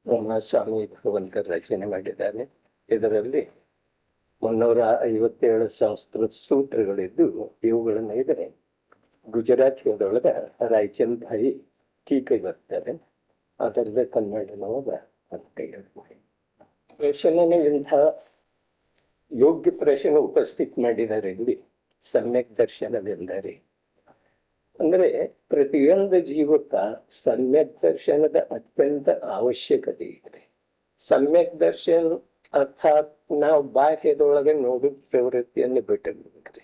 ಉಮಾಸ್ವಾಮಿ ಭಗವಂತರು ರಚನೆ ಮಾಡಿದ್ದಾರೆ. ಇದರಲ್ಲಿ 357 ಸಂಸ್ಕೃತ ಸೂತ್ರಗಳಿದ್ದು ಇವುಗಳನ್ನ ಇದ್ರೆ ಗುಜರಾತಿಯದೊಳಗ ರಾಯಚಂದ್ ಭಾಯಿ ಟೀಕೆ ಬರ್ತಾರೆ. ಅದರದ ಕನ್ನಡನೊಳಗ ಪ್ರಶ್ನೆ ಇಂಥ ಯೋಗ್ಯ ಪ್ರಶ್ನೆ ಉಪಸ್ಥಿತ ಮಾಡಿದ್ದಾರೆ. ಇಲ್ಲಿ ಸಮ್ಯಕ್ ದರ್ಶನವೆಂದರೆ ಅಂದ್ರೆ ಪ್ರತಿಯೊಂದು ಜೀವಕ್ಕ ಸಮ್ಯಕ್ ದರ್ಶನದ ಅತ್ಯಂತ ಅವಶ್ಯಕತೆ ಇದೆ. ಸಮ್ಯಕ್ ದರ್ಶನ ಅರ್ಥಾತ್ ನಾವು ಬಾಹ್ಯದೊಳಗೆ ನೋಡುವ ಪ್ರವೃತ್ತಿಯನ್ನು ಬಿಟ್ಟಿರ್ಬೇಕ್ರಿ.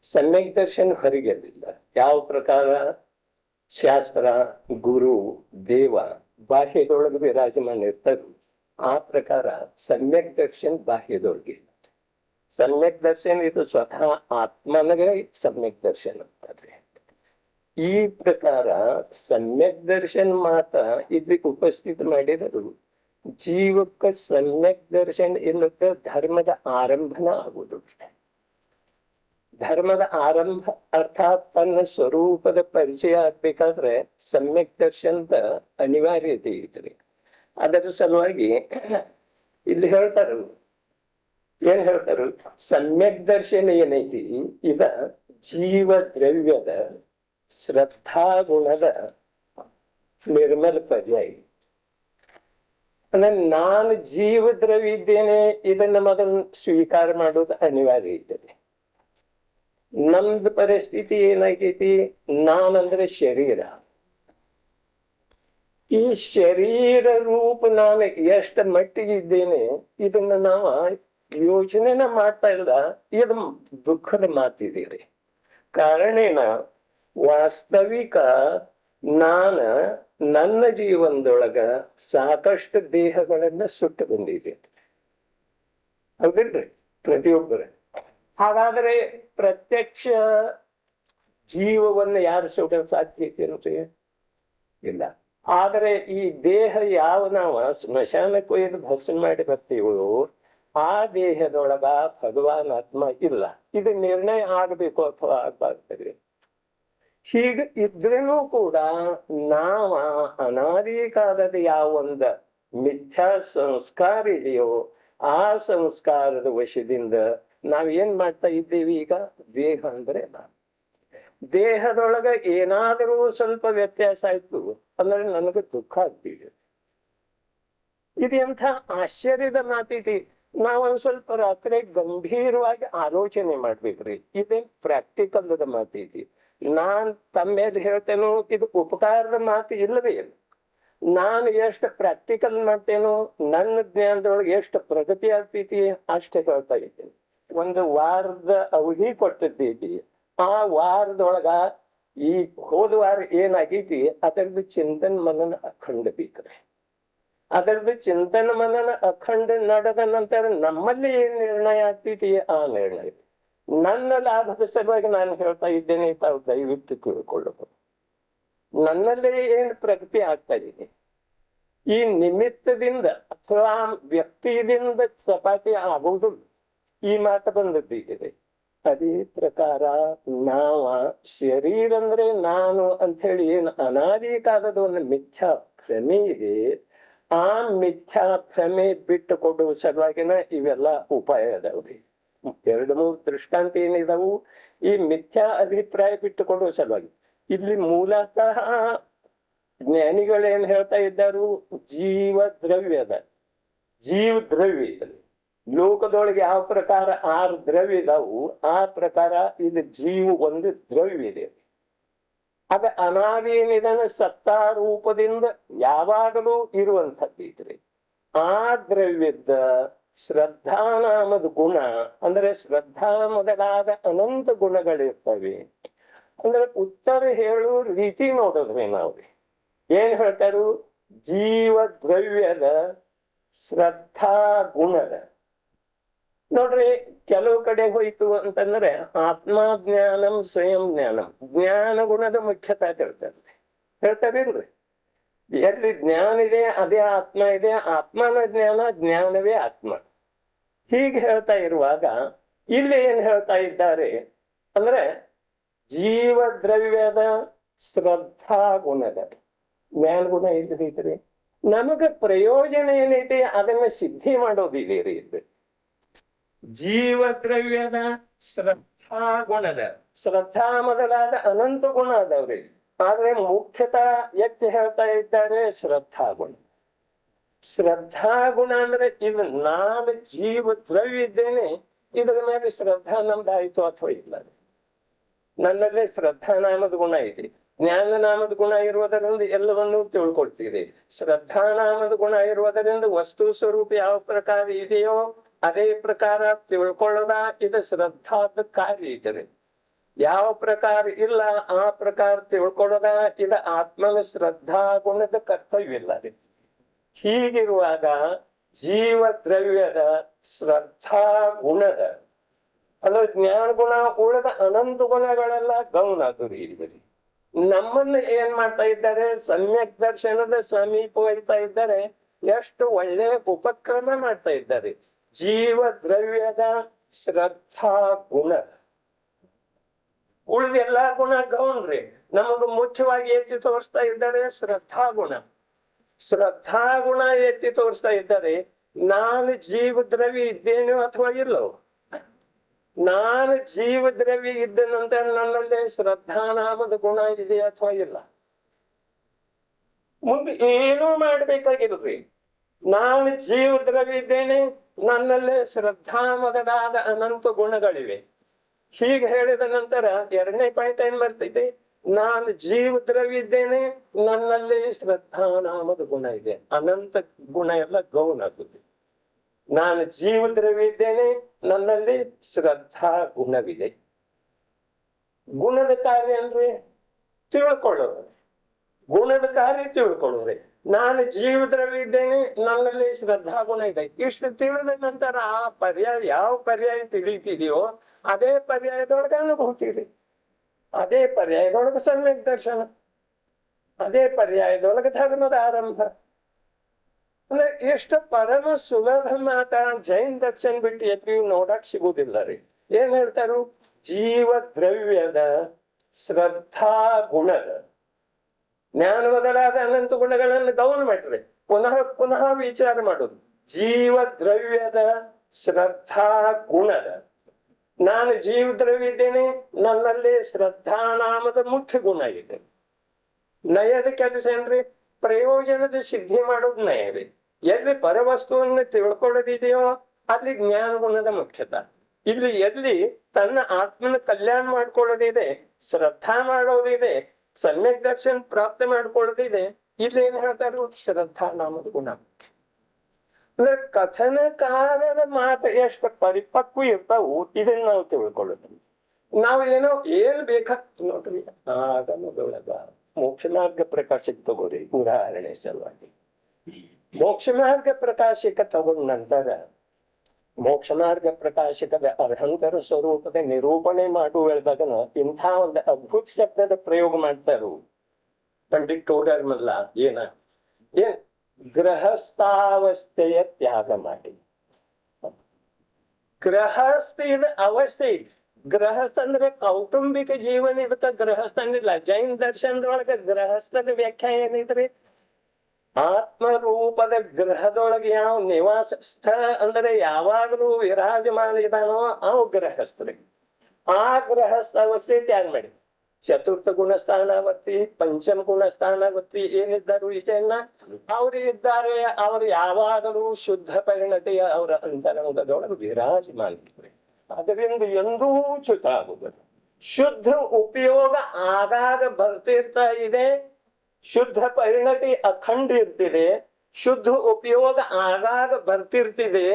ಸಮ್ಯಕ್ ದರ್ಶನ ಹೊರಗೆಲ್ಲ ಯಾವ ಪ್ರಕಾರ ಶಾಸ್ತ್ರ, ಗುರು, ದೇವ ಬಾಹ್ಯದೊಳಗೆ ವಿರಾಜಮಾನ ಇರ್ತಾರೆ, ಆ ಪ್ರಕಾರ ಸಮ್ಯಕ್ ದರ್ಶನ ಬಾಹ್ಯದೊಳಗೆ. ಸಮ್ಯಕ್ ದರ್ಶನ ಇದು ಸ್ವತಃ ಆತ್ಮನಿಗೆ ಸಮ್ಯಕ್ ದರ್ಶನ ಅಂತಾರೆ. ಈ ಪ್ರಕಾರ ಸಮ್ಯಕ್ ದರ್ಶನ ಮಾತ ಇಲ್ಲಿ ಉಪಸ್ಥಿತ ಮಾಡಿದರು. ಜೀವಕ್ಕೆ ಸಮ್ಯಕ್ ದರ್ಶನ ಇಲ್ಲದ ಧರ್ಮದ ಆರಂಭನ ಆಗುವುದು. ಧರ್ಮದ ಆರಂಭ ಅರ್ಥಾತ್ ತನ್ನ ಸ್ವರೂಪದ ಪರಿಚಯ ಆಗ್ಬೇಕಾದ್ರೆ ಸಮ್ಯಕ್ ದರ್ಶನದ ಅನಿವಾರ್ಯತೆ ಇದ್ರಿ. ಅದರ ಸಲುವಾಗಿ ಇಲ್ಲಿ ಹೇಳ್ತಾರು, ಏನ್ ಹೇಳ್ತಾರು, ಸಮ್ಯಕ್ ದರ್ಶನ ಏನೈತಿ ಇದ ಜೀವ ದ್ರವ್ಯದ ಶ್ರದ್ಧಾಗುಣದ ನಿರ್ಮಲ ಪರ್ಯಾಯ. ಅಂದ್ರೆ ನಾನು ಜೀವ ದ್ರವ್ಯ ಇದ್ದೇನೆ, ಇದನ್ನ ಮೊದಲು ಸ್ವೀಕಾರ ಮಾಡೋದು ಅನಿವಾರ್ಯ ಇದ್ದೇನೆ. ನಮ್ದು ಪರಿಸ್ಥಿತಿ ಏನಾಗೈತಿ, ನಾನಂದ್ರೆ ಶರೀರ. ಈ ಶರೀರ ರೂಪ ನಾನು ಎಷ್ಟು ಮಟ್ಟಿಗೆ ಇದ್ದೇನೆ ಇದನ್ನ ನಾವು ಯೋಚನೆನ ಮಾಡ್ತಾ ಇಲ್ಲ. ಇದು ದುಃಖದ ಮಾತಿದ್ದೀರಿ. ಕಾರಣೇನ ವಾಸ್ತವಿಕ ನನ್ನ ಜೀವನದೊಳಗ ಸಾಕಷ್ಟು ದೇಹಗಳನ್ನ ಸುಟ್ಟು ಬಂದಿದೆ, ಹೌದಿಲ್ರಿ ಪ್ರತಿಯೊಬ್ಬರ. ಹಾಗಾದ್ರೆ ಪ್ರತ್ಯಕ್ಷ ಜೀವವನ್ನು ಯಾರು ಸುಡಲು ಸಾಧ್ಯತೆ ಇರುತ್ತೆ? ಇಲ್ಲ. ಆದರೆ ಈ ದೇಹ ಯಾವ ನಾವು ಸ್ಮಶಾನಕ್ಕೆ ಒಯ್ದು ಭಸ್ಮ ಮಾಡಿ ಬರ್ತೀವೋ ಆ ದೇಹದೊಳಗ ಭಗವಾನ್ ಆತ್ಮ ಇಲ್ಲ. ಇದು ನಿರ್ಣಯ ಆಗಬೇಕು ಅಥವಾ ಆಗ್ಬಾರ್ದು. ಹೀಗೆ ಇದ್ರೂ ಕೂಡ ನಾವ ಅನಾದಿ ಕಾಲದ ಯಾವೊಂದ ಮಿಥ್ಯಾ ಸಂಸ್ಕಾರ ಇದೆಯೋ ಆ ಸಂಸ್ಕಾರದ ವಶದಿಂದ ನಾವೇನ್ ಮಾಡ್ತಾ ಇದ್ದೀವಿ? ಈಗ ದೇಹ ಅಂದ್ರೆ ದೇಹದೊಳಗ ಏನಾದರೂ ಸ್ವಲ್ಪ ವ್ಯತ್ಯಾಸ ಆಯ್ತು ಅಂದ್ರೆ ನನಗೆ ದುಃಖ ಆಗ್ತಿದೆ. ಇದೆಂಥ ಆಶ್ಚರ್ಯದ ಮಾತಿದೆ. ನಾವೊಂದ್ ಸ್ವಲ್ಪ ರಾತ್ರಿ ಗಂಭೀರವಾಗಿ ಆಲೋಚನೆ ಮಾಡ್ಬೇಕ್ರಿ. ಇದೇನ್ ಪ್ರಾಕ್ಟಿಕಲ್ದ ಮಾತಿದೆ. ನಾನ್ ತಮ್ಮೇದ್ ಹೇಳ್ತೇನೋ ಇದು ಉಪಕಾರದ ಮಾತು ಇಲ್ಲವೇ ಇಲ್ಲ. ನಾನು ಎಷ್ಟು ಪ್ರಾಕ್ಟಿಕಲ್ ಮಾಡ್ತೇನೋ, ನನ್ನ ಜ್ಞಾನದೊಳಗೆ ಎಷ್ಟು ಪ್ರಗತಿ ಆಗ್ತೈತಿ ಅಷ್ಟೇ ಹೇಳ್ತಾ ಇದ್ದೇನೆ. ಒಂದು ವಾರದ ಅವಧಿ ಕೊಟ್ಟಿದ್ದೀವಿ. ಆ ವಾರದೊಳಗ ಈ ಹೋದ ವಾರ ಏನಾಗೈತಿ ಅದರದ್ದು ಚಿಂತನ ಮನನ ಅಖಂಡ ಬೇಕ್ರಿ. ಅದರದ್ದು ಚಿಂತನ ಮನನ ಅಖಂಡ ನಡೆದ ನಂತರ ನಮ್ಮಲ್ಲಿ ಏನ್ ನಿರ್ಣಯ ಆಗ್ತೈತಿ ಆ ನಿರ್ಣಯ. ನನ್ನ ಲಾಭದ ಸಲುವಾಗಿ ನಾನು ಹೇಳ್ತಾ ಇದ್ದೇನೆ, ತಾವು ದಯವಿಟ್ಟು ತಿಳ್ಕೊಳ್ಳಬಹುದು. ನನ್ನಲ್ಲೇ ಏನ್ ಪ್ರಗತಿ ಆಗ್ತಾ ಇದೆ, ಈ ನಿಮಿತ್ತದಿಂದ ಅಥವಾ ವ್ಯಕ್ತಿಯಿಂದ ಚಪಾತಿ ಆಗುವುದು, ಈ ಮಾತು ಬಂದದ್ದಿದೆ. ಅದೇ ಪ್ರಕಾರ ಶರೀರ ಅಂದ್ರೆ ನಾನು ಅಂತ ಹೇಳಿ ಏನು ಅನಾದಿ ಕಾಲದ ಒಂದು ಮಿಥ್ಯಾ ಭ್ರಮೆ ಇದೆ, ಆ ಮಿಥ್ಯಾ ಭ್ರಮೆ ಬಿಟ್ಟು ಕೊಡುವ ಸಲುವಾಗಿನ ಇವೆಲ್ಲ ಉಪಾಯ ಅದಾವ್ರಿ. 2-3 ದೃಷ್ಟಾಂತ ಏನಿದಾವು ಈ ಮಿಥ್ಯಾ ಅಭಿಪ್ರಾಯ ಬಿಟ್ಟು ಕೊಡುವ ಸಲುವಾಗಿ. ಇಲ್ಲಿ ಮೂಲತಃ ಜ್ಞಾನಿಗಳೇನ್ ಹೇಳ್ತಾ ಇದ್ದಾರು, ಜೀವ ದ್ರವ್ಯದ ಜೀವ ದ್ರವ್ಯ ಇದೆ. ಲೋಕದೊಳಗೆ ಯಾವ ಪ್ರಕಾರ 6 ದ್ರವ್ಯ ಇದಾವು ಆ ಪ್ರಕಾರ ಇದು ಜೀವ ಒಂದು ದ್ರವ್ಯ ಇದೆ. ಅದ ಅನಾದಿ ಏನಿದಾನೆ ಸತ್ತಾ ರೂಪದಿಂದ ಯಾವಾಗಲೂ ಇರುವಂಥದ್ದಿದ್ರಿ. ಆ ದ್ರವ್ಯದ ಶ್ರದ್ಧಾ ನಾಮದ ಗುಣ ಅಂದ್ರೆ ಶ್ರದ್ಧಾ ಮೊದಲಾದ ಅನಂತ ಗುಣಗಳಿರ್ತವೆ. ಅಂದ್ರೆ ಉತ್ತರ ಹೇಳು ರೀತಿ ನೋಡಿದ್ವಿ ನಾವು. ಏನ್ ಹೇಳ್ತಾರು, ಜೀವ ದ್ರವ್ಯದ ಶ್ರದ್ಧಾ ಗುಣದ ನೋಡ್ರಿ. ಕೆಲವು ಕಡೆ ಹೋಯ್ತು ಅಂತಂದ್ರೆ ಆತ್ಮ ಜ್ಞಾನಂ ಸ್ವಯಂ ಜ್ಞಾನಂ, ಜ್ಞಾನ ಗುಣದ ಮುಖ್ಯತೆ ಹೇಳ್ತಾರಿಲ್ರಿ. ಎಲ್ಲಿ ಜ್ಞಾನ ಇದೆ ಅದೇ ಆತ್ಮ ಇದೆ, ಆತ್ಮನ ಜ್ಞಾನ, ಜ್ಞಾನವೇ ಆತ್ಮ. ಹೀಗೆ ಹೇಳ್ತಾ ಇರುವಾಗ ಇಲ್ಲಿ ಏನ್ ಹೇಳ್ತಾ ಇದ್ದಾರೆ ಅಂದ್ರೆ ಜೀವ ದ್ರವ್ಯದ ಶ್ರದ್ಧಾ ಗುಣದ ಜ್ಞಾನ ಗುಣ ಇದ್ರಿ ನಮಗ ಪ್ರಯೋಜನ ಏನೈತಿ ಅದನ್ನ ಸಿದ್ಧಿ ಮಾಡೋದಿದೆ ರೀ ಇದು. ಜೀವ ದ್ರವ್ಯದ ಶ್ರದ್ಧಾ ಗುಣದ, ಶ್ರದ್ಧಾ ಮೊದಲಾದ ಅನಂತ ಗುಣ ಅದಾವ್ರಿ. ಆದ್ರೆ ಮುಖ್ಯತಃ ಎತ್ತಿ ಹೇಳ್ತಾ ಇದ್ದಾರೆ ಶ್ರದ್ಧಾ ಗುಣ. ಶ್ರದ್ಧಾ ಗುಣ ಅಂದ್ರೆ ಇದು ನಾನು ಜೀವ ದ್ರವ್ಯ ಇದ್ದೇನೆ, ಇದ್ರ ಮೇಲೆ ಶ್ರದ್ಧಾ ನಮ್ದಾಯ್ತು ಅಥವಾ ಇಲ್ಲ. ನನ್ನಲ್ಲೇ ಶ್ರದ್ಧಾ ನಾಮದ ಗುಣ ಇದೆ. ಜ್ಞಾನ ನಾಮದ ಗುಣ ಇರುವುದರಿಂದ ಎಲ್ಲವನ್ನೂ ತಿಳ್ಕೊಳ್ತೀರಿ. ಶ್ರದ್ಧಾ ನಾಮದ ಗುಣ ಇರುವುದರಿಂದ ವಸ್ತು ಸ್ವರೂಪ ಯಾವ ಪ್ರಕಾರ ಇದೆಯೋ ಅದೇ ಪ್ರಕಾರ ತಿಳ್ಕೊಳ್ಳೋದ ಇದು ಶ್ರದ್ಧಾದ ಕಾರ್ಯ ಇದೆ. ಯಾವ ಪ್ರಕಾರ ಇಲ್ಲ ಆ ಪ್ರಕಾರ ತಿಳ್ಕೊಳ್ಳೋದ ಇದು ಆತ್ಮನ ಶ್ರದ್ಧಾ ಗುಣದ ಕರ್ತವ್ಯ ಇಲ್ಲ ರೀ. ಹೀಗಿರುವಾಗ ಜೀವ ದ್ರವ್ಯದ ಶ್ರದ್ಧಾ ಗುಣದ ಅಂದ್ರೆ ಜ್ಞಾನ ಗುಣ ಉಳಿದ ಅನಂತ ಗುಣಗಳೆಲ್ಲ ಗೌಣ ಅದು ರೀ. ನಮ್ಮನ್ನ ಏನ್ ಮಾಡ್ತಾ ಇದ್ದಾರೆ, ಸಮ್ಯಕ್ ದರ್ಶನದ ಸಮೀಪ ಹೋಗ್ತಾ ಇದ್ದಾರೆ. ಎಷ್ಟು ಒಳ್ಳೆ ಉಪಕ್ರಮ ಮಾಡ್ತಾ ಇದ್ದಾರೆ. ಜೀವ ದ್ರವ್ಯದ ಶ್ರದ್ಧಾ ಗುಣ ಉಳಿದ ಎಲ್ಲಾ ಗುಣ ಗೌಣ್ರಿ. ನಮಗ ಮುಖ್ಯವಾಗಿ ಎತ್ತಿ ತೋರಿಸ್ತಾ ಇದ್ದಾರೆ ಶ್ರದ್ಧಾ ಗುಣ. ಶ್ರದ್ಧಾ ಗುಣ ಎತ್ತಿ ತೋರಿಸ್ತಾ ಇದ್ದಾರೆ. ನಾನು ಜೀವ ದ್ರವ್ಯ ಇದ್ದೇನೋ ಅಥವಾ ಇಲ್ಲೋ, ನಾನು ಜೀವ ದ್ರವ್ಯ ಇದ್ದ ನಂತರ ನನ್ನಲ್ಲಿ ಶ್ರದ್ಧಾ ನಾಮದ ಗುಣ ಇದೆ ಅಥವಾ ಇಲ್ಲ. ಮುಂದೆ ಏನೂ ಮಾಡ್ಬೇಕಾಗಿಲ್ರಿ. ನಾನು ಜೀವ ದ್ರವ್ಯ ಇದ್ದೇನೆ, ನನ್ನಲ್ಲೇ ಶ್ರದ್ಧಾ ಮೊದಲಾದ ಅನಂತ ಗುಣಗಳಿವೆ. ಹೀಗೆ ಹೇಳಿದ ನಂತರ ಎರಡನೇ ಪಾಯಿಂಟ್ ಏನ್ ಬರ್ತೈತಿ, ನಾನು ಜೀವ ದ್ರವ್ಯ ಇದ್ದೇನೆ, ನನ್ನಲ್ಲಿ ಶ್ರದ್ಧಾ ನಾಮದ ಗುಣ ಇದೆ. ಅನಂತ ಗುಣ ಎಲ್ಲ ಗೌಣ ಆಗುತ್ತೆ. ನಾನು ಜೀವ ದ್ರವ್ಯ ಇದ್ದೇನೆ, ನನ್ನಲ್ಲಿ ಶ್ರದ್ಧಾ ಗುಣವಿದೆ. ಗುಣದ ಕಾರ್ಯ ಅಂದ್ರೆ ತಿಳ್ಕೊಳ್ಳೋದು. ಗುಣದ ಕಾರ್ಯ ತಿಳ್ಕೊಳ್ಳೋರೆ. ನಾನು ಜೀವ ದ್ರವ್ಯ ಇದ್ದೇನೆ, ನನ್ನಲ್ಲಿ ಶ್ರದ್ಧಾ ಗುಣ ಇದೆ. ಇಷ್ಟು ತಿಳಿದ ನಂತರ ಆ ಪರ್ಯಾಯ ಯಾವ ಪರ್ಯಾಯ ತಿಳಿತಿದೆಯೋ ಅದೇ ಪರ್ಯಾಯದೊಳಗೆ ಅನುಭೂತಿರಿ. ಅದೇ ಪರ್ಯಾಯದೊಳಗೆ ಸಮ್ಯಕ್ ದರ್ಶನ, ಅದೇ ಪರ್ಯಾಯದೊಳಗೆ ಧರ್ಮದ ಆರಂಭ. ಅಂದ್ರೆ ಎಷ್ಟು ಪರಮ ಸುಲಭ ಮಾತ. ಜೈನ್ ದರ್ಶನ್ ಬಿಟ್ಟು ಎಲ್ಲಿ ನೋಡಕ್ ಸಿಗುದಿಲ್ಲ ರೀ. ಏನ್ ಹೇಳ್ತಾರು, ಜೀವ ದ್ರವ್ಯದ ಶ್ರದ್ಧಾ ಗುಣದ ಜ್ಞಾನ ಮೊದಲಾದ ಅನಂತ ಗುಣಗಳನ್ನು ಗೌಣ ಮಾಡ್ರಿ. ಪುನಃ ಪುನಃ ವಿಚಾರ ಮಾಡೋದು. ಜೀವ ದ್ರವ್ಯದ ಶ್ರದ್ಧಾ ಗುಣದ, ನಾನು ಜೀವ ದ್ರವ್ಯ ಇದ್ದೇನೆ, ನನ್ನಲ್ಲಿ ಶ್ರದ್ಧಾ ನಾಮದ ಮುಖ್ಯ ಗುಣ ಇದೆ. ನಯದ ಕೆಲಸ ಏನ್ರಿ, ಪ್ರಯೋಜನದ ಸಿದ್ಧಿ ಮಾಡೋದು ನಯ ರೀ. ಎಲ್ಲಿ ಪರವಸ್ತುವನ್ನು ತಿಳ್ಕೊಳ್ಳೋದಿದೆಯೋ ಅಲ್ಲಿ ಜ್ಞಾನ ಗುಣದ ಮುಖ್ಯತ. ಇಲ್ಲಿ ಎಲ್ಲಿ ತನ್ನ ಆತ್ಮನ ಕಲ್ಯಾಣ ಮಾಡ್ಕೊಳ್ಳೋದಿದೆ, ಶ್ರದ್ಧಾ ಮಾಡೋದಿದೆ, ಸಮ್ಯಕ್ ದರ್ಶನ ಪ್ರಾಪ್ತಿ ಮಾಡ್ಕೊಳ್ಳೋದಿದೆ, ಇಲ್ಲಿ ಏನ್ ಹೇಳ್ತಾರ, ಶ್ರದ್ಧಾ ನಾಮದ ಗುಣ. ಅಂದ್ರೆ ಕಥನಕಾರರ ಮಾತು ಎಷ್ಟು ಪರಿಪಕ್ವ ಇರ್ತಾವು ಇದನ್ನ ನಾವು ತಿಳ್ಕೊಳ್ಳೋದು. ನಾವ್ ಏನೋ ಏನ್ ಬೇಕಾಗ್ತದೆ ನೋಡ್ರಿ. ಆಗಮದೊಳಗ ಮೋಕ್ಷ ಮಾರ್ಗ ಪ್ರಕಾಶಕ್ಕೆ ತಗೋರಿ ಉದಾಹರಣೆ ಸಲುವಾಗಿ. ಮೋಕ್ಷ ಮಾರ್ಗ ಪ್ರಕಾಶಕ ತಗೊಂಡ ನಂತರ ಮೋಕ್ಷ ಮಾರ್ಗ ಪ್ರಕಾಶಕದ ಅರ್ಹಂತರ ಸ್ವರೂಪದ ನಿರೂಪಣೆ ಮಾಡುವಾಗ ಇಂಥ ಒಂದು ಅದ್ಭುತ ಶಬ್ದದ ಪ್ರಯೋಗ ಮಾಡ್ತಾರು ಪಂಡಿತ್ ಟೋಡರ್ಮಲ್ಲ. ಏನ್ ಗೃಹಸ್ಥಾವಸ್ಥೆಯ ತ್ಯಾಗ ಮಾಡಿ. ಗೃಹಸ್ಥಿನ ಅವಸ್ಥೆ, ಗೃಹಸ್ಥ ಅಂದ್ರೆ ಕೌಟುಂಬಿಕ ಜೀವನ ಇದಕ್ಕ ಗೃಹಸ್ಥ ಅಂದಿಲ್ಲ. ಜೈನ್ ದರ್ಶನದೊಳಗ ಗೃಹಸ್ಥದ ವ್ಯಾಖ್ಯಾನ ಏನಿದ್ರಿ, ಆತ್ಮರೂಪದ ಗೃಹದೊಳಗೆ ಯಾವ ನಿವಾಸ ಸ್ಥಳ ಅಂದ್ರೆ ಯಾವಾಗಲೂ ವಿರಾಜಮಾನ ಇದಾನೋ ಅವು ಗೃಹಸ್ಥರಿ. ಆ ಗೃಹಸ್ಥ ಅವಸ್ಥೆ ತ್ಯಾಗ ಮಾಡಿ. ಚತುರ್ಥ ಗುಣಸ್ಥಾನಾವರ್ತಿ, ಪಂಚಮ ಗುಣಸ್ಥಾನಾವರ್ತಿ ಏನಿದ್ದರು ಈಚೆನ್ನ ಅವ್ರು ಇದ್ದಾರೆ. ಅವರು ಯಾವಾಗಲೂ ಶುದ್ಧ ಪರಿಣತಿಯ ಅವರ ಅಂತರಂಗದೊಳಗೆ ವಿರಾಜಮಾನ. ಅದರಿಂದ ಎಂದೂ ಚ್ಯುತ ಆಗುವುದು. ಶುದ್ಧ ಉಪಯೋಗ ಆಗಾಗ ಬರ್ತಿರ್ತಾ ಇದೆ. ಶುದ್ಧ ಪರಿಣತಿ ಅಖಂಡ ಇರ್ತಿದೆ. ಶುದ್ಧ ಉಪಯೋಗ ಆಗಾಗ ಬರ್ತಿರ್ತಿದೆ.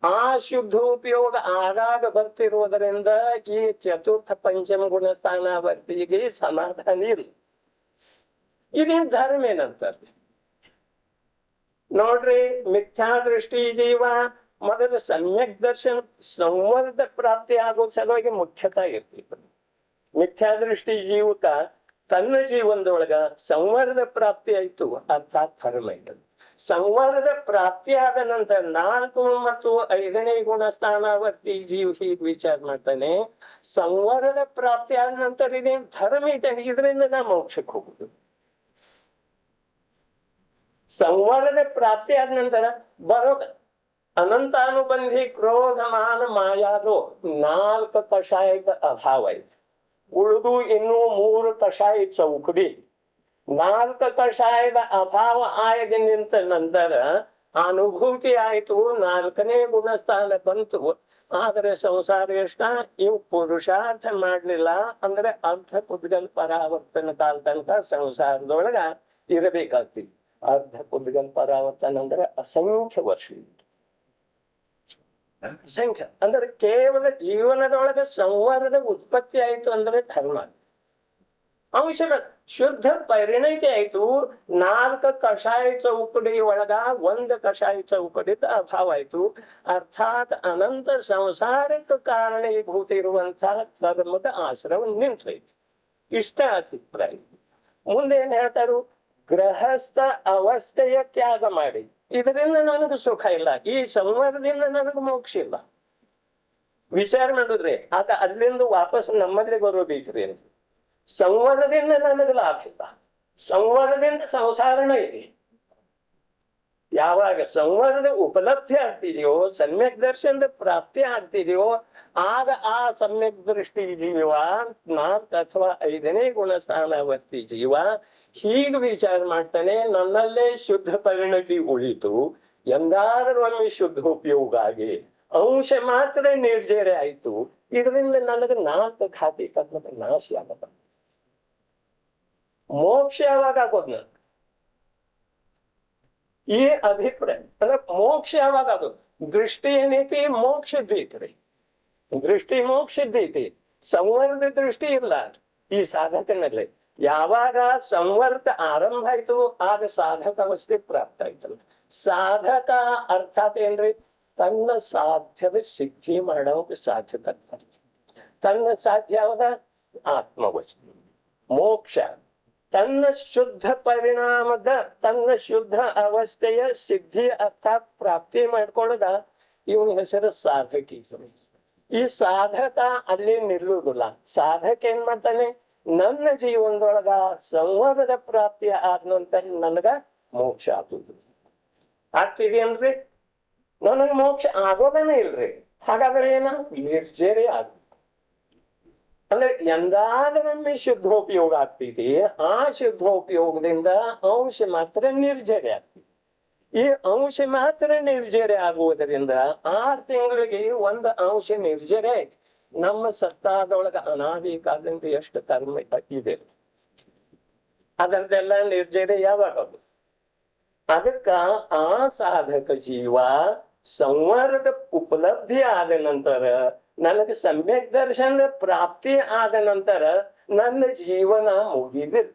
ಆ ಶುದ್ಧ ಉಪಯೋಗ ಆಗಾಗ ಬರ್ತಿರುವುದರಿಂದ ಈ ಚತುರ್ಥ ಪಂಚಮ ಗುಣ ಸ್ಥಾನಾವರ್ತಿಗೆ ಸಮಾಧಾನ ಇಲ್ಲ. ಇದೇನ್ ಧರ್ಮ ಏನಂತಾರೆ ನೋಡ್ರಿ. ಮಿಥ್ಯಾದೃಷ್ಟಿ ಜೀವ ಮೊದಲು ಸಮ್ಯಕ್ ದರ್ಶನ ಸಂವರ್ಧ ಪ್ರಾಪ್ತಿ ಆಗೋ ಸಲುವಾಗಿ ಮುಖ್ಯತಾ ಇರ್ತಿತ್ತು. ಮಿಥ್ಯಾದೃಷ್ಟಿ ಜೀವಕ ತನ್ನ ಜೀವನದೊಳಗ ಸಂವರ್ಧ ಪ್ರಾಪ್ತಿ ಆಯ್ತು, ಅರ್ಥಾತ್ ಧರ್ಮ ಇದ್ದದ್ದು. ಸಂವರ್ಧ ಪ್ರಾಪ್ತಿ ಆದ ನಂತರ 4 ಮತ್ತು 5ನೇ ಗುಣ ಸ್ಥಾನಾವರ್ತಿ ಜೀವ ಹೀಗೆ ವಿಚಾರ ಮಾಡ್ತಾನೆ. ಸಂವರ್ಧ ಪ್ರಾಪ್ತಿ ಆದ ನಂತರ ಇದೇನ್ ಧರ್ಮ ಇದೆ, ಇದರಿಂದ ನಾ ಮೋಕ್ಷಕ್ಕೆ ಹೋಗುದು. ಸಂವರದ ಪ್ರಾಪ್ತಿ ಆದ ನಂತರ ಬರೋದ ಅನಂತಾನುಬಂಧಿ ಕ್ರೋಧ ಮಾನ ಮಾಯಾದು 4 ಕಷಾಯದ ಅಭಾವ ಐತಿ. ಉಳಿದು ಇನ್ನೂ 3 ಕಷಾಯ ಚೌಕಡಿ. 4 ಕಷಾಯದ ಅಭಾವ ಆಯದ ನಿಂತ ನಂತರ ಅನುಭೂತಿ ಆಯ್ತು, 4ನೇ ಗುಣಸ್ಥಾನ ಬಂತು. ಆದ್ರೆ ಸಂಸಾರ ಎಷ್ಟ ಇವು ಪುರುಷಾರ್ಥ ಮಾಡ್ಲಿಲ್ಲ ಅಂದ್ರೆ ಅರ್ಧ ಕುದ್ಗಲ್ ಪರಾವರ್ತನ ಕಾಲ ತನಕ ಸಂಸಾರದೊಳಗ ಇರಬೇಕಾಗ್ತಿ. ಅರ್ಧ ಕುದ್ಗಲ್ ಪರಾವರ್ತನ ಅಂದ್ರೆ ಅಸಂಖ್ಯ ವರ್ಷ. ಅಸಂಖ್ಯ ಅಂದ್ರೆ ಕೇವಲ ಜೀವನದೊಳಗ ಸಂವರದ ಉತ್ಪತ್ತಿ ಆಯ್ತು ಅಂದ್ರೆ ಧರ್ಮ ಅಂಶದ ಶುದ್ಧ ಪರಿಣತಿ ಆಯ್ತು. 4 ಕಷಾಯ ಚೌಕಡಿ ಒಳಗ 1 ಕಷಾಯ ಚೌಕಡಿದ ಅಭಾವ ಆಯ್ತು. ಅರ್ಥಾತ್ ಅನಂತ ಸಂಸಾರಕ್ಕೆ ಕಾರಣೀಭೂತ ಇರುವಂತಹ ಕರ್ಮದ ಆಶ್ರಮ ನಿಂತೈತಿ. ಇಷ್ಟ ಅಭಿಪ್ರಾಯ. ಮುಂದೆ ಏನ್ ಹೇಳ್ತಾರು, ಗೃಹಸ್ಥ ಅವಸ್ಥೆಯ ತ್ಯಾಗ ಮಾಡಿ. ಇದರಿಂದ ನನಗೆ ಸುಖ ಇಲ್ಲ, ಈ ಸಂವರದಿಂದ ನನಗೆ ಮೋಕ್ಷ ಇಲ್ಲ. ವಿಚಾರ ಮಾಡಿದ್ರೆ ಆತ ಅಲ್ಲಿಂದ ವಾಪಸ್ ನಮ್ಮಲ್ಲಿ ಬರೋದೈತ್ರಿ ಅಂತ. ಸಂವರದಿಂದ ನನಗೆ ಲಾಭ ಇಲ್ಲ, ಸಂವರದಿಂದ ಸಂಸಾರಣ ಇದೆ. ಯಾವಾಗ ಸಂವರದ ಉಪಲಬ್ಧಿ ಆಗ್ತಿದೆಯೋ, ಸಮ್ಯಕ್ ದರ್ಶನದ ಪ್ರಾಪ್ತಿ ಆಗ್ತಿದೆಯೋ, ಆಗ ಆ ಸಮ್ಯಕ್ ದೃಷ್ಟಿ ಜೀವ 4 ಅಥವಾ 5ನೇ ಗುಣಸ್ಥಾನವರ್ತಿ ಜೀವ ಹೀಗೆ ವಿಚಾರ ಮಾಡ್ತಾನೆ. ನನ್ನಲ್ಲೇ ಶುದ್ಧ ಪರಿಣತಿ ಉಳಿತು, ಎಂದಾದ್ರೂ ಒಮ್ಮೆ ಶುದ್ಧ ಉಪಯೋಗ ಆಗಿ ಅಂಶ ಮಾತ್ರ ನಿರ್ಜರೆ ಆಯ್ತು. ಇದರಿಂದ ನನಗೆ 4 ಖಾತಿ ಕರ್ಮದ ನಾಶ ಆಗತ್ತ. ಮೋಕ್ಷ ಯಾವಾಗ ಆಗೋದ್ ನನಗೆ? ಈ ಅಭಿಪ್ರಾಯ ಅಂದ್ರೆ ಮೋಕ್ಷ ಯಾವಾಗ ಆಗೋದು? ದೃಷ್ಟಿ ಏನೈತಿ? ಮೋಕ್ಷದ್ದೈತ್ರಿ. ದೃಷ್ಟಿ ಮೋಕ್ಷದ್ದೈತಿ, ಸಂವರ್ದ ದೃಷ್ಟಿ ಇಲ್ಲ ಈ ಸಾಧಕನಲ್ಲಿ. ಯಾವಾಗ ಸಂವರ್ತ ಆರಂಭ ಆಯ್ತು ಆಗ ಸಾಧಕ ಅವಸ್ಥೆ ಪ್ರಾಪ್ತ ಆಯ್ತಲ್ಲ. ಸಾಧಕ ಅರ್ಥಾತ್ ಏನ್ರಿ? ತನ್ನ ಸಾಧ್ಯದ ಸಿದ್ಧಿ ಮಾಡೋಕೆ ಸಾಧ್ಯಕ. ತನ್ನ ಸಾಧ್ಯ ಯಾವಾಗ? ಆತ್ಮವಸ್ಥೆ. ಮೋಕ್ಷ ತನ್ನ ಶುದ್ಧ ಪರಿಣಾಮದ, ತನ್ನ ಶುದ್ಧ ಅವಸ್ಥೆಯ ಸಿದ್ಧಿ ಅರ್ಥಾತ್ ಪ್ರಾಪ್ತಿ ಮಾಡ್ಕೊಳ್ಳೋದ ಇವನ ಹೆಸರು ಸಾಧಕಿ. ಈ ಸಾಧಕ ಅಲ್ಲಿ ನಿಲ್ಲುವುದಿಲ್ಲ. ಸಾಧಕ ಏನ್ ಮಾಡ್ತಾನೆ? ನನ್ನ ಜೀವನದೊಳಗ ಸಂವಾದದ ಪ್ರಾಪ್ತಿ ಆದ ನಂತರ ನನಗ ಮೋಕ್ಷ ಆಗುದು. ಆಗ್ತಿದೇನ್ರಿ? ನನಗೆ ಮೋಕ್ಷ ಆಗೋದನೇ ಇಲ್ರಿ. ಹಾಗಾದ್ರೆ ಏನ? ನಿರ್ಜರಿ ಆಗ ಅಂದ್ರೆ ಎಂದಾದ್ರೊಮ್ಮೆ ಶುದ್ಧೋಪಯೋಗ ಆಗ್ತೈತಿ. ಆ ಶುದ್ಧೋಪಯೋಗದಿಂದ ಅಂಶ ಮಾತ್ರ ನಿರ್ಜರಿ ಆಗ್ತೈತಿ. ಈ ಅಂಶ ಮಾತ್ರ ನಿರ್ಜರಿ ಆಗುವುದರಿಂದ 6 ತಿಂಗಳಿಗೆ 1 ಅಂಶ ನಿರ್ಜರಿ ಆಯ್ತು. ನಮ್ಮ ಸತ್ತಾದೊಳಗ ಅನಾದಿ ಕಾಲದಿಂದ ಎಷ್ಟು ಕರ್ಮ ಇದೆ, ಅದರದೆಲ್ಲ ನಿರ್ಜರಿ ಯಾವಾಗ? ಅದಕ್ಕ ಆ ಸಾಧಕ ಜೀವ ಸಂವರದ ಉಪಲಬ್ಧಿ ಆದ ನಂತರ, ನನಗೆ ಸಮ್ಯಕ್ ದರ್ಶನ ಪ್ರಾಪ್ತಿ ಆದ ನಂತರ ನನ್ನ ಜೀವನ ಮುಗಿದಿಲ್ಲ,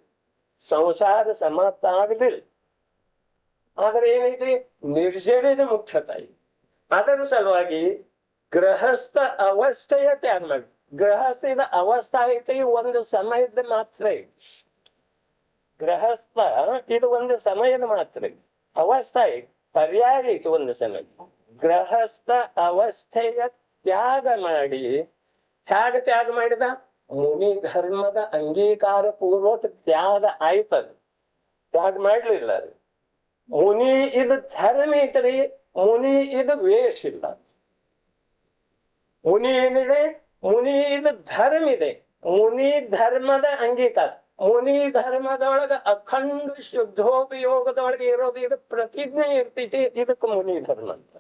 ಸಂಸಾರ ಸಮಾಪ್ತ ಆಗಲಿಲ್ಲ. ಆದ್ರೆ ಏನೈತಿ? ನಿರ್ಜರದ ಮುಖ್ಯತಾಯಿ. ಅದರ ಸಲುವಾಗಿ ಗೃಹಸ್ಥ ಅವಸ್ಥೆಯ ತ್ಯಾಗ ಮಾಡಿ. ಗೃಹಸ್ಥದ ಅವಸ್ಥಾ ಐತಿ, ಒಂದು ಸಮಯದ ಮಾತ್ರ ಐತಿ. ಗೃಹಸ್ಥ ಇದು ಒಂದು ಸಮಯದ ಮಾತ್ರ ಐತಿ. ಅವಸ್ಥಾ ಐತಿ, ಪರ್ಯಾಯ ಐತಿ ಒಂದು ಸಮಯ. ಗೃಹಸ್ಥ ಅವಸ್ಥೆಯ ತ್ಯಾಗ ಮಾಡಿ. ಹೇಗೆ ತ್ಯಾಗ ಮಾಡಿದ? ಮುನಿ ಧರ್ಮದ ಅಂಗೀಕಾರ ಪೂರ್ವಕ ತ್ಯಾಗ ಆಯ್ತದ. ತ್ಯಾಗ ಮಾಡ್ಲಿಲ್ಲ. ಮುನಿ ಇದು ಧರ್ಮ ಐತ್ರಿ, ಮುನಿ ಇದು ವೇಷ ಇಲ್ಲ. ಮುನಿ ಏನಿದೆ? ಮುನಿ ಇದು ಧರ್ಮ ಇದೆ. ಮುನಿ ಧರ್ಮದ ಅಂಗೀಕಾರ. ಮುನಿ ಧರ್ಮದೊಳಗ ಅಖಂಡ ಶುದ್ಧೋಪಯೋಗದೊಳಗೆ ಇರೋದು ಇದು ಪ್ರತಿಜ್ಞೆ ಇರ್ತೈತಿ. ಇದಕ್ಕೆ ಮುನಿ ಧರ್ಮ ಅಂತ.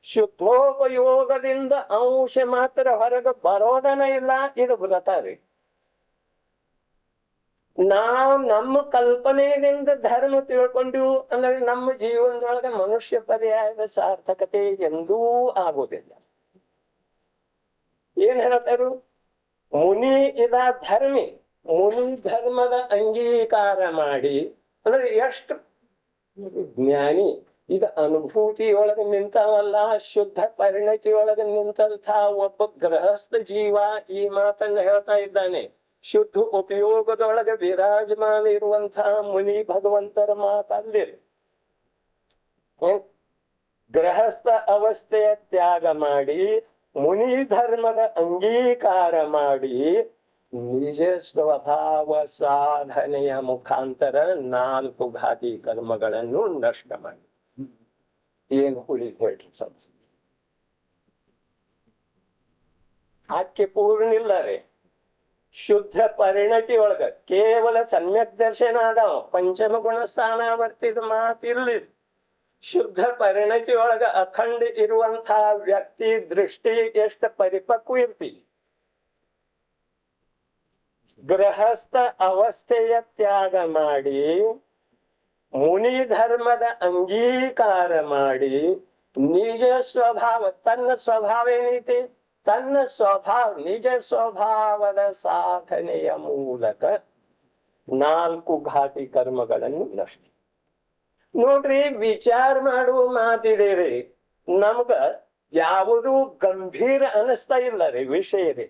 ಶುದ್ಧೋಪಯೋಗದಿಂದ ಅಂಶ ಮಾತ್ರ ಹೊರಗೆ ಬರೋದನ ಇಲ್ಲ. ಇದು ವ್ರತ ರೀ. ನಾವು ನಮ್ಮ ಕಲ್ಪನೆಯಿಂದ ಧರ್ಮ ತಿಳ್ಕೊಂಡ್ವು ಅಂದ್ರೆ ನಮ್ಮ ಜೀವನದೊಳಗೆ ಮನುಷ್ಯ ಪರ್ಯಾಯದ ಸಾರ್ಥಕತೆ ಎಂದೂ ಆಗುವುದಿಲ್ಲ. ಏನ್ ಹೇಳ್ತಾರು? ಮುನಿ ಇದ ಧರ್ಮಿ. ಮುನಿ ಧರ್ಮದ ಅಂಗೀಕಾರ ಮಾಡಿ ಅಂದ್ರೆ ಎಷ್ಟು ಜ್ಞಾನಿ. ಇದು ಅನುಭೂತಿಯೊಳಗೆ ನಿಂತವಲ್ಲ, ಶುದ್ಧ ಪರಿಣತಿಯೊಳಗೆ ನಿಂತಹ ಒಬ್ಬ ಗೃಹಸ್ಥ ಜೀವ ಈ ಮಾತನ್ನ ಹೇಳ್ತಾ ಇದ್ದಾನೆ. ಶುದ್ಧ ಉಪಯೋಗದೊಳಗೆ ವಿರಾಜಮಾನ ಇರುವಂತಹ ಮುನಿ ಭಗವಂತರ ಮಾತಲ್ಲಿರಿ. ಗೃಹಸ್ಥ ಅವಸ್ಥೆಯ ತ್ಯಾಗ ಮಾಡಿ, ಮುನಿ ಧರ್ಮದ ಅಂಗೀಕಾರ ಮಾಡಿ, ನಿಜ ಸ್ವಭಾವ ಸಾಧನೆಯ ಮುಖಾಂತರ 4 ಘಾತಿ ಕರ್ಮಗಳನ್ನು ನಷ್ಟ ಮಾಡಿ ಏನು ಉಳಿದು ಹೇಳ್ರಿ ಸಂಸ್ಥೆ ಆಕೆ ಪೂರ್ಣ ಇಲ್ಲ ರೀ. ಶುದ್ಧ ಪರಿಣತಿ ಒಳಗ ಕೇವಲ ಸಮ್ಯಕ್ ದರ್ಶನ ಆದವ ಪಂಚಮ ಗುಣ ಸ್ಥಾನ ವರ್ತಿದ ಮಾತಿರ್ಲಿ. ಶುದ್ಧ ಪರಿಣತಿ ಒಳಗ ಅಖಂಡ ಇರುವಂತಹ ವ್ಯಕ್ತಿ ದೃಷ್ಟಿ ಎಷ್ಟು ಪರಿಪಕ್ವ ಇರ್ತಿ. ಗೃಹಸ್ಥ ಅವಸ್ಥೆಯ ತ್ಯಾಗ ಮಾಡಿ ಮುನಿ ಧರ್ಮದ ಅಂಗೀಕಾರ ಮಾಡಿ ನಿಜ ಸ್ವಭಾವ ತನ್ನ ಸ್ವಭಾವ ಏನೈತಿ ತನ್ನ ಸ್ವಭಾವ ನಿಜ ಸ್ವಭಾವದ ಸಾಧನೆಯ ಮೂಲಕ 4 ಘಾತಿ ಕರ್ಮಗಳನ್ನು ನಷ್ಟ ನೋಡ್ರಿ. ವಿಚಾರ ಮಾಡುವ ಮಾತಿದೆ ರೀ. ನಮ್ಗ ಯಾವುದೂ ಗಂಭೀರ ಅನಿಸ್ತಾ ಇಲ್ಲ ರೀ ವಿಷಯ ರೀ.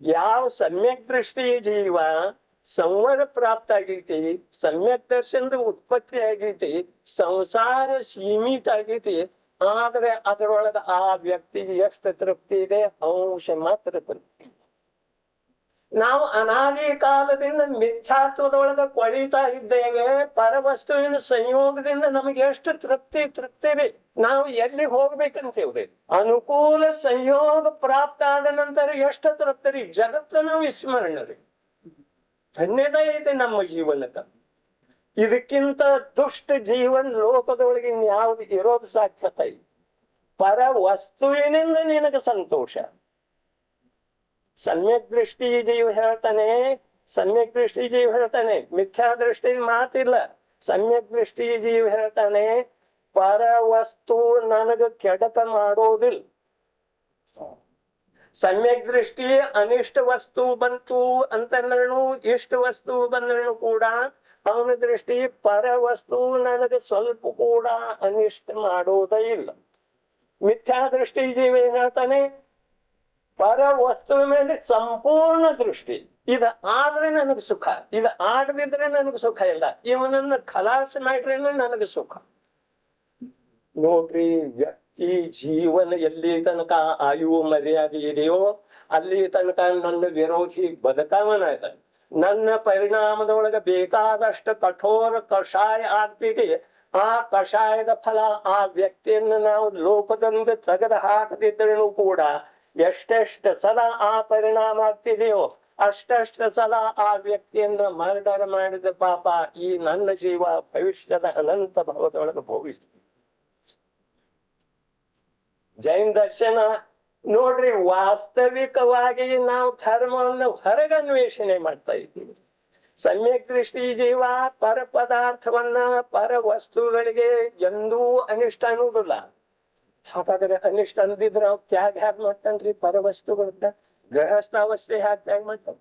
ಯಾವ ಸಮ್ಯಕ್ ದೃಷ್ಟಿ ಜೀವ ಸಂವರ ಪ್ರಾಪ್ತ ಆಗೈತಿ, ಸಮ್ಯಕ್ ದರ್ಶನದ ಉತ್ಪತ್ತಿ ಆಗೈತಿ, ಸಂಸಾರ ಸೀಮಿತ ಆಗೈತಿ. ಆದ್ರೆ ಅದರೊಳಗ ಆ ವ್ಯಕ್ತಿಗೆ ಎಷ್ಟು ತೃಪ್ತಿ ಇದೆ ಅಂಶ ಮಾತ್ರ ತೃಪ್ತಿ. ನಾವು ಅನಾದಿ ಕಾಲದಿಂದ ಮಿಥ್ಯಾತ್ವದೊಳಗ ಕೊಳಿತಾ ಇದ್ದೇವೆ. ಪರವಸ್ತುವಿನ ಸಂಯೋಗದಿಂದ ನಮಗೆ ಎಷ್ಟು ತೃಪ್ತಿ ರೀ. ನಾವು ಎಲ್ಲಿ ಹೋಗ್ಬೇಕಂತೇವ್ರಿ. ಅನುಕೂಲ ಸಂಯೋಗ ಪ್ರಾಪ್ತ ಆದ ನಂತರ ಎಷ್ಟು ತೃಪ್ತಿ ರೀ. ಜಗತ್ತನ್ನು ವಿಸ್ಮರಣ ರೀ. ಧನ್ಯದ ಇದೆ ನಮ್ಮ ಜೀವನಕ್ಕೆ. ಇದಕ್ಕಿಂತ ದುಷ್ಟ ಜೀವನ ಲೋಕದೊಳಗೆ ಯಾವ್ದು ಇರೋದು ಸಾಧ್ಯತೆ ಇಲ್ಲ. ಪರ ವಸ್ತುವಿನಿಂದ ನಿನಗೆ ಸಂತೋಷ. ಸಮ್ಯಕ್ ದೃಷ್ಟಿ ಜೀವ ಹೇಳ್ತಾನೆ ಮಿಥ್ಯಾ ದೃಷ್ಟಿ ಮಾತಿಲ್ಲ. ಸಮ್ಯಕ್ ದೃಷ್ಟಿ ಜೀವ ಹೇಳ್ತಾನೆ ಪರ ವಸ್ತು ನನಗ ಕೆಡತ ಮಾಡೋದಿಲ್ಲ. ಸಮ್ಯಕ್ ದೃಷ್ಟಿ ಅನಿಷ್ಟ ವಸ್ತು ಬಂತು ಅಂತಂದ್ರೂ ಇಷ್ಟ ವಸ್ತು ಬಂದ್ರೂ ಕೂಡ ಅವನ ದೃಷ್ಟಿ ಪರ ವಸ್ತು ನನಗೆ ಸ್ವಲ್ಪ ಕೂಡ ಅನಿಷ್ಟ ಮಾಡೋದೇ ಇಲ್ಲ. ಮಿಥ್ಯಾ ದೃಷ್ಟಿ ಜೀವ ಏನ್ ಹೇಳ್ತಾನೆ ಪರ ವಸ್ತುವಿನ ಮೇಲೆ ಸಂಪೂರ್ಣ ದೃಷ್ಟಿ. ಇದು ಆದ್ರೆ ನನಗೆ ಸುಖ, ಇದು ಆಗದಿದ್ರೆ ನನಗೆ ಸುಖ ಇಲ್ಲ, ಇವನನ್ನ ಖಲಾಸ ಮಾಡ್ರೆ ನನಗೆ ಸುಖ. ನೋಡ್ರಿ, ವ್ಯಕ್ತಿ ಜೀವನ ಎಲ್ಲಿ ತನಕ ಆಯು ಮರ್ಯಾದೆ ಇದೆಯೋ ಅಲ್ಲಿ ತನಕ ನನ್ನ ವಿರೋಧಿ ಬದುಕವನ ಇದ್ದಾನೆ. ನನ್ನ ಪರಿಣಾಮದೊಳಗೆ ಬೇಕಾದಷ್ಟು ಕಠೋರ ಕಷಾಯ ಆಗ್ತಿದೆ. ಆ ಕಷಾಯದ ಫಲ ಆ ವ್ಯಕ್ತಿಯನ್ನು ನಾವು ಲೋಕದಿಂದ ತೆಗೆದು ಹಾಕದಿದ್ರೂ ಕೂಡ ಎಷ್ಟೆಷ್ಟು ಸಲ ಆ ಪರಿಣಾಮ ಆಗ್ತಿದೆಯೋ ಅಷ್ಟಷ್ಟು ಸಲ ಆ ವ್ಯಕ್ತಿಯನ್ನು ಮರ್ಡರ್ ಮಾಡಿದ ಪಾಪ ಈ ನನ್ನ ಜೀವ ಭವಿಷ್ಯದ ಅನಂತ ಭವದೊಳಗೆ ಭೋಗಿಸ್ತೀವಿ. ಜೈನ ದರ್ಶನ ನೋಡ್ರಿ, ವಾಸ್ತವಿಕವಾಗಿ ನಾವು ಧರ್ಮವನ್ನು ಹೊರಗನ್ವೇಷಣೆ ಮಾಡ್ತಾ ಇದ್ದೀವಿ. ಸಮ್ಯಕ್ ದೃಷ್ಟಿ ಜೀವ ಪರ ಪದಾರ್ಥವನ್ನ ಪರ ವಸ್ತುಗಳಿಗೆ ಎಂದೂ ಅನಿಷ್ಟ ಅನ್ನುವುದಿಲ್ಲ. ಹಾಗಾದ್ರೆ ಅನಿಷ್ಟ ಅನ್ನದಿದ್ರೆ ಅವ್ ತ್ಯಾಗ ಹ್ಯಾಗ್ ಮಾಡ್ತಾನ್ರಿ? ಪರ ವಸ್ತುಗಳನ್ನ ಗೃಹಸ್ಥಾವಸ್ಥೆ ಹ್ಯಾಗ್ ತ್ಯಾಗ ಮಾಡ್ತಾನ?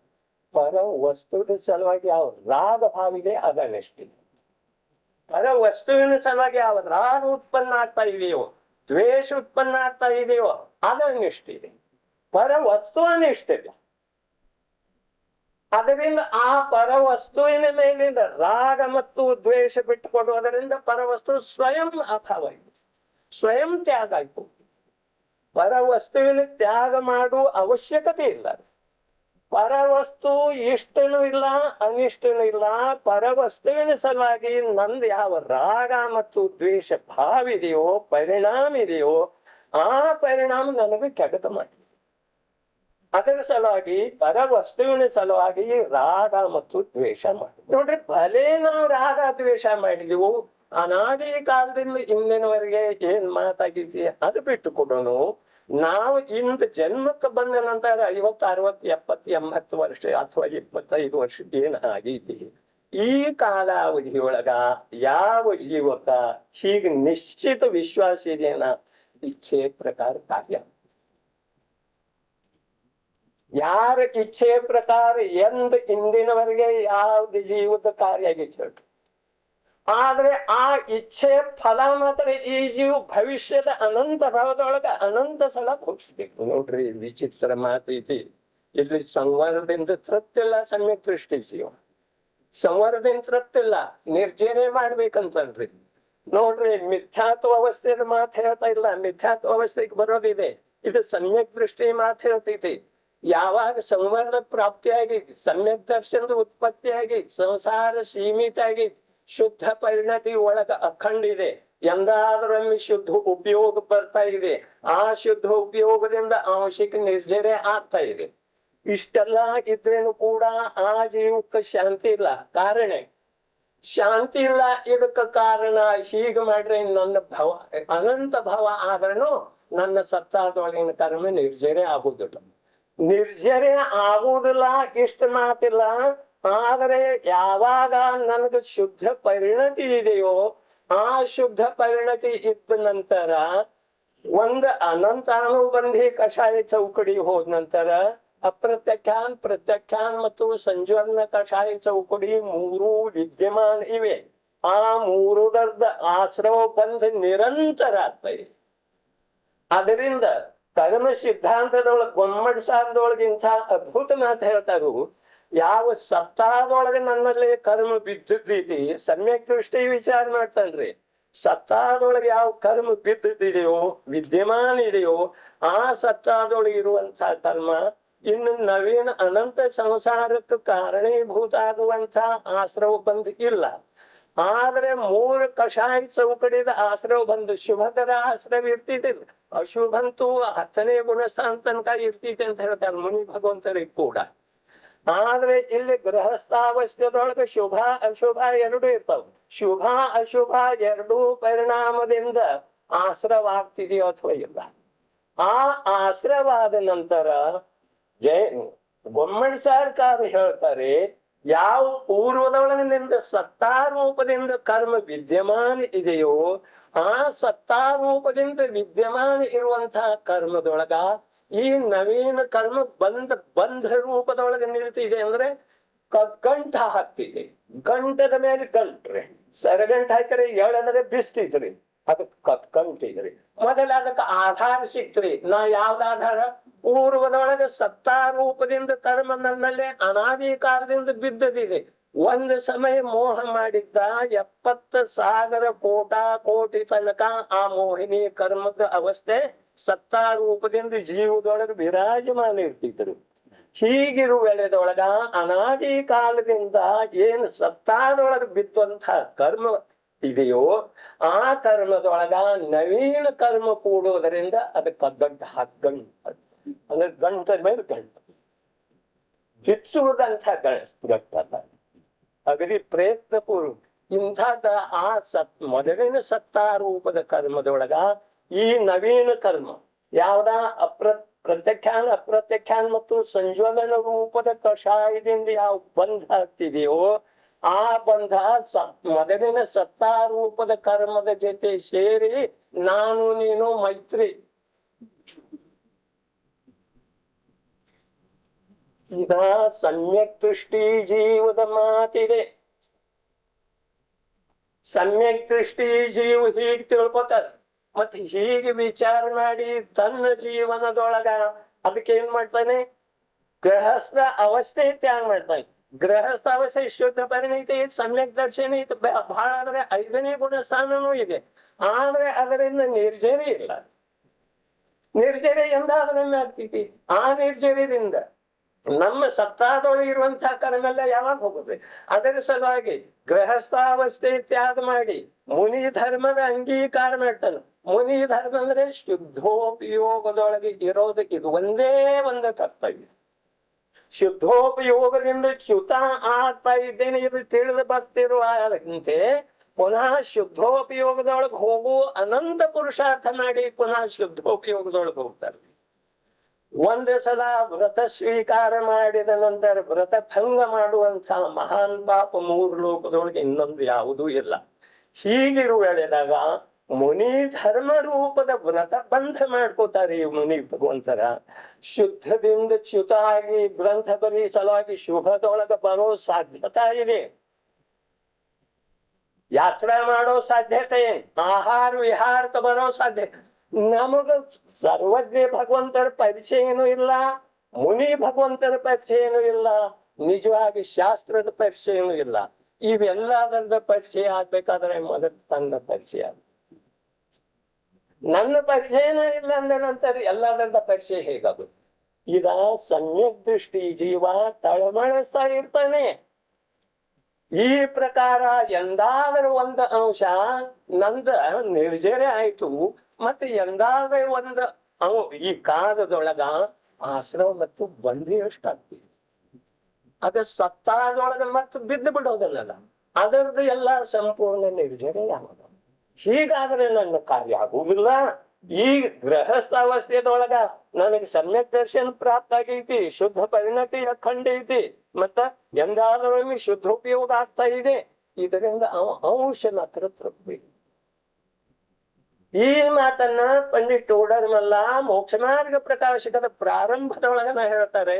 ಪರ ವಸ್ತುವಿನ ಸಲುವಾಗಿ ಯಾವ ರಾಗ ಭಾವಿದೆ ಅದ ಅನಿಷ್ಟ. ಪರ ವಸ್ತುವಿನ ಸಲುವಾಗಿ ಯಾವ ರಾಗ ಉತ್ಪನ್ನ ಆಗ್ತಾ ಇದೆಯೋ ದ್ವೇಷ ಉತ್ಪನ್ನ ಆಗ್ತಾ ಇದೆಯೋ ಅದು ಅನಿಷ್ಟ ಇದೆ. ಪರ ವಸ್ತು ಅನಿಷ್ಟ ಇದೆ. ಅದರಿಂದ ಆ ಪರವಸ್ತುವಿನ ಮೇಲಿಂದ ರಾಗ ಮತ್ತು ದ್ವೇಷ ಬಿಟ್ಟುಕೊಡುವುದರಿಂದ ಪರವಸ್ತು ಸ್ವಯಂ ಅಭಾವ ಇದೆ, ಸ್ವಯಂ ತ್ಯಾಗ ಆಯ್ತು. ಪರವಸ್ತುವಿನ ತ್ಯಾಗ ಮಾಡುವ ಅವಶ್ಯಕತೆ ಇಲ್ಲ. ಪರವಸ್ತು ಇಷ್ಟನೂ ಇಲ್ಲ ಅನಿಷ್ಟನೂ ಇಲ್ಲ. ಪರವಸ್ತುವಿನ ಸಲುವಾಗಿ ನಂದು ಯಾವ ರಾಗ ಮತ್ತು ದ್ವೇಷ ಭಾವ ಇದೆಯೋ ಪರಿಣಾಮ ಇದೆಯೋ ಆ ಪರಿಣಾಮ ನನಗೆ ಕೆಡತ ಮಾಡಿ. ಅದರ ಸಲುವಾಗಿ ಪರ ವಸ್ತುವಿನ ಸಲುವಾಗಿ ರಾಗ ಮತ್ತು ದ್ವೇಷ ಮಾಡಿ. ನೋಡ್ರಿ, ಭಲೆ ನಾವು ರಾಗ ದ್ವೇಷ ಮಾಡಿದೆವು, ಅನಾದಿ ಕಾಲದಿಂದ ಇಂದಿನವರೆಗೆ ಏನ್ ಮಾತಾಗಿದ್ವಿ ಅದು ಬಿಟ್ಟು ಕೊಡೋಣ. ನಾವು ಇಂದು ಜನ್ಮಕ್ಕೆ ಬಂದ ನಂತರ 50, 60, 70, 80 ವರ್ಷ ಅಥವಾ 25 ವರ್ಷ ಏನ್ ಆಗಿದ್ದೀವಿ, ಈ ಕಾಲಾವಧಿಯೊಳಗ ಯಾವ ಜೀವಕ ಹೀಗೆ ನಿಶ್ಚಿತ ವಿಶ್ವಾಸ ಇದೆಯನ್ನ ಇಚ್ಛೆ ಪ್ರಕಾರ ಕಾರ್ಯ. ಯಾರ ಇಚ್ಛೆ ಪ್ರಕಾರ ಎಂದ ಇಂದಿನವರೆಗೆ ಯಾವ್ದು ಜೀವದ ಕಾರ್ಯ ಆಗಿತ್ತು. ಆದ್ರೆ ಆ ಇಚ್ಛೆ ಫಲ ಮಾತ್ರ ಈ ಜೀವ ಭವಿಷ್ಯದ ಅನಂತ ಭಾವದೊಳಗ ಅನಂತ ಸಲ ಭೋಗಿಸ್ಬೇಕು. ನೋಡ್ರಿ, ವಿಚಿತ್ರ ಮಾತೈತಿ. ಇಲ್ಲಿ ಸಂವರದಿಂದ ತೃಪ್ತಿಲ್ಲ, ಸಮ್ಯಕ್ ದೃಷ್ಟಿ ಜೀವ ಸಂವರದಿಂದ ತೃಪ್ತಿಲ್ಲ, ನಿರ್ಜನೆ ಮಾಡ್ಬೇಕಂತಲ್ರಿ. ನೋಡ್ರಿ, ಮಿಥ್ಯಾತ್ವ ಅವಸ್ಥೆಯ ಮಾತು ಹೇಳ್ತಾ ಇಲ್ಲ, ಮಿಥ್ಯಾತ್ವ ಅವಸ್ಥೆಗೆ ಬರೋದಿದೆ. ಇದು ಸಮ್ಯಕ್ ದೃಷ್ಟಿ ಮಾತು ಹೇಳ್ತೈತಿ. ಯಾವಾಗ ಸಂವರ್ಣ ಪ್ರಾಪ್ತಿಯಾಗೈತಿ, ಸಮ್ಯಕ್ ದರ್ಶನದ ಉತ್ಪತ್ತಿಯಾಗೈತಿ, ಸಂಸಾರ ಸೀಮಿತ ಆಗೈತಿ, ಶುದ್ಧ ಪರಿಣತಿ ಒಳಗ ಅಖಂಡ ಇದೆ, ಎಂದಾದ್ರೊಮ್ಮೆ ಶುದ್ಧ ಉಪಯೋಗ ಬರ್ತಾ ಇದೆ, ಆ ಶುದ್ಧ ಉಪಯೋಗದಿಂದ ಆಂಶಿಕ ನಿರ್ಜರೆ ಆಗ್ತಾ ಇದೆ. ಇಷ್ಟೆಲ್ಲ ಇದ್ರೇನು ಕೂಡ ಆ ಜೀವಕ್ಕೆ ಶಾಂತಿ ಇಲ್ಲ. ಕಾರಣ ಶಾಂತಿ ಇಲ್ಲ. ಇದಕ್ಕ ಕಾರಣ ಹೀಗೆ ಮಾಡ್ರೆ ನನ್ನ ಭವ ಅನಂತ ಭವ ಆದ್ರೂ ನನ್ನ ಸತ್ತಾದೊಳಗಿನ ಕರ್ಮ ನಿರ್ಜರೆ ಆಗುದಿಲ್ಲ. ನಿರ್ಜರೆ ಆಗುವುದಿಲ್ಲ ಇಷ್ಟ ಮಾತಿಲ್ಲ. ಆದರೆ ಯಾವಾಗ ನನಗೆ ಶುದ್ಧ ಪರಿಣತಿ ಇದೆಯೋ, ಆ ಶುದ್ಧ ಪರಿಣತಿ ಇದ್ದ ನಂತರ ಒಂದು ಅನಂತಾನುಬಂಧಿ ಕಷಾಯ ಚೌಕಡಿ ಹೋದ ನಂತರ ಅಪ್ರತ್ಯಖ್ಯಾನ್, ಪ್ರತ್ಯಖ್ಯಾನ್ ಮತ್ತು ಸಂಜೀವನ ಕಷಾಯ ಚೌಕಡಿ ಮೂರೂ ವಿದ್ಯಮಾನ ಇವೆ. ಆ ಮೂರರದ ಆಶ್ರವ ಬಂಧ ನಿರಂತರ ಆಗ್ತಾ ಇದೆ. ಅದರಿಂದ ಕರ್ಮ ಸಿದ್ಧಾಂತದೊಳಗೆ ಗೊಮ್ಮಡ್ ಸಾರದೊಳಗೆ ಇಂಥ ಅದ್ಭುತ ಮಾತು ಹೇಳ್ತಾರು. ಯಾವ ಸತ್ತಾದೊಳಗೆ ನನ್ನಲ್ಲಿ ಕರ್ಮ ಬಿದ್ದಿದ್ದೀತಿ, ಸಮ್ಯಕ್ ದೃಷ್ಟಿ ವಿಚಾರ ಮಾಡ್ತಾನ್ರಿ. ಸತ್ತಾದೊಳಗೆ ಯಾವ ಕರ್ಮ ಬಿದ್ದಿದೆಯೋ, ವಿದ್ಯಮಾನ ಇದೆಯೋ, ಆ ಸತ್ತಾದೊಳಗೆ ಇರುವಂತ ಕರ್ಮ ಇನ್ನು ನವೀನ ಅನಂತ ಸಂಸಾರಕ್ಕೆ ಕಾರಣೀಭೂತ ಆಗುವಂತ ಆಶ್ರವ ಬಂಧ ಇಲ್ಲ. ಆದ್ರೆ ಮೂರು ಕಷಾಯ ಚೌಕಡಿದ ಆಶ್ರವ ಬಂದು ಶುಭಕರ ಆಶ್ರವ ಇರ್ತಿದ್ದಿಲ್ಲ, ಅಶುಭಂತೂ 10ನೇ ಗುಣಸ್ಥಾನ ತನಕ ಇರ್ತಿದೆ ಅಂತ ಹೇಳ್ತಾರೆ ಮುನಿ ಭಗವಂತರಿಗೆ ಕೂಡ. ಆದ್ರೆ ಇಲ್ಲಿ ಗೃಹಸ್ಥಾವಸ್ಥೆದೊಳಗೆ ಶುಭ ಅಶುಭ ಎರಡು ಇರ್ತಾವ. ಶುಭ ಅಶುಭ ಎರಡೂ ಪರಿಣಾಮದಿಂದ ಆಶ್ರವ ಆಗ್ತಿದೆಯೋ ಅಥವಾ ಇಲ್ಲ. ಆ ಆಶ್ರವಾದ ನಂತರ ಗೊಮ್ಮಡ್ ಸರ್ಕಾರ ಹೇಳ್ತಾರೆ, ಯಾವ ಪೂರ್ವದೊಳಗಿನಿಂದ ಸತ್ತಾರೂಪದಿಂದ ಕರ್ಮ ವಿದ್ಯಮಾನ ಇದೆಯೋ, ಆ ಸತ್ತಾರೂಪದಿಂದ ವಿದ್ಯಮಾನ ಇರುವಂತಹ ಕರ್ಮದೊಳಗ ಈ ನವೀನ ಕರ್ಮ ಬಂಧ ರೂಪದೊಳಗೆ ನಿಲ್ತಿದೆ. ಅಂದ್ರೆ ಗಂಟ ಹಾಕ್ತಿದೆ, ಗಂಟದ ಮೇಲೆ ಗಂಟ್ರೆ ಸರಗಂಟ ಹಾಕಿದ್ರೆ ಎಳಂದ್ರೆ ಬಿಸ್ತಿದ್ರಿ, ಅದಕ್ಕೆ ಕತ್ಕಂಟಿದ್ರಿ. ಮೊದಲ ಅದಕ್ಕೆ ಆಧಾರ ಸಿಕ್ತ್ರಿ. ನಾ ಯಾವ್ದ ಆಧಾರ? ಪೂರ್ವದೊಳಗೆ ಸತ್ತಾರೂಪದಿಂದ ಕರ್ಮ ನನ್ನಲ್ಲೇ ಅನಾದಿ ಕಾಲದಿಂದ ಬಿದ್ದದಿದೆ. ಒಂದು ಸಮಯ ಮೋಹ ಮಾಡಿದ್ದ 70,000 ಕೋಟಿ ತನಕ ಆ ಮೋಹಿನಿ ಕರ್ಮದ ಅವಸ್ಥೆ ಸತ್ತಾರೂಪದಿಂದ ಜೀವದೊಳಗೆ ವಿರಾಜಮಾನ ಇರ್ತಿದ್ರು. ಹೀಗಿರುವ ವೇಳೆದೊಳಗ ಅನಾದಿ ಕಾಲದಿಂದ ಏನು ಸತ್ತಾದೊಳಗೆ ಬಿದ್ದಂತ ಕರ್ಮ ಇದೆಯೋ, ಆ ಕರ್ಮದೊಳಗ ನವೀನ ಕರ್ಮ ಕೂಡುವುದರಿಂದ ಅದಕ್ಕೆ ಗಂಟು ಹಾಕಂಟ ಅಂದ್ರೆ ಗಂಟದ ಮೇಲೆ ಗಂಟು ಹಿಚ್ಚುವುದಂತ ಗಂಟಲ್ಲ. ಅಗದಿ ಪ್ರಯತ್ನ ಪೂರ್ವ ಇಂಥದ ಆ ಮೊದಲಿನ ಸತ್ತಾರೂಪದ ಕರ್ಮದೊಳಗ ಈ ನವೀನ ಕರ್ಮ ಯಾವ್ದ ಪ್ರತ್ಯಖ್ಯಾನ ಅಪ್ರತ್ಯಖ್ಯಾನ ಮತ್ತು ಸಂಜೋಲನ ರೂಪದ ಕಷಾಯದಿಂದ ಯಾವ ಬಂಧ ಆಗ್ತಿದೆಯೋ, ಆ ಬಂಧ ಮೊದಲಿನ ಸತ್ತಾರೂಪದ ಕರ್ಮದ ಜೊತೆ ಸೇರಿ ನಾನು ನೀನು ಮೈತ್ರಿ. ಇದ ಸಮ್ಯಕ್ ದೃಷ್ಟಿ ಜೀವದ ಮಾತಿದೆ. ಸಮ್ಯಕ್ ದೃಷ್ಟಿ ಜೀವ ಹೀಗೆ ತಿಳ್ಕೊತಾರ. ಮತ್ತೆ ಹೀಗೆ ವಿಚಾರ ಮಾಡಿ ತನ್ನ ಜೀವನದೊಳಗ ಅದಕ್ಕೆ ಏನ್ ಮಾಡ್ತಾನೆ? ಗೃಹಸ್ಥ ಅವಸ್ಥೆ ತ್ಯಾಗ ಮಾಡ್ತಾನೆ. ಗೃಹಸ್ಥ ಅವಸ್ಥೆ ಶುದ್ಧ ಪರಿಣತಿ, ಸಮ್ಯಕ್ ದರ್ಶನ ಇದು ಬಹಳ ಆದ್ರೆ 5ನೇ ಗುಣಸ್ಥಾನನೂ ಇದೆ. ಆದ್ರೆ ಅದರಿಂದ ನಿರ್ಜರಿ ಇಲ್ಲ. ನಿರ್ಜರಿ ಎಂದಾದ್ರೂ ಆಗ್ತೈತಿ. ಆ ನಿರ್ಜರದಿಂದ ನಮ್ಮ ಸತ್ತಾದೊಳಗೆ ಇರುವಂತಹ ಕರ್ಮೆಲ್ಲ ಯಾವಾಗ ಹೋಗುತ್ತೆ? ಅದರ ಸಲುವಾಗಿ ಗೃಹಸ್ಥಾವಸ್ಥೆ ತ್ಯಾಗ ಮಾಡಿ ಮುನಿ ಧರ್ಮದ ಅಂಗೀಕಾರ ಮಾಡ್ತಾನೆ. ಮುನಿ ಧರ್ಮ ಅಂದ್ರೆ ಶುದ್ಧೋಪಯೋಗದೊಳಗೆ ಇರೋದು. ಇದು ಒಂದೇ ಒಂದು ಕರ್ತವ್ಯ. ಶುದ್ಧೋಪಯೋಗದಿಂದ ಚ್ಯುತ ಆಗ್ತಾ ಇದ್ದೇನೆ ಇದು ತಿಳಿದು ಬರ್ತಿರುವಂತೆ ಪುನಃ ಶುದ್ಧೋಪಯೋಗದೊಳಗೆ ಹೋಗು ಅನಂತ ಪುರುಷಾರ್ಥ ಮಾಡಿ ಪುನಃ ಶುದ್ಧೋಪಯೋಗದೊಳಗೆ ಹೋಗ್ತಾರೆ. ಒಂದು ಸಲ ವ್ರತ ಸ್ವೀಕಾರ ಮಾಡಿದ ನಂತರ ವ್ರತ ಭಂಗ ಮಾಡುವಂತ ಮಹಾನ್ ಪಾಪ 3 ಲೋಕದೊಳಗೆ ಇನ್ನೊಂದು ಯಾವುದೂ ಇಲ್ಲ. ಹೀಗಿರುವ ವೇಳೆದಾಗ ಮುನಿ ಧರ್ಮ ರೂಪದ ವ್ರತ ಬಂಧ ಮಾಡ್ಕೋತಾರೆ ಈ ಮುನಿ ಭಗವಂತರ. ಶುದ್ಧದಿಂದ ಚ್ಯುತ ಆಗಿ ಗ್ರಂಥ ಬರೀ ಸಲುವಾಗಿ ಶುಭದೊಳಗ ಬರೋ ಸಾಧ್ಯತಾ ಇದೆ. ಯಾತ್ರಾ ಮಾಡೋ ಸಾಧ್ಯತೆ ಏನ್? ಆಹಾರ ವಿಹಾರಕ್ಕೆ ಬರೋ ಸಾಧ್ಯತೆ. ನಮಗ ಸರ್ವಜ್ಞ ಭಗವಂತರ ಪರಿಚಯ ಏನೂ ಇಲ್ಲ, ಮುನಿ ಭಗವಂತರ ಪರಿಚಯ ಏನೂ ಇಲ್ಲ, ನಿಜವಾಗಿ ಶಾಸ್ತ್ರದ ಪರಿಚಯನೂ ಇಲ್ಲ. ಇವೆಲ್ಲದರದ ಪರಿಚಯ ಆಗ್ಬೇಕಾದ್ರೆ ಮೊದಲು ತನ್ನ ಪರಿಚಯ. ನನ್ನ ಪರಿಚಯನ ಇಲ್ಲ ಅಂದ ನಂತರ ಎಲ್ಲದರದ ಪರಿಚಯ ಹೇಗಾಗುತ್ತೆ? ಈಗ ಸಮ್ಯಕ್ ದೃಷ್ಟಿ ಜೀವ ತಳಮಳಿಸ್ತಾ ಇರ್ತಾನೆ. ಈ ಪ್ರಕಾರ ಎಂದಾದರೂ ಒಂದು ಅಂಶ ನಂದ ನಿರ್ಜರೆ ಆಯ್ತು, ಮತ್ತೆ ಎಂದಾದರೂ ಒಂದು ಈ ಕಾಲದೊಳಗ ಆಶ್ರಮ ಮತ್ತು ಬಂದಿ ಎಷ್ಟಾಗ್ತದೆ, ಅದ ಸತ್ತಾದೊಳಗ ಮತ್ತೆ ಬಿದ್ದು ಬಿಡೋದಲ್ಲ, ಅದರದ್ದು ಎಲ್ಲ ಸಂಪೂರ್ಣ ನಿರ್ಜರೆ ಯಾವುದು. ಹೀಗಾದ್ರೆ ನನ್ನ ಕಾರ್ಯ ಆಗುವುದಿಲ್ಲ. ಈ ಗೃಹಸ್ಥಾವಸ್ಥೆಯದೊಳಗ ನನಗೆ ಸಮ್ಯಕ್ ದರ್ಶನ ಪ್ರಾಪ್ತ ಆಗೈತಿ, ಶುದ್ಧ ಪರಿಣತಿ ಅಖಂಡ ಐತಿ, ಮತ್ತ ಎಂದಾದ್ರೂ ಶುದ್ಧೋಪಯೋಗ ಆಗ್ತಾ ಇದೆ. ಇದರಿಂದ ಅಂಶ ಮಾತ್ರ ತೃಪ್ತಿ. ಈ ಮಾತನ್ನ ಪಂಡಿತ್ ಟೋಡರ್ಮಲ್ಲ ಮೋಕ್ಷ ಮಾರ್ಗ ಪ್ರಕಾಶಕದ ಪ್ರಾರಂಭದೊಳಗನ ಹೇಳ್ತಾರೆ.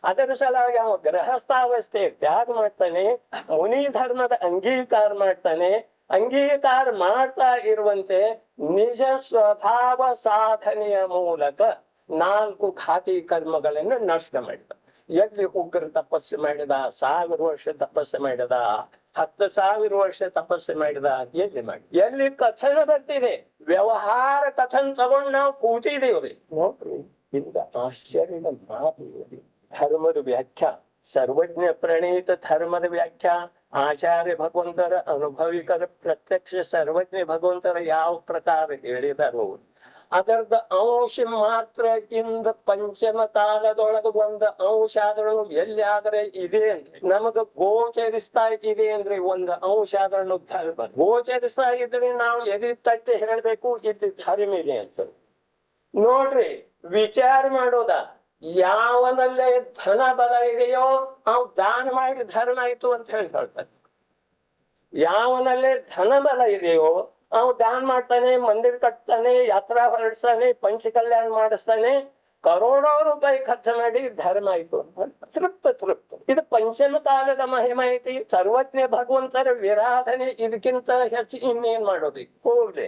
ಅದರ ಸಲುವಾಗಿ ಅವ ಗೃಹಸ್ಥಾವಸ್ಥೆ ತ್ಯಾಗ ಮಾಡ್ತಾನೆ, ಮುನಿ ಧರ್ಮದ ಅಂಗೀಕಾರ ಮಾಡ್ತಾನೆ. ಅಂಗೀಕಾರ ಮಾಡ್ತಾ ಇರುವಂತೆ ನಿಜ ಸ್ವಭಾವ ಸಾಧನೆಯ ಮೂಲಕ 4 ಘಾತಿ ಕರ್ಮಗಳನ್ನು ನಷ್ಟ ಮಾಡಿದ. ಎಲ್ಲಿ ಉಗ್ರ ತಪಸ್ಸು ಮಾಡಿದ, 1000 ವರ್ಷ ತಪಸ್ಸು ಮಾಡಿದ, 10,000 ವರ್ಷ ತಪಸ್ಸು ಮಾಡಿದ, ಎಲ್ಲಿ ಕಥನ ಬರ್ತಿದೆ, ವ್ಯವಹಾರ ಕಥನ್ ತಗೊಂಡು ನಾವು ಕೂತಿದೇವ್ರಿ. ನೋಡ್ರಿ, ಇಂದ ಆಶ್ಚರ್ಯದ ಮಾತು. ಧರ್ಮದ ವ್ಯಾಖ್ಯಾ, ಸರ್ವಜ್ಞ ಪ್ರಣೀತ ಧರ್ಮದ ವ್ಯಾಖ್ಯಾ, ಆಚಾರ್ಯ ಭಗವಂತರ ಅನುಭವಿಕರ ಪ್ರತ್ಯಕ್ಷ ಸರ್ವಜ್ಞ ಭಗವಂತರ ಯಾವ ಪ್ರಕಾರ ಹೇಳಿದರು ಅದರದ ಅಂಶ ಮಾತ್ರ ಇಂದ ಪಂಚಮ ಕಾಲದೊಳಗ ಒಂದು ಅಂಶ ಆದ್ರೂ ಎಲ್ಲಿ ಆದ್ರೆ ಇದೆ ಅಂದ್ರೆ ನಮಗ ಗೋಚರಿಸ್ತಾ ಇದೆ ಅಂದ್ರೆ ಒಂದು ಅಂಶ ಆದ್ರೂ ಧರ್ಮ ಗೋಚರಿಸ್ತಾ ಇದ್ರೆ ನಾವು ಎದಿ ತಟ್ಟಿ ಹೇಳ್ಬೇಕು ಇದು ಧರ್ಮ ಇದೆ ಅಂತ. ನೋಡ್ರಿ, ವಿಚಾರ ಮಾಡೋದ, ಯಾವನಲ್ಲೇ ಧನ ಬಲ ಇದೆಯೋ ಅವ್ ದಾನ ಮಾಡಿ ಧರ್ಮ ಆಯ್ತು ಅಂತ ಹೇಳ್ತಾರೆ. ಯಾವನಲ್ಲೇ ಧನ ಬಲ ಇದೆಯೋ ಅವ್ ದಾನ ಮಾಡ್ತಾನೆ, ಮಂದಿರ ಕಟ್ತಾನೆ, ಯಾತ್ರಾ ಹೊರಡಿಸ್ತಾನೆ, ಪಂಚಕಲ್ಯಾಣ ಮಾಡಿಸ್ತಾನೆ, ಕರೋಡೋ ರೂಪಾಯಿ ಖರ್ಚು ಮಾಡಿ ಧರ್ಮ ಆಯ್ತು ಅಂತ ತೃಪ್ತ. ಇದು ಪಂಚಮ ಕಾಲದ ಮಹಿಮೆ ಐತಿ. ಸರ್ವಜ್ಞ ಭಗವಂತರ ವಿರಾಧನೆ ಇದಕ್ಕಿಂತ ಹೆಚ್ಚು ಇನ್ನೇನ್ ಮಾಡೋದು. ಹೋಗ್ಲಿ,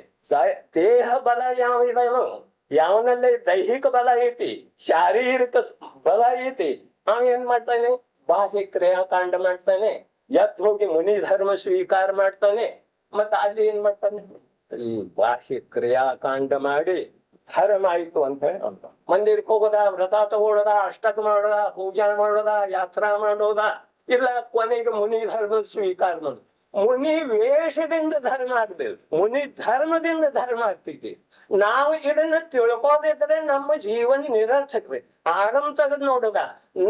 ದೇಹ ಬಲ ಯಾವ ಇದೋ, ಯಾವನಲ್ಲೇ ದೈಹಿಕ ಬಲ ಐತಿ, ಶಾರೀರಿಕ ಬಲ ಐತಿ, ಅವ ಏನ್ ಮಾಡ್ತಾನೆ, ಬಾಹ್ಯ ಕ್ರಿಯಾಕಾಂಡ ಮಾಡ್ತಾನೆ, ಎದ್ದು ಹೋಗಿ ಮುನಿ ಧರ್ಮ ಸ್ವೀಕಾರ ಮಾಡ್ತಾನೆ. ಮತ್ತ ಅಲ್ಲಿ ಏನ್ ಮಾಡ್ತಾನೆ, ಈ ಬಾಹ್ಯ ಕ್ರಿಯಾಕಾಂಡ ಮಾಡಿ ಧರ್ಮ ಆಯ್ತು ಅಂತ ಹೇಳಿ ಅಂತ ಮಂದಿರಕ್ಕೆ ಹೋಗೋದ, ವ್ರತ ತಗೊಳ್ಳೋದ, ಅಷ್ಟಕ ಮಾಡೋದ, ಪೂಜಾ ಮಾಡೋದ, ಯಾತ್ರಾ ಮಾಡೋದ, ಇಲ್ಲ ಕೊನೆಗೆ ಮುನಿ ಧರ್ಮ ಸ್ವೀಕಾರ ಮಾಡೋದು. ಮುನಿ ವೇಷದಿಂದ ಧರ್ಮ ಆಗ್ಬೇಕು, ಮುನಿ ಧರ್ಮದಿಂದ ಧರ್ಮ ಆಗ್ತೈತಿ. ನಾವು ಇದನ್ನ ತಿಳ್ಕೋದಿದ್ರೆ ನಮ್ಮ ಜೀವನ ನಿರರ್ಥಕ್ರಿ. ಆಗಮ್ ತೆಗೆದು ನೋಡುದ,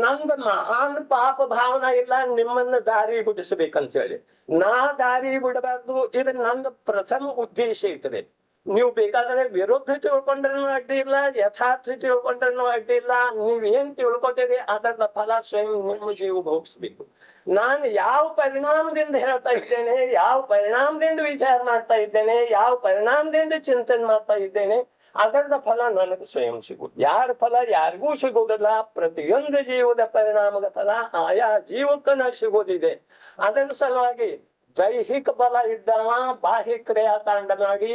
ನಮ್ದು ಮಹಾನ್ ಪಾಪ ಭಾವನಾ ಇಲ್ಲ ನಿಮ್ಮನ್ನ ದಾರಿ ಬಿಡಿಸ್ಬೇಕಂತ ಹೇಳಿ. ನಾ ದಾರಿ ಬಿಡಬಾರ್ದು, ಇದು ನಂದು ಪ್ರಥಮ ಉದ್ದೇಶ ಇರ್ತದೆ. ನೀವು ಬೇಕಾದ್ರೆ ವಿರುದ್ಧ ತಿಳ್ಕೊಂಡ್ರೂ ಅಡ್ಡಿ ಇಲ್ಲ, ಯಥಾರ್ಥ ತಿಳ್ಕೊಂಡ್ರೂ ಅಡ್ಡಿ ಇಲ್ಲ. ನೀವ್ ಏನ್ ತಿಳ್ಕೊತೀರಿ ಅದರ ಫಲ ಸ್ವಯಂ ನಿಮ್ಮ ಜೀವ ಭೋಗಿಸ್ಬೇಕು. ನಾನು ಯಾವ ಪರಿಣಾಮದಿಂದ ಹೇಳ್ತಾ ಇದ್ದೇನೆ, ಯಾವ ಪರಿಣಾಮದಿಂದ ವಿಚಾರ ಮಾಡ್ತಾ ಇದ್ದೇನೆ, ಯಾವ ಪರಿಣಾಮದಿಂದ ಚಿಂತನೆ ಮಾಡ್ತಾ ಇದ್ದೇನೆ, ಅದರದ ಫಲ ನನಗೆ ಸ್ವಯಂ ಸಿಗುದು. ಯಾರ ಫಲ ಯಾರಿಗೂ ಸಿಗುವುದಿಲ್ಲ. ಪ್ರತಿಯೊಂದು ಜೀವದ ಪರಿಣಾಮದ ಫಲ ಆಯಾ ಜೀವಕ್ಕನ ಸಿಗೋದಿದೆ. ಅದರ ಸಲುವಾಗಿ ದೈಹಿಕ ಬಲ ಇದ್ದವ ಬಾಹ್ಯ ಕ್ರಿಯಾಕಾಂಡ ಮಾಡಿ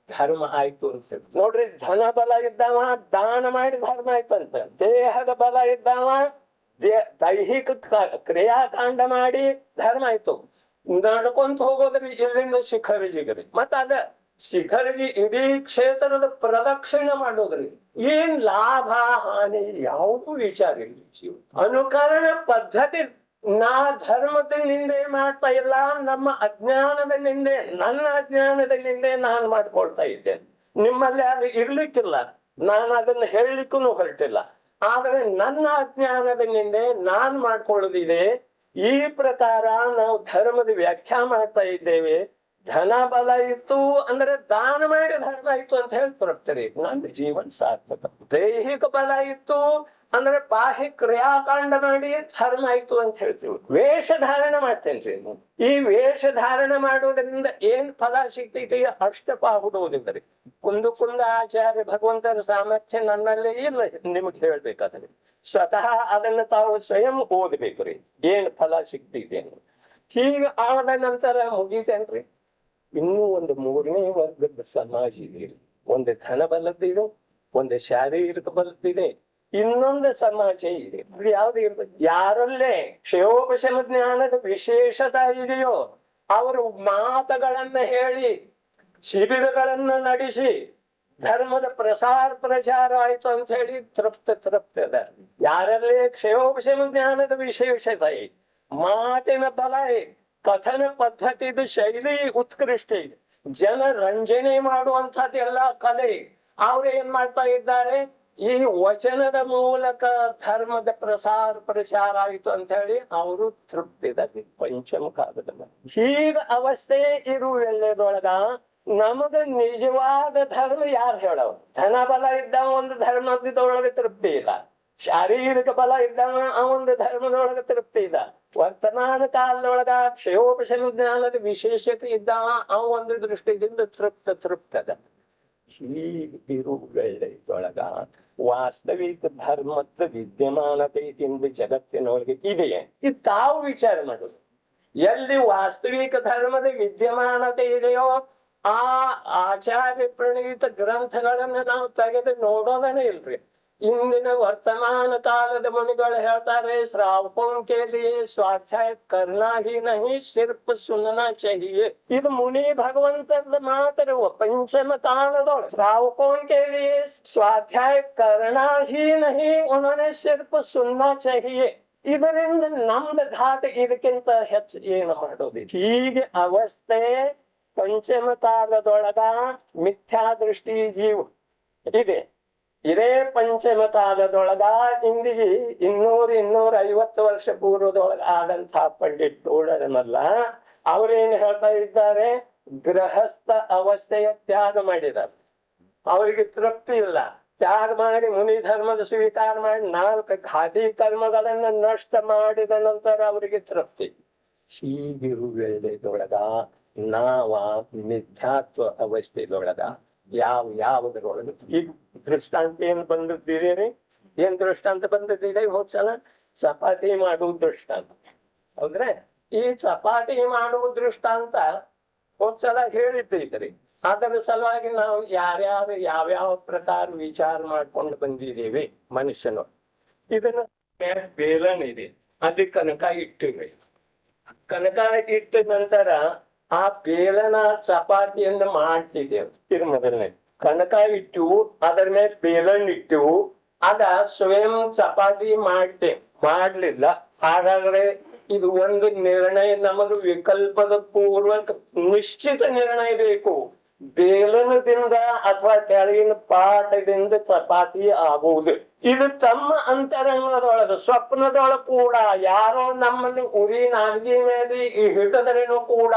ಧರ್ಮ ಆಯ್ತು ಅಂತ. ನೋಡ್ರಿ, ಧನ ಬಲ ಇದ್ದವ ದಾನ ಮಾಡಿ ಧರ್ಮ ಆಯ್ತಂತ. ದೇಹದ ಬಲ ಇದ್ದವ ದೈಹಿಕ ಕ್ರಿಯಾಕಾಂಡ ಮಾಡಿ ಧರ್ಮ ಆಯ್ತು. ನಡ್ಕೊಂತ ಹೋಗೋದ್ರಿ ಇಲ್ಲಿಂದ ಶಿಖರಜಿಗ್ರಿ, ಮತ್ತ ಅದ ಶಿಖರಜಿ ಇಡೀ ಕ್ಷೇತ್ರದ ಪ್ರದಕ್ಷಿಣೆ ಮಾಡೋದ್ರಿ. ಏನ್ ಲಾಭ ಹಾನಿ ಯಾವುದು ವಿಚಾರ ಇಲ್ಲ. ಅನುಕರಣ ಪದ್ಧತಿ ನಾ ಧರ್ಮದ ನಿಂದೆ ಮಾಡ್ತಾ ಇಲ್ಲ, ನಮ್ಮ ಅಜ್ಞಾನದ ನಿಂದೆ, ನನ್ನ ಅಜ್ಞಾನದ ನಿಂದೆ ನಾನು ಮಾಡ್ಕೊಳ್ತಾ ಇದ್ದೇನೆ. ನಿಮ್ಮಲ್ಲಿ ಅದು ಇರ್ಲಿಕ್ಕಿಲ್ಲ, ನಾನು ಅದನ್ನ ಹೇಳಲಿಕ್ಕೂ ಹೊರಟಿಲ್ಲ. ಆದ್ರೆ ನನ್ನ ಅಜ್ಞಾನದ ನಿಂದೆ ನಾನ್ ಮಾಡ್ಕೊಳ್ಳೋದಿದೆ. ಈ ಪ್ರಕಾರ ನಾವು ಧರ್ಮದ ವ್ಯಾಖ್ಯಾ ಮಾಡ್ತಾ ಇದ್ದೇವೆ. ಧನ ಬಲ ಇತ್ತು ಅಂದ್ರೆ ದಾನ ಮಾಡಿ ಧರ್ಮ ಆಯ್ತು ಅಂತ ಹೇಳಿ ತೃಪ್ತರಿ, ನನ್ನ ಜೀವನ ಸಾರ್ಥಕ. ದೈಹಿಕ ಬಲ ಇತ್ತು ಅಂದ್ರೆ ಬಾಹ್ಯ ಕ್ರಿಯಾಕಾಂಡ ಮಾಡಿ ಧರ್ಮ ಆಯ್ತು ಅಂತ ಹೇಳ್ತೀವಿ. ವೇಷ ಧಾರಣ ಮಾಡ್ತೇನ್ರಿ. ಈ ವೇಷ ಧಾರಣ ಮಾಡೋದ್ರಿಂದ ಏನ್ ಫಲ ಸಿಗ್ತೈತಿ, ಅಷ್ಟಪಾಹುಡುವುದಿಲ್ಲರಿ. ಕುಂದ ಆಚಾರ್ಯ ಭಗವಂತರ ಸಾಮರ್ಥ್ಯ ನನ್ನಲ್ಲಿ ಇಲ್ಲ ನಿಮಗ್ ಹೇಳ್ಬೇಕಾದ್ರೆ. ಸ್ವತಃ ಅದನ್ನ ತಾವು ಸ್ವಯಂ ಓದ್ಬೇಕ್ರಿ, ಏನ್ ಫಲ ಸಿಗ್ತೈತಿ. ಹೀಗ ಆದ ನಂತರ ಮುಗೀತೇನ್ರಿ. ಇನ್ನೂ ಒಂದು 3ನೇ ವರ್ಗದ ಸಮಾಜ ಇದೆ. ಒಂದು ಧನ ಬಲದಿದೆ, ಒಂದು ಶಾರೀರಿಕ ಬಲದಿದೆ, ಇನ್ನೊಂದು ಸಮಾಜ ಇದೆ. ಯಾವ್ದು ಇರ್ಬೇಕು, ಯಾರಲ್ಲೇ ಕ್ಷಯೋಪಶಮ ಜ್ಞಾನದ ವಿಶೇಷತೆ ಇದೆಯೋ ಅವರು ಮಾತುಗಳನ್ನ ಹೇಳಿ, ಶಿಬಿರಗಳನ್ನ ನಡೆಸಿ, ಧರ್ಮದ ಪ್ರಚಾರ ಆಯ್ತು ಅಂತ ಹೇಳಿ ತೃಪ್ತ ಅದ. ಯಾರಲ್ಲಿ ಕ್ಷಯೋಕ್ಷಮ ಜ್ಞಾನದ ವಿಶೇಷತೆ, ಮಾತಿನ ಬಲ, ಕಥನ ಪದ್ಧತಿದು ಶೈಲಿ ಉತ್ಕೃಷ್ಟ ಇದೆ, ಜನ ರಂಜನೆ ಮಾಡುವಂತದ್ದೆಲ್ಲ ಕಲೆ. ಅವ್ರು ಏನ್ ಮಾಡ್ತಾ ಇದ್ದಾರೆ, ಈ ವಚನದ ಮೂಲಕ ಧರ್ಮದ ಪ್ರಚಾರ ಆಯ್ತು ಅಂತ ಹೇಳಿ ಅವರು ತೃಪ್ತಿದ ಪಂಚಮ ಕಾಲದ ಹೀಗ ಅವಸ್ಥೆ ಇರುವೆಲ್ಲದೊಳಗ ನಮಗ ನಿಜವಾದ ಧರ್ಮ ಯಾರು ಹೇಳವ? ಧನ ಬಲ ಇದ್ದವ ಒಂದು ಧರ್ಮದೊಳಗೆ ತೃಪ್ತಿ ಇಲ್ಲ, ಶಾರೀರಿಕ ಬಲ ಇದ್ದವ ಆ ಒಂದು ಧರ್ಮದೊಳಗೆ ತೃಪ್ತಿ ಇಲ್ಲ, ವರ್ತಮಾನ ಕಾಲದೊಳಗ ಕ್ಷಯೋಪಶಮ ಜ್ಞಾನದ ವಿಶೇಷತೆ ಇದ್ದವ ಆ ಒಂದು ದೃಷ್ಟಿಯಿಂದ ತೃಪ್ತದ. ಹೀಗಿರುವೆಲ್ಲದೊಳಗ ವಾಸ್ತವಿಕ ಧರ್ಮದ ವಿದ್ಯಮಾನತೆ ಇಂದು ಜಗತ್ತಿನೊಳಗೆ ಇದೆಯೇ? ಇದು ತಾವು ವಿಚಾರ ಮಾಡುದು. ಎಲ್ಲಿ ವಾಸ್ತವಿಕ ಧರ್ಮದ ವಿದ್ಯಮಾನತೆ ಇದೆಯೋ ಆ ಆಚಾರ್ಯ ಪ್ರಣೀತ ಗ್ರಂಥಗಳನ್ನ ನಾವು ತೆಗೆದು ನೋಡೋದನೇ ಇಲ್ರಿ. ಇಂದಿನ ವರ್ತಮಾನ ಕಾಲದ ಮುನಿಗಳು ಹೇಳ್ತಾರೆ, ಶ್ರಾವಕೋನ್ ಕೆ ಲಿಯೇ ಸ್ವಾಧ್ಯಾಯ ಕರ್ನಾ ಹಿ ನಹಿ ಸಿರ್ಫ್ ಸುನನಾ चाहिए. ಇದು ಮುನಿ ಭಗವಂತನ ಮಾತ್ರ ಪಂಚಮ ಕಾಲದೊಳಗೆ ಶ್ರಾವಕೋನ್ ಕೆ ಲಿಯೇ ಸ್ವಾಧ್ಯಾಯ ಕರ್ನಾ ಹಿ ನಹಿ ಉನ್ಹೋನೆ ಸಿರ್ಫ್ ಸುನನಾ चाहिए. ಇದರಿಂದ ನಮ್ದ ಘಾತ ಇದಕ್ಕಿಂತ ಹೆಚ್ಚು ಏನು ಮಾಡೋದಿಲ್ಲ. ಹೀಗೆ ಅವಸ್ಥೆ ಪಂಚಮ ಕಾಲದೊಳಗ ಮಿಥ್ಯಾ ದೃಷ್ಟಿ ಜೀವ ಇದೆ. ಇದೇ ಪಂಚಮ ಕಾಲದೊಳಗ ಇಂದಿಗೆ 200-250 ವರ್ಷ ಪೂರ್ವದೊಳಗ ಆದಂತ ಪಂಡಿತ್ ತೋಳರನಲ್ಲ, ಅವ್ರೇನ್ ಹೇಳ್ತಾ ಇದ್ದಾರೆ, ಗೃಹಸ್ಥ ಅವಸ್ಥೆಯ ತ್ಯಾಗ ಮಾಡಿದ್ದಾರೆ. ಅವರಿಗೆ ತೃಪ್ತಿ ಇಲ್ಲ. ತ್ಯಾಗ ಮಾಡಿ ಮುನಿ ಧರ್ಮದ ಸ್ವೀಕಾರ ಮಾಡಿ 4 ಘಾಟಿ ಕರ್ಮಗಳನ್ನ ನಷ್ಟ ಮಾಡಿದ ನಂತರ ಅವರಿಗೆ ತೃಪ್ತಿ. ಹೀಗಿರುವೆಲ್ಲದೊಳಗ ನಾವ ಮಿಥ್ಯಾತ್ವ ಅವಸ್ಥೆದೊಳಗ ಯಾವುದರೊಳಗೆ ಈಗ ದೃಷ್ಟಾಂತ ಏನ್ ಬಂದಿದ್ದೀರಿ? ಏನ್ ದೃಷ್ಟಾಂತ ಬಂದಿದ್ದೀರಿ? ಹೋದ್ಸಲ ಚಪಾತಿ ಮಾಡುವ ದೃಷ್ಟಾಂತ ಹೌದ್ರೆ. ಈ ಚಪಾತಿ ಮಾಡುವ ದೃಷ್ಟಾಂತ ಹೋದ್ಸಲ ಹೇಳಿದ್ರಿ. ಅದರ ಸಲುವಾಗಿ ನಾವು ಯಾವ್ಯಾವ ಪ್ರಕಾರ ವಿಚಾರ ಮಾಡ್ಕೊಂಡು ಬಂದಿದ್ದೀವಿ ಮನುಷ್ಯನು. ಇದನ್ನ ಬೇಲನ್ ಇದೆ, ಅದಕ್ಕೆ ಕನಕ ಇಟ್ಟಿವಿ. ಕನಕ ಇಟ್ಟ ನಂತರ ಆ ಬೇಲನ ಚಪಾತಿಯನ್ನು ಮಾಡ್ತಿದ್ದೇವೆ. ಇದು ಮೊದಲನೇ ಕನಕ ಇಟ್ಟು ಅದರ ಮೇಲೆ ಬೇಲನ್ ಇಟ್ಟು ಅದ ಸ್ವಯಂ ಚಪಾತಿ ಮಾಡ್ಲಿಲ್ಲ. ಹಾಗಾದ್ರೆ ಇದು ಒಂದು ನಿರ್ಣಯ, ನಮಗೆ ವಿಕಲ್ಪದ ಪೂರ್ವಕ ನಿಶ್ಚಿತ ನಿರ್ಣಯ ಬೇಕು. ಬೇಲನದಿಂದ ಅಥವಾ ಕೆಳಗಿನ ಪಾಠದಿಂದ ಚಪಾತಿ ಆಗುವುದು. ಇದು ತಮ್ಮ ಅಂತರಂಗದೊಳಗ ಸ್ವಪ್ನದೊಳಗ ಕೂಡ ಯಾರೋ ನಮ್ಮಲ್ಲಿ ಉರಿ ನಾಲ್ಗಿ ಮೇಲೆ ಹಿಡಿದ್ರೇನು ಕೂಡ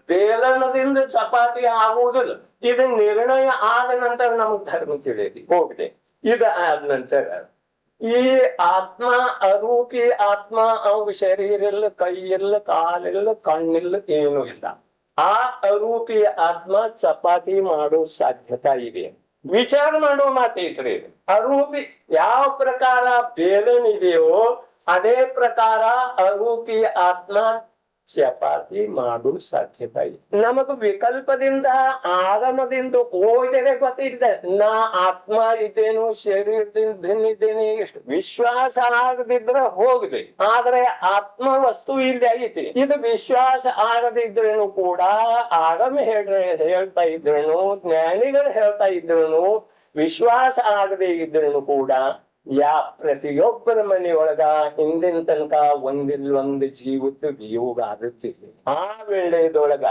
ಬೇಲನದಿಂದ ಚಪಾತಿ ಆಗುವುದಿಲ್ಲ. ಇದು ನಿರ್ಣಯ ಆದ ನಂತರ ನಮಗ್ ಧರ್ಮ ತಿಳಿದಿ ಹೋಗಿದೆ. ಇದು ಆದ ನಂತರ ಈ ಆತ್ಮ ಅರೂಪಿ ಆತ್ಮ, ಅವ್ ಶರೀರ ಇಲ್ಲ, ಕೈ ಇಲ್ಲ, ಕಾಲಿಲ್ಲ, ಕಣ್ಣಿಲ್ಲ, ಏನೂ ಇಲ್ಲ. ಆ ಅರೂಪಿ ಆತ್ಮ ಚಪಾತಿ ಮಾಡೋ ಸಾಧ್ಯತಾ ಇದೆ. ವಿಚಾರ ಮಾಡೋ ಮಾತೈತ್ರಿ. ಅರೂಪಿ ಯಾವ ಪ್ರಕಾರ ಬೇಲನ್ ಇದೆಯೋ ಅದೇ ಪ್ರಕಾರ ಅರೂಪಿ ಆತ್ಮ ಚಪಾತಿ ಮಾಡೋ ಸಾಧ್ಯತೆ ಇದೆ. ನಮಗ ವಿಕಲ್ಪದಿಂದ ಆಗಮದಿಂದ ಹೋದರೆ ಗೊತ್ತಿದೆ, ನಾ ಆತ್ಮ ಇದ್ದೇನು, ಶರೀರದಿಂದ ಇದ್ದೇನೆ, ಎಷ್ಟು ವಿಶ್ವಾಸ ಆಗದಿದ್ರೆ ಹೋಗಿದೆ. ಆದ್ರೆ ಆತ್ಮ ವಸ್ತು ಇಲ್ಲಿ ಐತಿ. ಇದು ವಿಶ್ವಾಸ ಆಗದಿದ್ರೇನು ಕೂಡ, ಆಗಮ ಹೇಳ್ತಾ ಇದ್ರೇನು, ಜ್ಞಾನಿಗಳು ಹೇಳ್ತಾ ಇದ್ರೇನು, ವಿಶ್ವಾಸ ಆಗದೆ ಇದ್ರೇನು ಕೂಡ ಪ್ರತಿಯೊಬ್ಬರ ಮನೆಯೊಳಗ ಹಿಂದಿನ ತನಕ ಒಂದಿಲ್ಲೊಂದು ಜೀವದ ವಿಯೋಗ ಆಗುತ್ತಿದೆ. ಆ ವೇಳೆದೊಳಗ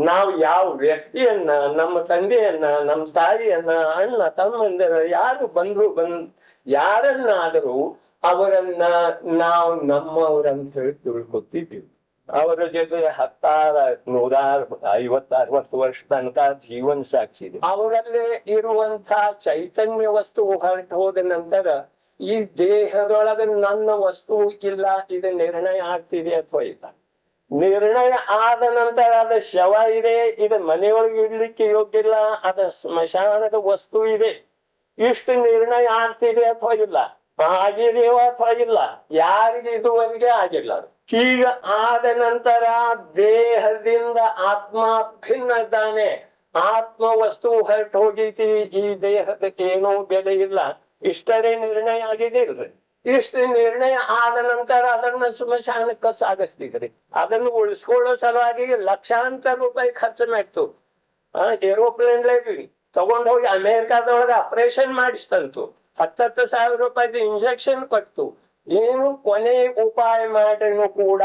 ನಾವು ಯಾವ ವ್ಯಕ್ತಿಯನ್ನ, ನಮ್ಮ ತಂದೆಯನ್ನ, ನಮ್ಮ ತಾಯಿಯನ್ನ, ಅಣ್ಣ ತಮ್ಮಂದಿರ ಯಾರು ಯಾರನ್ನಾದರೂ ಅವರನ್ನ ನಾವು ನಮ್ಮವರಂತ ಹೇಳಿ ತಿಳ್ಕೊತಿದ್ವಿ. ಅವರ ಜೊತೆ 150-60 ವರ್ಷ ತನಕ ಜೀವನ ಸಾಕ್ಷಿದೆ. ಅವರಲ್ಲಿ ಇರುವಂತ ಚೈತನ್ಯ ವಸ್ತು ಹೊರಟು ಹೋದ ನಂತರ ಈ ದೇಹದೊಳಗೆ ನನ್ನ ವಸ್ತು ಇಲ್ಲ, ಇದು ನಿರ್ಣಯ ಆಗ್ತಿದೆ ಅಥವಾ ಇಲ್ಲ. ನಿರ್ಣಯ ಆದ ನಂತರ ಅದ ಶವ ಇದೆ, ಇದು ಮನೆಯೊಳಗೆ ಇಡ್ಲಿಕ್ಕೆ ಯೋಗ್ಯ ಇಲ್ಲ, ಅದ ಸ್ಮಶಾನದ ವಸ್ತು ಇದೆ. ಇಷ್ಟು ನಿರ್ಣಯ ಆಗ್ತಿದೆ ಅಥವಾ ಇಲ್ಲ, ಆಗಿದೆಯೋ ಅಥವಾ ಇಲ್ಲ, ಯಾರಿಗೆ ಇದುವರೆಗೆ ಆಗಿಲ್ಲ. ಹೀಗ ಆದ ನಂತರ ದೇಹದಿಂದ ಆತ್ಮ ಭಿನ್ನ ಇದ್ದಾನೆ. ಆತ್ಮ ವಸ್ತು ಹೊರಟು ಹೋಗೈತಿ, ಈ ದೇಹಕ್ಕೆ ಏನೋ ಬೆಲೆ ಇಲ್ಲ, ಇಷ್ಟರೇ ನಿರ್ಣಯ ಆಗಿದೆ ಇಲ್ರಿ. ಇಷ್ಟು ನಿರ್ಣಯ ಆದ ನಂತರ ಅದನ್ನ ಸ್ಮಶಾನಕ್ಕೆ ಸಾಗಿಸ್ತಿದ್ರಿ. ಅದನ್ನು ಉಳಿಸ್ಕೊಳ್ಳೋ ಸಲುವಾಗಿ ಲಕ್ಷಾಂತರ ರೂಪಾಯಿ ಖರ್ಚು ಮಾಡ್ತು. ಏರೋಪ್ಲೇನ್ ತಗೊಂಡ್ ಹೋಗಿ ಅಮೆರಿಕಾದೊಳಗ ಆಪರೇಷನ್ ಮಾಡಿಸ್ತಂತು. 10,000 ರೂಪಾಯಿದ ಇಂಜೆಕ್ಷನ್ ಕೊಟ್ಟು ಏನು ಕೊನೆ ಉಪಾಯ ಮಾಡಿನೂ ಕೂಡ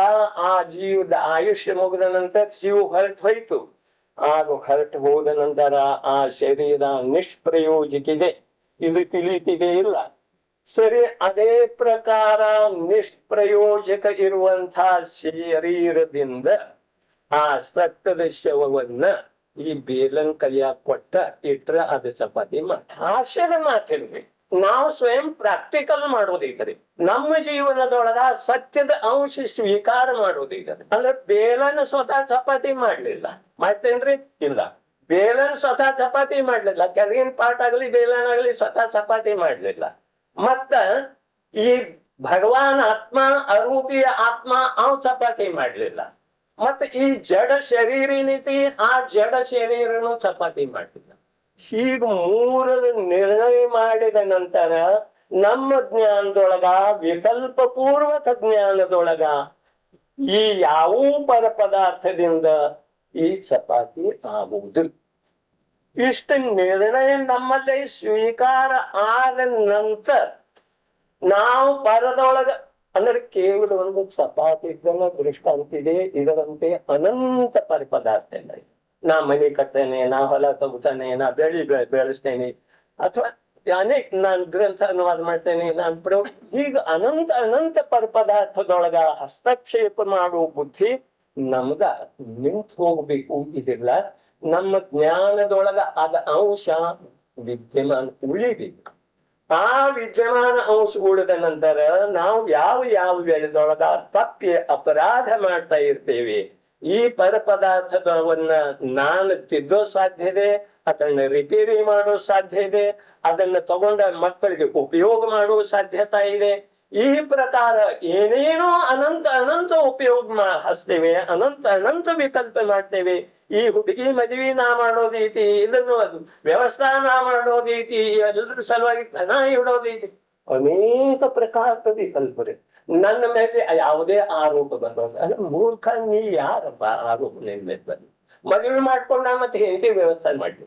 ಆ ಜೀವದ ಆಯುಷ್ಯ ಮುಗಿದ ನಂತರ ಜೀವ ಹೊರಟು ಹೋಯ್ತು. ಅದು ಹೊರಟು ಹೋದ ನಂತರ ಆ ಶರೀರ ನಿಷ್ಪ್ರಯೋಜಕಿದೆ, ಇದು ತಿಳಿತಿದೆ ಇಲ್ಲ. ಸರಿ, ಅದೇ ಪ್ರಕಾರ ನಿಷ್ಪ್ರಯೋಜಕ ಇರುವಂತ ಶರೀರದಿಂದ ಆ ಸತ್ತದ ಶವವನ್ನ ಈ ಬೇಲನ್ ಕೈಯಾಗ ಕೊಟ್ಟ ಇಟ್ರ ಅದು ಚಪಾತಿ ಮಾಡಿ ಹಾಸ್ಯದ ಮಾತಿರ್ಬೇಕು. ನಾವು ಸ್ವಯಂ ಪ್ರಾಕ್ಟಿಕಲ್ ಮಾಡೋದೈತರಿ. ನಮ್ಮ ಜೀವನದೊಳಗ ಸತ್ಯದ ಅಂಶ ಸ್ವೀಕಾರ ಮಾಡೋದೈತರಿ. ಅಂದ್ರೆ ಬೇಲನ್ ಸ್ವತಃ ಚಪಾತಿ ಮಾಡ್ಲಿಲ್ಲ, ಮಾಡ್ತೇನ್ರಿ ಇಲ್ಲ. ಬೇಲನ್ ಸ್ವತಃ ಚಪಾತಿ ಮಾಡ್ಲಿಲ್ಲ, ಕೆಳಗಿನ ಪಾರ್ಟ್ ಆಗ್ಲಿ ಬೇಲನ್ ಆಗ್ಲಿ ಸ್ವತಃ ಚಪಾತಿ ಮಾಡ್ಲಿಲ್ಲ. ಮತ್ತ ಈ ಭಗವಾನ್ ಆತ್ಮ, ಅರೂಪಿಯ ಆತ್ಮ ಅವ್ ಚಪಾತಿ ಮಾಡ್ಲಿಲ್ಲ. ಮತ್ತ ಈ ಜಡ ಶರೀರಿನಿತಿ, ಆ ಜಡ ಶರೀರನು ಚಪಾತಿ ಮಾಡ್ಲಿಲ್ಲ. ಹೀಗ ಮೂರರ ನಿರ್ಣಯ ಮಾಡಿದ ನಂತರ ನಮ್ಮ ಜ್ಞಾನದೊಳಗ, ವಿಕಲ್ಪ ಪೂರ್ವಕ ಜ್ಞಾನದೊಳಗ ಈ ಯಾವ ಪರ ಪದಾರ್ಥದಿಂದ ಈ ಚಪಾತಿ ಆಗುವುದಿಲ್ಲ. ಇಷ್ಟ ನಿರ್ಣಯ ನಮ್ಮಲ್ಲಿ ಸ್ವೀಕಾರ ಆದ ನಂತರ ನಾವು ಪರದೊಳಗ, ಅಂದ್ರೆ ಕೇವಲ ಒಂದು ಚಪಾತಿ ಇದ್ದಲ್ಲ ದೃಷ್ಟಾಂತಿದೆ, ಇದರಂತೆ ಅನಂತ ಪದಾರ್ಥ ಇಲ್ಲ. ನಾ ಮನೆ ಕಟ್ತೇನೆ, ನಾ ಹೊಲ ತಗೋತಾನೆ, ನಾ ಬೆಳೆಸ್ತೇನೆ, ಅಥವಾ ಅನೇಕ ನಾನ್ ಗ್ರಂಥ ಅನುವಾದ ಮಾಡ್ತೇನೆ, ಹೀಗ ಅನಂತ ಅನಂತ ಪದಾರ್ಥದೊಳಗ ಹಸ್ತಕ್ಷೇಪ ಮಾಡುವ ಬುದ್ಧಿ ನಮ್ಗ ನಿಂತು ಹೋಗ್ಬೇಕು. ಇದಿಲ್ಲ, ನಮ್ಮ ಜ್ಞಾನದೊಳಗ ಅದ ಅಂಶ ವಿದ್ಯಮಾನ ಉಳಿಬೇಕು. ಆ ವಿದ್ಯಮಾನ ಅಂಶ ಉಳಿದ ನಂತರ ನಾವು ಯಾವ ವೇಳೆದೊಳಗ ತಪ್ಪಿ ಅಪರಾಧ ಮಾಡ್ತಾ ಇರ್ತೇವೆ. ಈ ಪದಾರ್ಥವನ್ನ ನಾನು ತಿದ್ದೋ ಸಾಧ್ಯ ಇದೆ, ಅದನ್ನ ರಿಪೇರಿ ಮಾಡೋ ಸಾಧ್ಯ ಇದೆ, ಅದನ್ನ ತಗೊಂಡ ಮಕ್ಕಳಿಗೆ ಉಪಯೋಗ ಮಾಡುವ ಸಾಧ್ಯತೆ ಇದೆ. ಈ ಪ್ರಕಾರ ಏನೇನೋ ಅನಂತ ಅನಂತ ಉಪಯೋಗ ಹಚ್ತೇವೆ, ಅನಂತ ವಿಕಲ್ಪ ಮಾಡ್ತೇವೆ. ಈ ಹುಡುಗಿ ಮದುವೆ ನಾ ಮಾಡೋದೈತಿ, ಇದನ್ನು ವ್ಯವಸ್ಥಾ ನಾ ಮಾಡೋದೈತಿ, ಎಲ್ಲರ ಸಲುವಾಗಿ ಧನ ಇಡೋದೈತಿ, ಅನೇಕ ಪ್ರಕಾರದ ವಿಕಲ್ಪರೆ. ನನ್ನ ಮೇಲೆ ಯಾವುದೇ ಆರೋಪ ಬರೋದು ಅಲ್ಲ. ಮೂರ್ಖ ನೀ ಯಾರಪ್ಪ ಆರೋಪ ನಿನ್ ಮೇಲೆ ಬಂದು ಮದುವೆ ಮಾಡ್ಕೊಂಡ ಮತ್ತೆ ಹೆಂಡತಿ ವ್ಯವಸ್ಥೆ ಮಾಡ್ಲಿ.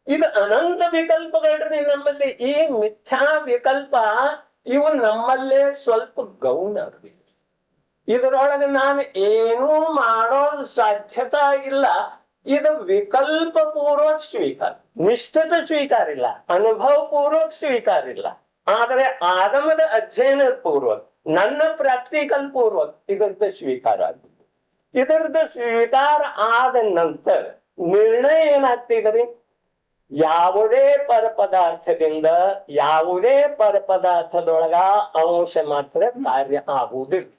ಇದು ಅನಂತ ವಿಕಲ್ಪಗಳ್ರಿ ನಮ್ಮಲ್ಲಿ. ಈ ಮಿಥ್ಯಾ ವಿಕಲ್ಪ ಇವು ನಮ್ಮಲ್ಲೇ ಸ್ವಲ್ಪ ಗೌಣ ಆಗ್ಬೇಕು. ಇದರೊಳಗೆ ನಾನು ಏನೂ ಮಾಡೋದು ಸಾಧ್ಯತಾ ಇಲ್ಲ. ಇದು ವಿಕಲ್ಪ ಪೂರ್ವಕ ಸ್ವೀಕಾರ, ನಿಷ್ಠತ ಸ್ವೀಕಾರ ಇಲ್ಲ, ಅನುಭವ ಪೂರ್ವಕ ಸ್ವೀಕಾರ ಇಲ್ಲ. ಆದರೆ ಆಗಮದ ಅಧ್ಯಯನ ಪೂರ್ವಕ, ನನ್ನ ಪ್ರಾಕ್ಟಿಕಲ್ ಪೂರ್ವಕ ಇದರದ ಸ್ವೀಕಾರ ಆಗಿದೆ. ಇದರದ ಸ್ವೀಕಾರ ಆದ ನಂತರ ನಿರ್ಣಯ ಏನಾಗ್ತಿದ್ರಿ, ಯಾವುದೇ ಪದಾರ್ಥದಿಂದ ಯಾವುದೇ ಪದಾರ್ಥದೊಳಗ ಅಂಶ ಮಾತ್ರ ಕಾರ್ಯ ಆಗುವುದಿಲ್ಲ.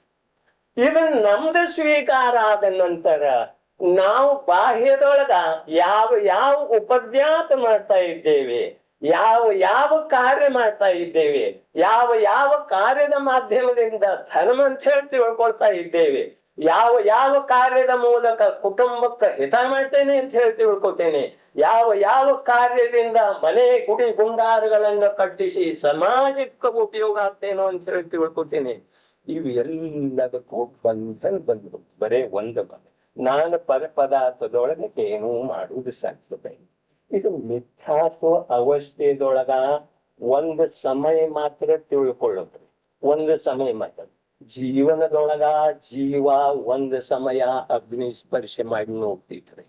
ಇದು ನಮ್ದು ಸ್ವೀಕಾರ ಆದ ನಂತರ ನಾವು ಬಾಹ್ಯದೊಳಗ ಯಾವ ಉಪದ್ಯಾತ ಮಾಡ್ತಾ ಇದ್ದೇವೆ, ಯಾವ ಕಾರ್ಯ ಮಾಡ್ತಾ ಇದ್ದೇವೆ, ಯಾವ ಕಾರ್ಯದ ಮಾಧ್ಯಮದಿಂದ ಧರ್ಮ ಅಂತ ಹೇಳಿ ತಿಳ್ಕೊಳ್ತಾ ಇದ್ದೇವೆ, ಯಾವ ಕಾರ್ಯದ ಮೂಲಕ ಕುಟುಂಬಕ್ಕೆ ಹಿತ ಮಾಡ್ತೇನೆ ಅಂತ ಹೇಳಿ ತಿಳ್ಕೊತೇನೆ, ಯಾವ ಕಾರ್ಯದಿಂದ ಮನೆ ಗುಡಿ ಗುಂಡಾರಗಳನ್ನ ಕಟ್ಟಿಸಿ ಸಮಾಜಕ್ಕೆ ಉಪಯೋಗ ಆಗ್ತೇನೋ ಅಂತ ಹೇಳಿ ತಿಳ್ಕೊತೇನೆ. ಇವು ಎಲ್ಲದಕ್ಕೂ ಬಂದು ಬರೇ ಒಂದು ನಾನು ಪದಾರ್ಥದೊಳಗೆ ಏನೂ ಮಾಡುವುದು ಸಾಧ್ಯತೆ. ಇದು ಮಿಥ್ಯಾತ್ವ ಅವಸ್ಥೆದೊಳಗ ಒಂದು ಸಮಯ ಮಾತ್ರ ತಿಳ್ಕೊಳ್ಳೋದ್ರಿ, ಒಂದು ಸಮಯ ಮಾತ್ರ. ಜೀವನದೊಳಗ ಜೀವ ಒಂದು ಸಮಯ ಅಗ್ನಿ ಸ್ಪರ್ಶ ಮಾಡಿ ನೋಡ್ತಿದ್ರಿ,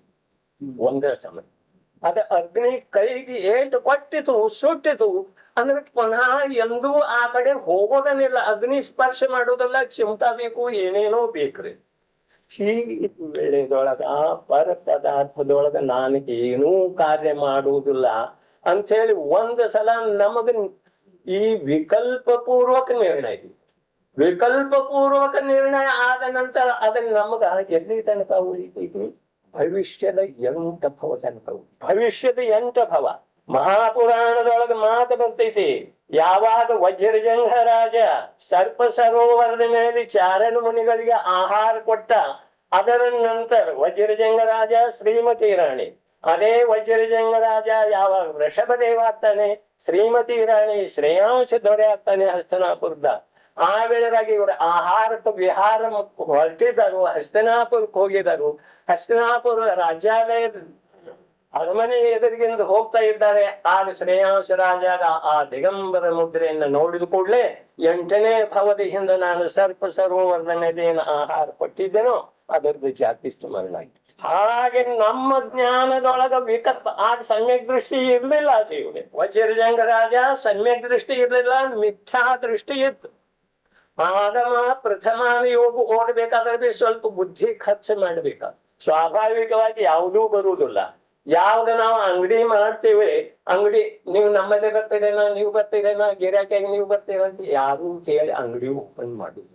ಒಂದೇ ಸಮಯ. ಅದ ಅಗ್ನಿ ಕೈಗೆ ಏಟು ಕೊಟ್ಟಿತು, ಸುಟ್ಟಿತು ಅಂದ್ರೆ ಪುನಃ ಎಂದೂ ಆ ಕಡೆ ಹೋಗೋದನ್ನಿಲ್ಲ. ಅಗ್ನಿ ಸ್ಪರ್ಶ ಮಾಡೋದಲ್ಲ, ಚಿಮಟಾ ಬೇಕು, ಏನೇನೋ ಬೇಕ್ರಿ. ಹೀಗೆ ವೇಳೆದೊಳಗ ಪದಾರ್ಥದೊಳಗ ನಾನು ಏನೂ ಕಾರ್ಯ ಮಾಡುವುದಿಲ್ಲ ಅಂಥೇಳಿ ಒಂದು ಸಲ ನಮಗ ಈ ವಿಕಲ್ಪ ಪೂರ್ವಕ ನಿರ್ಣಯ, ವಿಕಲ್ಪ ಪೂರ್ವಕ ನಿರ್ಣಯ ಆದ ನಂತರ ಅದನ್ನ ನಮಗ ಎಲ್ಲಿ ತನಕ ಉಳಿತೈತಿ, ಭವಿಷ್ಯದ 8 ಭವ ತನಕ. ಭವಿಷ್ಯದ 8 ಭವ ಮಹಾಪುರಾಣದೊಳಗ ಮಾತು ಬರ್ತೈತಿ. ಯಾವಾಗ ವಜ್ರಜಂಘ ರಾಜ ಸರ್ಪ ಸರೋವರದ ಮೇಲೆ ಚಾರಣ ಮುನಿಗಳಿಗೆ ಆಹಾರ ಕೊಟ್ಟ, ಅದರ ನಂತರ ವಜ್ರಜಂಘ ರಾಜ ಶ್ರೀಮತಿ ರಾಣಿ, ಅದೇ ವಜ್ರಜಂಘ ರಾಜ ಯಾವಾಗ ವೃಷಭದೇವ ಆಗ್ತಾನೆ, ಶ್ರೀಮತಿ ರಾಣಿ ಶ್ರೇಯಾಂಶ ದೊರೆ ಆಗ್ತಾನೆ ಹಸ್ತನಾಪುರದ. ಆ ವೇಳೆಗಾಗಿ ಇವರು ಆಹಾರಕ್ಕೆ ವಿಹಾರ ಹೊರಟಿದ್ದರು, ಹಸ್ತನಾಪುರಕ್ಕೆ ಹೋಗಿದರು. ಹಸ್ತನಾಪುರ ರಾಜ್ಯಾಲಯದ ಅರಮನೆ ಎದುರಿಗಿಂದ ಹೋಗ್ತಾ ಇದ್ದಾರೆ. ಆಗ ಶ್ರೇಯಾಂಶ ರಾಜಾಗ ಆ ದಿಗಂಬರ ಮುದ್ರೆಯನ್ನ ನೋಡಿದ ಕೂಡಲೇ 8ನೇ ಭವದಿಯಿಂದ ನಾನು ಸರ್ಪ ಸರೋವರದ ನದಿಯನ್ನು ಆಹಾರ ಕೊಟ್ಟಿದ್ದೇನೋ ಅದರದ್ದು ಜಾತಿ ಸ್ಮರಣ ಆಯ್ತು. ಹಾಗೆ ನಮ್ಮ ಜ್ಞಾನದೊಳಗ ವಿಕಲ್ಪ ಆಗ ಸಮ್ಯಕ್ ದೃಷ್ಟಿ ಇರ್ಲಿಲ್ಲ. ಜೀವನೆ ವಜ್ರಜಂಗ ರಾಜ ಸಮ್ಯಕ್ ದೃಷ್ಟಿ ಇರ್ಲಿಲ್ಲ, ಮಿಥ್ಯಾ ದೃಷ್ಟಿ ಇತ್ತು. ಆಗಮ ಪ್ರಥಮ ಯೋಗ ಓದಬೇಕಾದ್ರೆ ಸ್ವಲ್ಪ ಬುದ್ಧಿ ಖರ್ಚು ಮಾಡ್ಬೇಕ. ಸ್ವಾಭಾವಿಕವಾಗಿ ಯಾವುದೂ ಬರುವುದಿಲ್ಲ. ಯಾವ್ದು ನಾವು ಅಂಗಡಿ ಮಾಡ್ತೇವೆ, ಅಂಗಡಿ ನೀವು ನಮ್ಮಲ್ಲಿ ಬರ್ತೀರೇನಾ, ನೀವು ಬರ್ತೀರೇನಾ, ಗಿರಾಕಿಯಾಗಿ ನೀವು ಬರ್ತೀರಂತ ಯಾರು ಕೇಳಿ ಅಂಗಡಿ ಓಪನ್ ಮಾಡುದು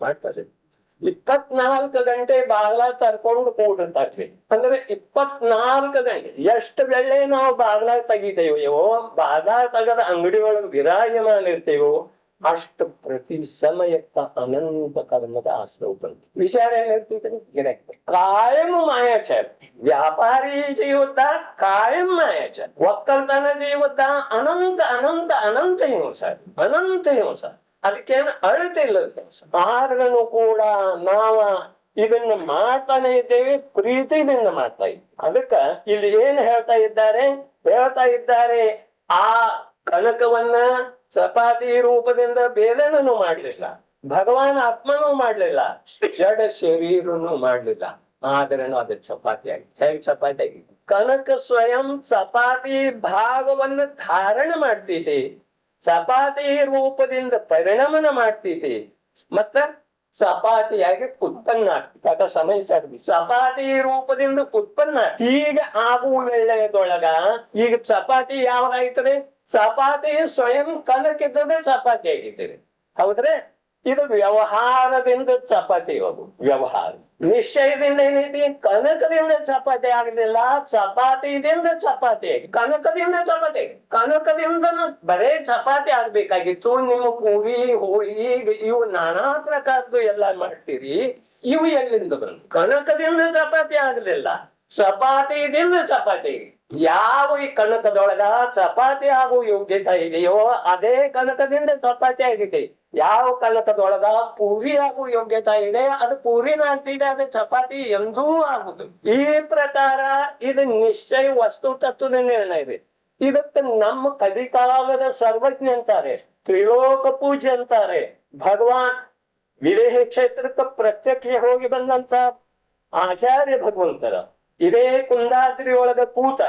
ಮಾಡ್ತಾರೆ. 24 ಗಂಟೆ ಬಾಗ್ಲ ತರ್ಕೊಂಡು ಕೂಡಿರ್ತಾರ್ರಿ. ಅಂದ್ರೆ 24 ಗಂಟೆ ಎಷ್ಟು ವೇಳೆ ನಾವು ಬಾಗ್ಲ ತೆಗಿತೇವೋ, ಬಾಗ್ಲ ತೆಗದ ಅಂಗಡಿ ಒಳಗೆ ವಿರಾಜಮಾನ ಇರ್ತೇವೋ ಅಷ್ಟು ಪ್ರತಿ ಸಮಯಕ್ಕ ಅನಂತ ಕರ್ಮದ ಆಶ್ರಯ ಬಂತು. ವಿಚಾರ ಏನಿರ್ತಿದ್ರಿ ಗಿರಾಕಿ ಕಾಯಂ ಮಾಯಾಚಾರ, ವ್ಯಾಪಾರಿ ಜೀವದ ಕಾಯಂ ಮಾಯಾಚಾರ, ಒಕ್ಕಲ್ತನ ಜೀವದ ಅನಂತ ಅನಂತ ಅನಂತ ಹಿಂಸ, ಅನಂತ ಹಿಂಸ. ಅದಕ್ಕೇನು ಅಳತಿಲ್ಲ. ಆಹಾರಗಳನ್ನು ಕೂಡ ನಾವ ಇದನ್ನ ಮಾಡ್ತಾನೆ ಇದ್ದೇವೆ, ಪ್ರೀತಿಯಿಂದ ಮಾಡ್ತಾ ಇದ್ದೀವಿ. ಅದಕ್ಕ ಇಲ್ಲಿ ಏನ್ ಹೇಳ್ತಾ ಇದ್ದಾರೆ, ಆ ಕನಕವನ್ನ ಚಪಾತಿ ರೂಪದಿಂದ ಬೇಲೆನೂ ಮಾಡ್ಲಿಲ್ಲ, ಭಗವಾನ್ ಆತ್ಮನೂ ಮಾಡ್ಲಿಲ್ಲ, ಜಡ ಶರೀರನು ಮಾಡ್ಲಿಲ್ಲ. ಆದ್ರೂ ಅದು ಚಪಾತಿ ಆಗಿ ಹೇಗೆ ಚಪಾತಿ ಆಗಿ ಕನಕ ಸ್ವಯಂ ಚಪಾತಿ ಭಾಗವನ್ನು ಧಾರಣೆ ಮಾಡ್ತೈತಿ, ಚಪಾತಿ ರೂಪದಿಂದ ಪರಿಣಾಮನ ಮಾಡ್ತೈತಿ, ಮತ್ತ ಚಪಾತಿಯಾಗಿ ಉತ್ಪನ್ನ ಆಗ್ತದೆ. ಸಮಯ ಸರ್ವಿ ಚಪಾತಿ ರೂಪದಿಂದ ಉತ್ಪನ್ನ ಈಗ ಆಗುವ ವೇಳೆಯದೊಳಗ ಈಗ ಚಪಾತಿ ಯಾವಾಗಾಯ್ತದೆ, ಚಪಾತಿ ಸ್ವಯಂ ಕನಕಿದ್ದದೆ ಚಪಾತಿ ಆಗಿದ್ದೀರಿ. ಹೌದ್ರೆ ಇದು ವ್ಯವಹಾರದಿಂದ ಚಪಾತಿ ಹೋಗು ವ್ಯವಹಾರ. ನಿಶ್ಚಯದಿಂದ ಏನೈತಿ, ಕನಕದಿಂದ ಚಪಾತಿ ಆಗಲಿಲ್ಲ, ಚಪಾತಿದಿಂದ ಚಪಾತಿ ಆಗಿ ಕನಕದಿಂದ ಚಪಾತಿ ಆಗಿ. ಕನಕದಿಂದ ಬರೇ ಚಪಾತಿ ಆಗ್ಬೇಕಾಗಿತ್ತು. ನಿಮ್ಮ ಪೂರಿ ಹೋಳಿ ಇವು ನಾನಾ ಪ್ರಕಾರದ್ದು ಎಲ್ಲ ಮಾಡ್ತೀರಿ, ಇವು ಎಲ್ಲಿಂದ ಬಂದು? ಕನಕದಿಂದ ಚಪಾತಿ ಆಗ್ಲಿಲ್ಲ, ಚಪಾತಿದಿಂದ ಚಪಾತಿ. ಯಾವ ಈ ಕನಕದೊಳಗ ಚಪಾತಿ ಆಗೋ ಯೋಗ್ಯತೆ ಇದೆಯೋ ಅದೇ ಕನಕದಿಂದ ಚಪಾತಿ ಆಗಿದೆ. ಯಾವ ಕನಕದೊಳಗ ಪೂರಿ ಆಗೋ ಯೋಗ್ಯತೆ ಇದೆ ಅದು ಪೂರಿನ ಆಗ್ತಿದೆ, ಅದು ಚಪಾತಿ ಎಂದೂ ಆಗುದು. ಈ ಪ್ರಕಾರ ಇದು ನಿಶ್ಚಯ ವಸ್ತು ತತ್ವದ ನಿರ್ಣಯ ಇದೆ. ಇದಕ್ಕೆ ನಮ್ಮ ಕಲಿಕಾಲದ ಸರ್ವಜ್ಞ ಅಂತಾರೆ, ತ್ರಿಲೋಕ ಪೂಜೆ ಅಂತಾರೆ. ಭಗವಾನ್ ವಿದೇಹ ಕ್ಷೇತ್ರಕ್ಕೆ ಪ್ರತ್ಯಕ್ಷ ಹೋಗಿ ಬಂದಂತ ಆಚಾರ್ಯ ಭಗವಂತರ ಇದೇ ಕುಂದಾದ್ರಿ ಒಳಗ ಕೂತ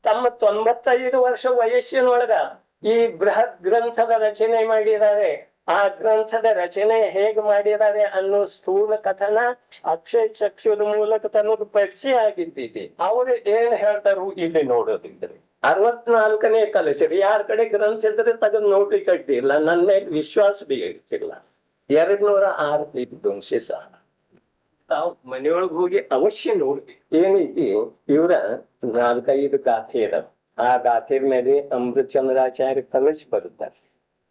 ತಮ್ಮ 95 ವರ್ಷ ವಯಸ್ಸಿನೊಳಗ ಈ ಬೃಹತ್ ಗ್ರಂಥದ ರಚನೆ ಮಾಡಿದ್ದಾರೆ. ಆ ಗ್ರಂಥದ ರಚನೆ ಹೇಗೆ ಮಾಡಿದ್ದಾರೆ ಅನ್ನೋ ಸ್ಥೂಲ ಕಥನ ಅಕ್ಷಯ ಚಕ್ಷುದ ಮೂಲಕ ತನ್ನದು ಪರಿಚಯ ಆಗಿದ್ದೀತಿ. ಅವರು ಏನ್ ಹೇಳ್ತಾರು ಇಲ್ಲಿ ನೋಡೋದಿದ್ರೆ 64ನೇ ಕಲಶ ಯಾರ ಕಡೆ ಗ್ರಂಥ ಇದ್ರೆ ತೆಗೆದು ನೋಡ್ಲಿಕ್ಕೆ ಆಗ್ತಿಲ್ಲ, ನನ್ನ ಮೇಲೆ ವಿಶ್ವಾಸ ಬೇಕಿಲ್ಲ. 206 ಪೇಜ್ ಸಹ ತಾವು ಮನೆಯೊಳಗೆ ಹೋಗಿ ಅವಶ್ಯ ನೋಡಿ. ಏನೈತಿ, ಇವರ 4-5 ಗಾಥೆ ಇದಾವ. ಆ ಗಾಥೆ ಮೇಲೆ ಅಮೃತಚಂದ್ರಾಚಾರ್ಯ ಕಲಶ ಬರುತ್ತಾರೆ.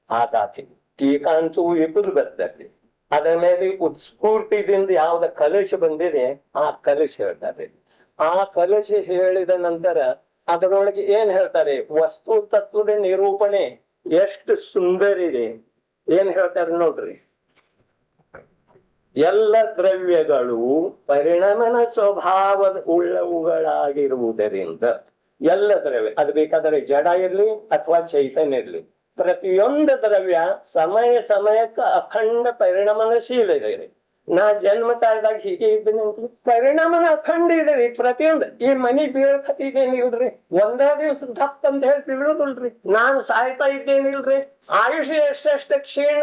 ಆ ಗಾಥೆ ಟೀಕಾಂತೂ ಇಬ್ಬರು ಬರ್ತಾರೆ. ಅದರ ಮೇಲೆ ಉತ್ಸ್ಫೂರ್ತಿದಿಂದ ಯಾವ್ದ ಕಲಶ ಬಂದಿದೆ ಆ ಕಲಶ ಹೇಳ್ತಾರೆ. ಆ ಕಲಶ ಹೇಳಿದ ನಂತರ ಅದರೊಳಗೆ ಏನ್ ಹೇಳ್ತಾರೆ, ವಸ್ತು ತತ್ವದ ನಿರೂಪಣೆ ಎಷ್ಟು ಸುಂದರ ಇದೆ. ಏನ್ ಹೇಳ್ತಾರೆ ನೋಡ್ರಿ, ಎಲ್ಲ ದ್ರವ್ಯಗಳು ಪರಿಣಾಮನ ಸ್ವಭಾವದ ಉಳ್ಳವುಗಳಾಗಿರುವುದರಿಂದ ಎಲ್ಲ ದ್ರವ್ಯ, ಅದು ಬೇಕಾದರೆ ಜಡ ಇರ್ಲಿ ಅಥವಾ ಚೈತನ್ಯ ಇರ್ಲಿ, ಪ್ರತಿಯೊಂದು ದ್ರವ್ಯ ಸಮಯ ಸಮಯಕ್ಕೆ ಅಖಂಡ ಪರಿಣಾಮನಶೀಲ ಇದೆ. ನಾ ಜನ್ಮ ತಾಳ್ದಾಗ ಹೀಗೆ ಇದ್ದೇನೆ ಪರಿಣಾಮನ ಅಖಂಡ ಇದೆ ರೀ. ಪ್ರತಿಯೊಂದು ಈ ಮನಿ ಬೀಳ್ಕತ್ತಿದ್ದೇನಿಲ್ರಿ, ಒಂದೇ ದಿವ್ಸ ದಪ್ಪ ಅಂತ ಹೇಳಿ ಬೀಳುದಿಲ್ರಿ. ನಾನು ಸಾಯ್ತಾ ಇದ್ದೇನಿಲ್ರಿ, ಆಯುಷ್ಯ ಎಷ್ಟೆಷ್ಟು ಕ್ಷೀಣ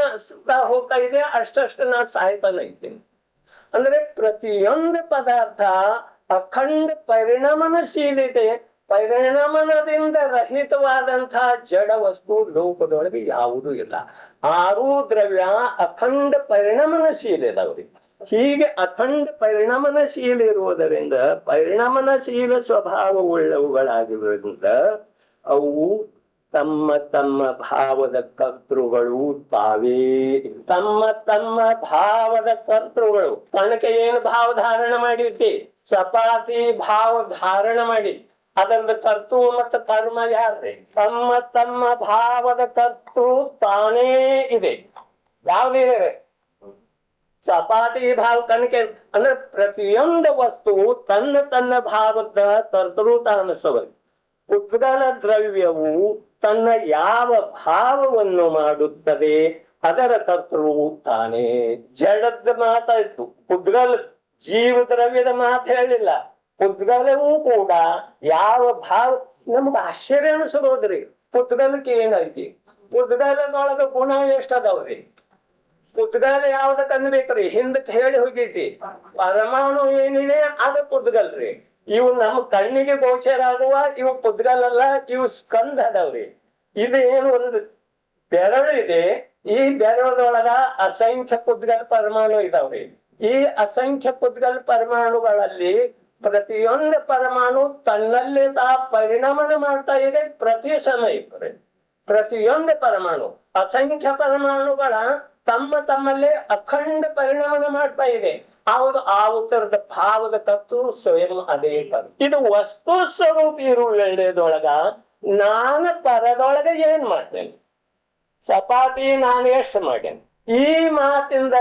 ಹೋಗ್ತಾ ಇದೆ ಅಷ್ಟಷ್ಟು ನಾನು ಸಾಯ್ತಾನೆ ಇದ್ದೇನೆ. ಅಂದ್ರೆ ಪ್ರತಿಯೊಂದು ಪದಾರ್ಥ ಅಖಂಡ ಪರಿಣಾಮನಶೀಲಿದೆ. ಪರಿಣಾಮನದಿಂದ ರಹಿತವಾದಂತಹ ಜಡ ವಸ್ತು ಲೋಕದೊಳಗೆ ಯಾವುದೂ ಇಲ್ಲ. 6 ದ್ರವ್ಯ ಅಖಂಡ ಪರಿಣಾಮನಶೀಲ ಇದಾವ್ರಿ. ಹೀಗೆ ಅಖಂಡ ಪರಿಣಾಮನಶೀಲ ಇರುವುದರಿಂದ ಪರಿಣಾಮನಶೀಲ ಸ್ವಭಾವ ಉಳ್ಳವುಗಳಾಗಿರುವುದರಿಂದ ಅವು ತಮ್ಮ ತಮ್ಮ ಭಾವದ ಕರ್ತೃಗಳು ತಾವೇ. ತಮ್ಮ ತಮ್ಮ ಭಾವದ ಕರ್ತೃಗಳು. ಕಣಕ್ಕೆ ಏನು ಭಾವ ಧಾರಣ ಮಾಡಿರ್ತಿ, ಚಪಾತಿ ಭಾವ ಧಾರಣ ಮಾಡಿ ಅದರದ ಕರ್ತೃ ಮತ್ತು ಕರ್ಮ ಯಾರ್ರಿ? ತಮ್ಮ ತಮ್ಮ ಭಾವದ ಕರ್ತೃ ತಾನೇ ಇದೆ. ಯಾವ್ದಿದೆ? ಸಪಾಟಿ ಭಾವ ಕನಕೆ ಅಂದ್ರೆ ಪ್ರತಿಯೊಂದು ವಸ್ತುವು ತನ್ನ ತನ್ನ ಭಾವದ ತರ್ತೃತ ಅನಿಸಬೇಕು. ಉದ್ಗಲ ದ್ರವ್ಯವು ತನ್ನ ಯಾವ ಭಾವವನ್ನು ಮಾಡುತ್ತದೆ ಅದರ ಕರ್ತೃವು ತಾನೇ. ಜಡದ ಮಾತಾಯ್ತು, ಉದ್ಗಲ ಜೀವ ದ್ರವ್ಯದ ಮಾತು ಹೇಳಿಲ್ಲ. ಉದ್ಗಲವೂ ಕೂಡ ಯಾವ ಭಾವ ನಮ್ಗೆ ಆಶ್ಚರ್ಯ ಅನಿಸಬಹುದ್ರಿ. ಉದ್ಗಲಕ್ಕೆ ಏನೈತಿ? ಉದ್ಗಲದೊಳಗ ಗುಣ ಎಷ್ಟದವ್ರಿ? ಉದ್ಗಾಲ ಯಾವ್ದಕ್ ಅನ್ಬೇಕ್ರಿ? ಹಿಂದಕ್ ಹೇಳಿ ಹೋಗೈತಿ. ಪರಮಾಣು ಏನಿದೆ ಅದ ಉದ್ಗಲ್ರಿ. ಇವು ನಮ್ಮ ಕಣ್ಣಿಗೆ ಗೋಚರ ಆಗುವ ಇವು ಉದ್ಗಲಲ್ಲ, ಇವು ಸ್ಕಂದ ಅದಾವ್ರಿ. ಇದು ಏನು ಒಂದು ಬೆರಳು ಇದೆ, ಈ ಬೆರಳದೊಳಗ ಅಸಂಖ್ಯ ಉದ್ಗಲ ಪರಮಾಣು ಇದಾವ್ರಿ. ಈ ಅಸಂಖ್ಯ ಉದ್ಗಲ ಪರಮಾಣುಗಳಲ್ಲಿ ಪ್ರತಿಯೊಂದು ಪರಮಾಣು ತನ್ನಲ್ಲಿ ಪರಿಣಾಮನ ಮಾಡ್ತಾ ಇದೆ ಪ್ರತಿ ಸಮಯ. ಪ್ರತಿಯೊಂದು ಪರಮಾಣು ಅಸಂಖ್ಯ ಪರಮಾಣುಗಳ ತಮ್ಮಲ್ಲೇ ಅಖಂಡ ಪರಿಣಾಮ ಮಾಡ್ತಾ ಇದೆ. ಹೌದು, ಆ ಉತ್ತರದ ಭಾವದ ತತ್ವ ಸ್ವಯಂ ಅದೇ ಪರ. ಇದು ವಸ್ತು ಸ್ವರೂಪ ಇರುವುದೊಳಗ ನಾನು ಪರದೊಳಗ ಏನ್ ಮಾಡ್ತೇನೆ? ಸಪಾಟಿ ನಾನು ಎಷ್ಟು ಮಾಡೇನೆ? ಈ ಮಾತಿಂದ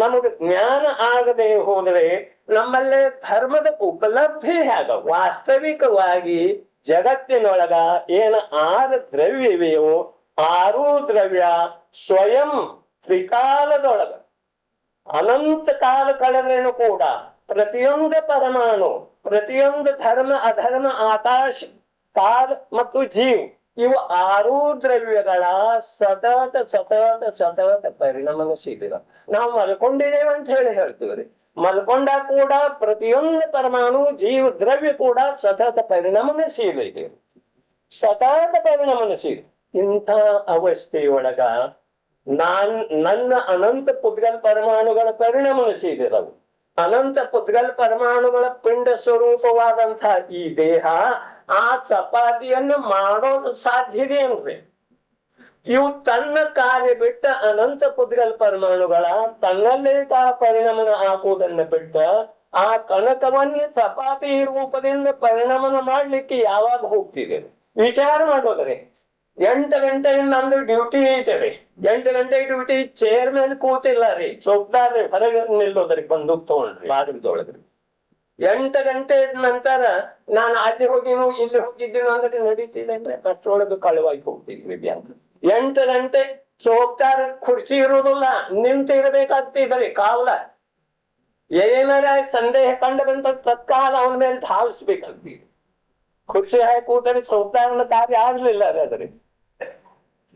ನಮಗೆ ಜ್ಞಾನ ಆಗದೆ ಹೋದ್ರೆ ನಮ್ಮಲ್ಲೇ ಧರ್ಮದ ಉಪಲಬ್ಧಿ ಆಗ. ವಾಸ್ತವಿಕವಾಗಿ ಜಗತ್ತಿನೊಳಗ ಏನ 6 ದ್ರವ್ಯವೆಯೋ 6 ದ್ರವ್ಯ ಸ್ವಯಂ ತ್ರಿಕಾಲದೊಳಗ ಅನಂತ ಕಾಲ ಕಳೆದ್ರೇನು ಕೂಡ ಪ್ರತಿಯೊಂದು ಪರಮಾಣು, ಪ್ರತಿಯೊಂದು ಧರ್ಮ ಅಧರ್ಮ, ಆಕಾಶ, ಕಾಲ ಮತ್ತು ಜೀವ್, ಇವು 6 ದ್ರವ್ಯಗಳ ಸತತ ಸತತ ಸತತ ಪರಿಣಾಮಶೀಲ. ನಾವು ಮಲ್ಕೊಂಡಿದ್ದೇವೆ ಅಂತ ಹೇಳ್ತೀವ್ರಿ. ಮಲ್ಕೊಂಡ ಕೂಡ ಪ್ರತಿಯೊಂದು ಪರಮಾಣು ಜೀವ ದ್ರವ್ಯ ಕೂಡ ಸತತ ಪರಿಣಾಮಶೀಲ ಇದೆ, ಸತತ ಪರಿಣಾಮಶೀಲ. ಇಂಥ ಅವಸ್ಥೆಯೊಳಗ ನನ್ನ ಅನಂತ ಪುದ್ಗಲ ಪರಮಾಣುಗಳ ಪರಿಣಾಮಶೀಲವು, ಅನಂತ ಪುದ್ಗಲ ಪರಮಾಣುಗಳ ಪಿಂಡ ಸ್ವರೂಪವಾದಂತಹ ಈ ದೇಹ ಆ ಚಪಾತಿಯನ್ನು ಮಾಡೋದು ಸಾಧ್ಯತೆ ಏನ್ರಿ? ಇವು ತನ್ನ ಕಾರ್ಯ ಬಿಟ್ಟ ಅನಂತ ಪುದ್ಗಲ ಪರಮಾಣುಗಳ ತನ್ನಲ್ಲೇ ಪರಿಣಾಮನ ಹಾಕುವುದನ್ನು ಬಿಟ್ಟ ಆ ಕನಕವನ್ನೇ ಚಪಾತಿ ರೂಪದಿಂದ ಪರಿಣಾಮನ ಮಾಡ್ಲಿಕ್ಕೆ ಯಾವಾಗ ಹೋಗ್ತಿದೆ? ವಿಚಾರ ಮಾಡೋದ್ರಿ. 8 ಗಂಟೆಗೆ ನಮ್ದು ಡ್ಯೂಟಿ ಐತೆರಿ. 8 ಗಂಟೆ ಡ್ಯೂಟಿ, ಚೇರ್ ಮೇಲೆ ಕೂತಿಲ್ಲ ರೀ, ಸೊಗ್ದಾರ್ರಿ, ಹೊರಗೆ ನಿಲ್ಲೋದ್ರಿ, ಬಂದೂಕ್ ತಗೊಂಡ್ರಿ ಬಾಗಿಲ್ದೊಳಗ್ರಿ. 8 ಗಂಟೆ ನಂತರ ನಾನು ಅಲ್ಲಿ ಹೋಗಿನೋ ಇಲ್ಲಿ ಹೋಗಿದ್ದೀನೋ ಅಂದ್ರೆ ನಡೀತಿದೆ ಅಂದ್ರೆ ಅಷ್ಟೊಳಗೆ ಕಳುವಾಗಿ ಹೋಗ್ತಿದ್ವಿ ಬ್ಯಾಂಕ್. 8 ಗಂಟೆ ಸೋಗ್ತಾರ, ಕುರ್ಚಿ ಇರುವುದಿಲ್ಲ, ನಿಂತಿರ್ಬೇಕಾಗ್ತಿದ್ರಿ ಕಾವಲ. ಏನಾರ ಸಂದೇಹ ಕಂಡು ಬಂತ ತತ್ಕಾಲ ಅವನ ಮೇಲೆ ಧಾವಿಸ್ಬೇಕಾಗ್ತೀವಿ. ಖುಷಿ ಹಾಕಿ ಕೂತರೆ ಸೋಗ್ತಾರನ ಕಾರ್ಯ ಆಗ್ಲಿಲ್ಲ ಅದ್ರಿ.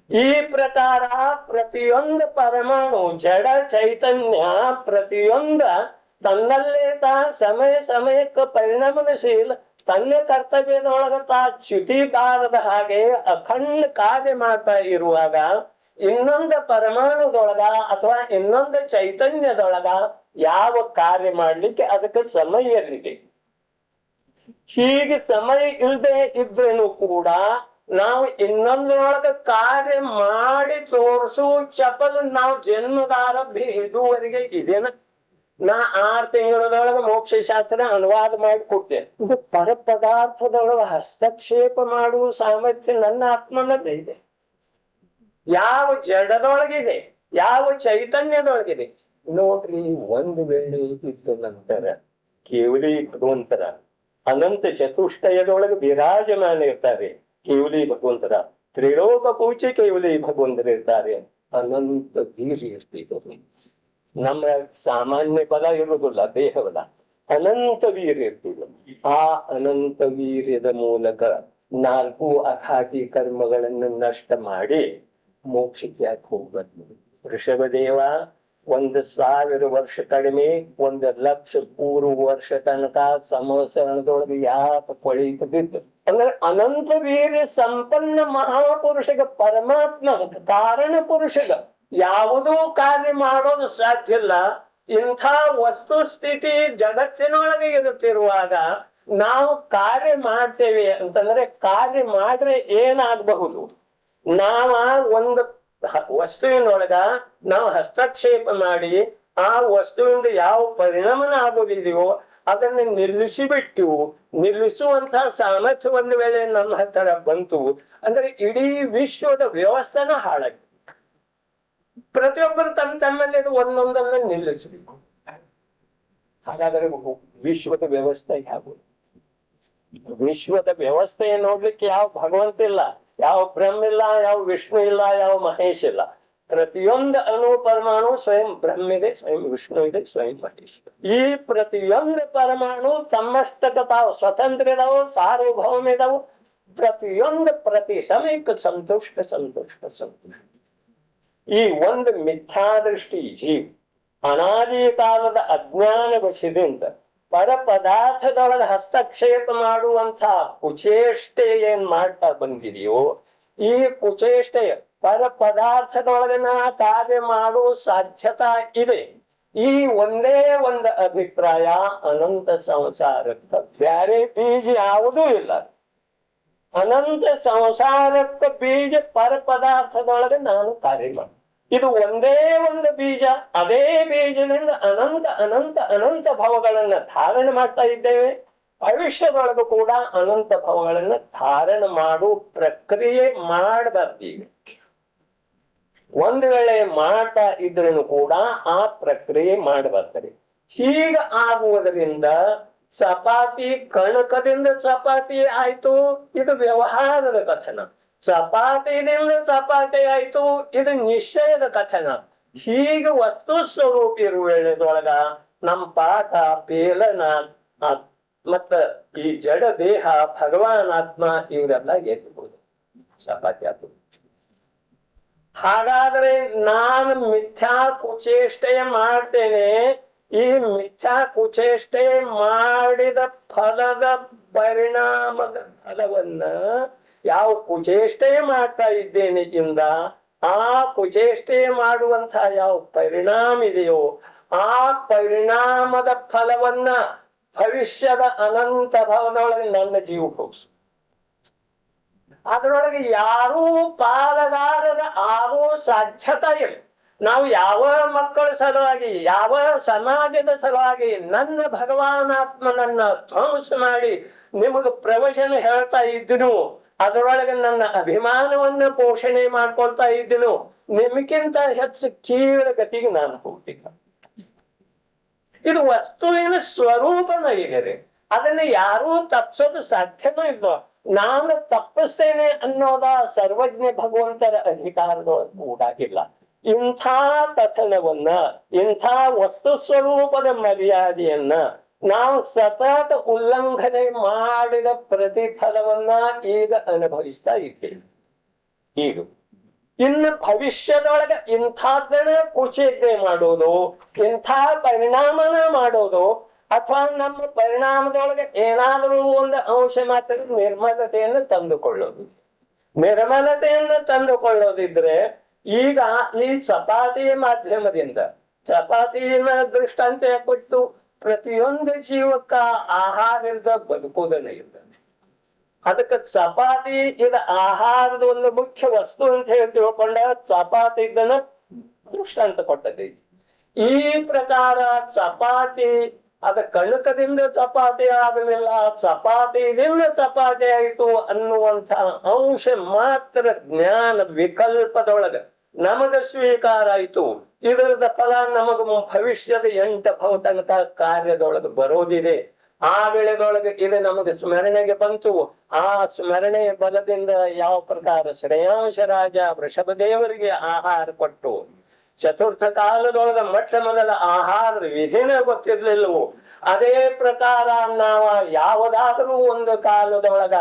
ಈ ಪ್ರಕಾರ ಪ್ರತಿಯೊಂದು ಪರಮಾಣು ಜಡ ಚೈತನ್ಯ ಪ್ರತಿಯೊಂದ ತನ್ನಲ್ಲೇ ಸಮಯ ಸಮಯಕ್ಕೆ ಪರಿಣಾಮಶೀಲ, ತನ್ನ ಕರ್ತವ್ಯದೊಳಗ ಚ್ಯುತಿ ಬಾರದ ಹಾಗೆ ಅಖಂಡ ಕಾರ್ಯ ಮಾಡ್ತಾ ಇರುವಾಗ ಇನ್ನೊಂದು ಪರಮಾಣುದೊಳಗ ಅಥವಾ ಇನ್ನೊಂದು ಚೈತನ್ಯದೊಳಗ ಯಾವ ಕಾರ್ಯ ಮಾಡ್ಲಿಕ್ಕೆ ಅದಕ್ಕೆ ಸಮಯ ಇರಲಿದೆ. ಹೀಗೆ ಸಮಯ ಇಲ್ಲದೆ ಇದ್ರೇನು ಕೂಡ ನಾವು ಇನ್ನೊಂದರೊಳಗ ಕಾರ್ಯ ಮಾಡಿ ತೋರಿಸು ಚಪಲ್ ನಾವು ಜನ್ಮದಾರಭ್ಯ ಇದುವರೆಗೆ ಇದೇನ. ನಾ 6 ತಿಂಗಳದೊಳಗ ಮೋಕ್ಷ ಶಾಸ್ತ್ರ ಅನುವಾದ ಮಾಡಿ ಕೊಡ್ತೇನೆ. ಇದು ಪರ ಪದಾರ್ಥದೊಳಗ ಹಸ್ತಕ್ಷೇಪ ಮಾಡುವ ಸಾಮರ್ಥ್ಯ ನನ್ನ ಆತ್ಮನಲ್ಲೇ ಇದೆ. ಯಾವ ಜಡದೊಳಗಿದೆ, ಯಾವ ಚೈತನ್ಯದೊಳಗಿದೆ ನೋಡ್ರಿ. ಒಂದು ವೇಳೆ ಇದ್ದ ನಂತರ ಕೇವಲಿ ಭಗವಂತರ ಅನಂತ ಚತುಷ್ಟಯದೊಳಗೆ ವಿರಾಜಮಾನ ಇರ್ತಾರೆ. ಕೇವಲಿ ಭಗವಂತರ ತ್ರಿಲೋಕ ಪೂಜೆ ಕೇವಲಿ ಭಗವಂತರಿರ್ತಾರೆ. ಅನಂತ ವೀರ್ಯ ಇರ್ತಿದ್ರು. ನಮ್ಮ ಸಾಮಾನ್ಯ ಬಲ ಇರುವುದಿಲ್ಲ, ದೇಹವಲ್ಲ, ಅನಂತ ವೀರ್ಯ ಇರ್ತಿದ್ರು. ಆ ಅನಂತ ವೀರ್ಯದ ಮೂಲಕ 4 ಅಘಾತಿ ಕರ್ಮಗಳನ್ನು ನಷ್ಟ ಮಾಡಿ ಮೋಕ್ಷಕ್ಕೆ ಯಾಕೆ ಹೋಗ್ಬಾರ್ದು? ವೃಷಭದೇವ 1000 ವರ್ಷ ಕಡಿಮೆ 1,00,000 ಪೂರ್ವ ವರ್ಷ ತನಕ ಸಂವತ್ಸರದೊಳಗೆ ಯಾಕೆ ಕೊಳಿತು ಬಿದ್ದು ಅಂದ್ರೆ ಅನಂತ ವೀರ್ಯ ಸಂಪನ್ನ ಮಹಾಪುರುಷಗ, ಪರಮಾತ್ಮ ಕಾರಣ ಪುರುಷಗ ಯಾವುದೂ ಕಾರ್ಯ ಮಾಡೋದು ಸಾಧ್ಯ ಇಲ್ಲ. ಇಂಥ ವಸ್ತು ಸ್ಥಿತಿ ಜಗತ್ತಿನೊಳಗೆ ಇರುತ್ತಿರುವಾಗ ನಾವು ಕಾರ್ಯ ಮಾಡ್ತೇವೆ ಅಂತಂದ್ರೆ ಕಾರ್ಯ ಮಾಡ್ರೆ ಏನಾಗಬಹುದು? ನಾವ ಒಂದು ವಸ್ತುವಿನೊಳಗ ನಾವು ಹಸ್ತಕ್ಷೇಪ ಮಾಡಿ ಆ ವಸ್ತುವಿಂದ ಯಾವ ಪರಿಣಾಮನ ಆಗೋದಿದೆಯೋ ಅದನ್ನ ನಿಲ್ಲಿಸುವಂತಹ ಸಾಮರ್ಥ್ಯ ಒಂದು ವೇಳೆ ನಮ್ಮ ಹತ್ತಿರ ಬಂತು ಅಂದ್ರೆ ಇಡೀ ವಿಶ್ವದ ವ್ಯವಸ್ಥೆನ ಹಾಳಾಗಿ ಪ್ರತಿಯೊಬ್ಬರು ತಮ್ಮಲ್ಲಿ ಒಂದೊಂದನ್ನ ನಿಲ್ಲಿಸಬೇಕು. ಹಾಗಾದರೆ ವಿಶ್ವದ ವ್ಯವಸ್ಥೆ ಯಾವ? ವಿಶ್ವದ ವ್ಯವಸ್ಥೆ ನೋಡ್ಲಿಕ್ಕೆ ಯಾವ ಭಗವಂತ ಇಲ್ಲ, ಯಾವ ಬ್ರಹ್ಮ ಇಲ್ಲ, ಯಾವ ವಿಷ್ಣು ಇಲ್ಲ, ಯಾವ ಮಹೇಶ್ ಇಲ್ಲ. ಪ್ರತಿಯೊಂದು ಅಣು ಪರಮಾಣು ಸ್ವಯಂ ಬ್ರಹ್ಮ ಇದೆ, ಸ್ವಯಂ ವಿಷ್ಣು ಇದೆ, ಸ್ವಯಂ ಮಹೇಶ್. ಈ ಪ್ರತಿಯೊಂದು ಪರಮಾಣು ತಮ್ಮಷ್ಟಕ್ಕೆ ತಾವು ಸ್ವತಂತ್ರ ಇದಾವು, ಸಾರ್ವಭೌಮ ಇದಾವು. ಪ್ರತಿಯೊಂದು ಪ್ರತಿ ಸಮಯಕ್ಕೆ ಸಂತುಷ್ಟ ಸಂತುಷ್ಟ ಸಂತುಷ್ಟ. ಈ ಒಂದು ಮಿಥ್ಯಾದೃಷ್ಟಿ ಜೀವ್ ಅನಾದಿ ಕಾಲದ ಅಜ್ಞಾನ ವಶದಿಂದ ಪರ ಪದಾರ್ಥದೊಳಗೆ ಹಸ್ತಕ್ಷೇಪ ಮಾಡುವಂತ ಕುಚೇಷ್ಟೆ ಏನ್ ಮಾಡ್ತಾ ಬಂದಿದೆಯೋ, ಈ ಕುಚೇಷ್ಟೆಯ ಪರ ಪದಾರ್ಥದೊಳಗಿನ ಕಾರ್ಯ ಮಾಡುವ ಸಾಧ್ಯತಾ ಇದೆ. ಈ ಒಂದೇ ಒಂದು ಅಭಿಪ್ರಾಯ ಅನಂತ ಸಂಸಾರಕ್ಕೆ ಬ್ಯಾರೆ ಬೀಜ ಯಾವುದೂ ಇಲ್ಲ. ಅನಂತ ಸಂಸಾರಕ್ಕೆ ಬೀಜ ಪರ ಪದಾರ್ಥದೊಳಗೆ ನಾನು ಕಾರ್ಯ ಮಾಡಿ, ಇದು ಒಂದೇ ಒಂದು ಬೀಜ. ಅದೇ ಬೀಜದಿಂದ ಅನಂತ ಅನಂತ ಅನಂತ ಭವಗಳನ್ನ ಧಾರಣೆ ಮಾಡ್ತಾ ಇದ್ದೇವೆ. ಭವಿಷ್ಯದೊಳಗೂ ಕೂಡ ಅನಂತ ಭವಗಳನ್ನ ಧಾರಣೆ ಮಾಡುವ ಪ್ರಕ್ರಿಯೆ ಮಾಡಬಾರ್ದೀವಿ. ಒಂದು ವೇಳೆ ಮಾಡ್ತಾ ಇದ್ರೂ ಕೂಡ ಆ ಪ್ರಕ್ರಿಯೆ ಮಾಡಬಾರ್ತಾರೆ. ಹೀಗ ಆಗುವುದರಿಂದ ಚಪಾತಿ ಕಣಕದಿಂದ ಚಪಾತಿ ಆಯ್ತು, ಇದು ವ್ಯವಹಾರದ ಕಥನ. ಚಪಾತಿದಿಂದ ಚಪಾತಿ ಆಯ್ತು, ಇದು ನಿಶ್ಚಯದ ಕಥನ. ಹೀಗೆ ವಸ್ತು ಸ್ವರೂಪ ಇರುವ ವೇಳೆದೊಳಗ ನಮ್ಮ ಪಾಠ ಪೇಲನ ಮತ್ತ ಈ ಜಡ ದೇಹ ಭಗವಾನ್ ಆತ್ಮ ಇವರೆಲ್ಲ ಗೆಲ್ಲಬಹುದು. ಚಪಾತಿ ಆತು. ಹಾಗಾದ್ರೆ ನಾನು ಮಿಥ್ಯಾ ಕುಚೇಷ್ಟೆ ಮಾಡ್ತೇನೆ. ಈ ಮಿಥ್ಯಾ ಕುಚೇಷ್ಟೆ ಮಾಡಿದ ಫಲದ ಪರಿಣಾಮದ ಫಲವನ್ನ ಯಾವ ಕುಚೇಷ್ಟೆ ಮಾಡ್ತಾ ಇದ್ದೇನೆ ಇಂದ ಆ ಕುಚೇಷ್ಟೆ ಮಾಡುವಂತಹ ಯಾವ ಪರಿಣಾಮ ಇದೆಯೋ ಆ ಪರಿಣಾಮದ ಫಲವನ್ನ ಭವಿಷ್ಯದ ಅನಂತ ಭವನೊಳಗೆ ನನ್ನ ಜೀವ ಹೋಗಿಸು. ಅದರೊಳಗೆ ಯಾರೂ ಪಾಲುಗಾರರ ಆಗೋ ಸಾಧ್ಯತೆ ಇಲ್ಲ. ನಾವು ಯಾವ ಮಕ್ಕಳ ಸಲುವಾಗಿ, ಯಾವ ಸಮಾಜದ ಸಲುವಾಗಿ ನನ್ನ ಭಗವಾನಾತ್ಮನನ್ನ ಧ್ವಂಸ ಮಾಡಿ ನಿಮಗೆ ಪ್ರವಚನ ಹೇಳ್ತಾ ಇದ್ದನು, ಅದರೊಳಗೆ ನನ್ನ ಅಭಿಮಾನವನ್ನ ಪೋಷಣೆ ಮಾಡ್ಕೊಳ್ತಾ ಇದ್ದನು, ನಿಮಗಿಂತ ಹೆಚ್ಚು ಕೀಳ ಗತಿಗೆ ನಾನು ಹೋಗ್ತಿದ್ದ. ಇದು ವಸ್ತುವಿನ ಸ್ವರೂಪನ ಇದೆ. ಅದನ್ನ ಯಾರೂ ತಪ್ಪಿಸೋದು ಸಾಧ್ಯನೂ ಇಲ್ಲ. ನಾನು ತಪ್ಪಿಸ್ತೇನೆ ಅನ್ನೋದ ಸರ್ವಜ್ಞ ಭಗವಂತರ ಅಧಿಕಾರದೊಳಗೆ ಕೂಡ ಇಲ್ಲ. ಇಂಥ ಕಥನವನ್ನ, ಇಂಥ ವಸ್ತು ಸ್ವರೂಪದ ಮರ್ಯಾದೆಯನ್ನ ನಾವು ಸತತ ಉಲ್ಲಂಘನೆ ಮಾಡಿದ ಪ್ರತಿಫಲವನ್ನ ಈಗ ಅನುಭವಿಸ್ತಾ ಇದ್ದೇವೆ. ಈಗ ಇನ್ನು ಭವಿಷ್ಯದೊಳಗೆ ಇಂಥದ್ದನ್ನ ಕುಚೇತೆ ಮಾಡೋದು, ಇಂಥ ಪರಿಣಾಮನ ಮಾಡೋದು, ಅಥವಾ ನಮ್ಮ ಪರಿಣಾಮದೊಳಗೆ ಏನಾದರೂ ಒಂದು ಅಂಶ ಮಾತ್ರ ನಿರ್ಮಲತೆಯನ್ನು ತಂದುಕೊಳ್ಳೋದು. ನಿರ್ಮಲತೆಯನ್ನು ತಂದುಕೊಳ್ಳೋದಿದ್ರೆ ಈಗ ಈ ಚಪಾತಿಯ ಮಾಧ್ಯಮದಿಂದ ಚಪಾತಿನ ದೃಷ್ಟಾಂತ ಕೊಟ್ಟು ಪ್ರತಿಯೊಂದು ಜೀವಕ್ಕ ಆಹಾರದ ಬದುಕುವುದನ್ನ ಇರ್ತದೆ. ಅದಕ್ಕೆ ಚಪಾತಿ ಇದು ಆಹಾರದ ಒಂದು ಮುಖ್ಯ ವಸ್ತು ಅಂತ ಹೇಳಿ ತಿಳ್ಕೊಂಡ ಚಪಾತಿ ಇದನ್ನ ದೃಷ್ಟಾಂತ ಕೊಟ್ಟದೆ. ಈ ಪ್ರಕಾರ ಚಪಾತಿ ಅದ ಕಣಕದಿಂದ ಚಪಾತಿ ಆಗಲಿಲ್ಲ, ಚಪಾತಿದಿಂದ ಚಪಾತಿ ಆಯಿತು ಅನ್ನುವಂಥ ಅಂಶ ಮಾತ್ರ ಜ್ಞಾನ ವಿಕಲ್ಪದೊಳಗ ನಮಗ ಸ್ವೀಕಾರ ಆಯಿತು. ಇದರದ ಫಲ ನಮಗ ಭವಿಷ್ಯದ 8 ಭವ ತನಕ ಕಾರ್ಯದೊಳಗೆ ಬರೋದಿದೆ. ಆ ವೇಳೆದೊಳಗೆ ಇದು ನಮಗೆ ಸ್ಮರಣೆಗೆ ಬಂತು. ಆ ಸ್ಮರಣೆಯ ಬಲದಿಂದ ಯಾವ ಪ್ರಕಾರ ಶ್ರೇಯಾಂಶ ರಾಜ ವೃಷಭದೇವರಿಗೆ ಆಹಾರ ಕೊಟ್ಟು ಚತುರ್ಥ ಕಾಲದೊಳಗ ಮೊಟ್ಟ ಮೊದಲ ಆಹಾರದ ವಿಧಿನ ಗೊತ್ತಿರ್ಲಿಲ್ಲವೋ, ಅದೇ ಪ್ರಕಾರ ನಾವು ಯಾವುದಾದ್ರೂ ಒಂದು ಕಾಲದೊಳಗ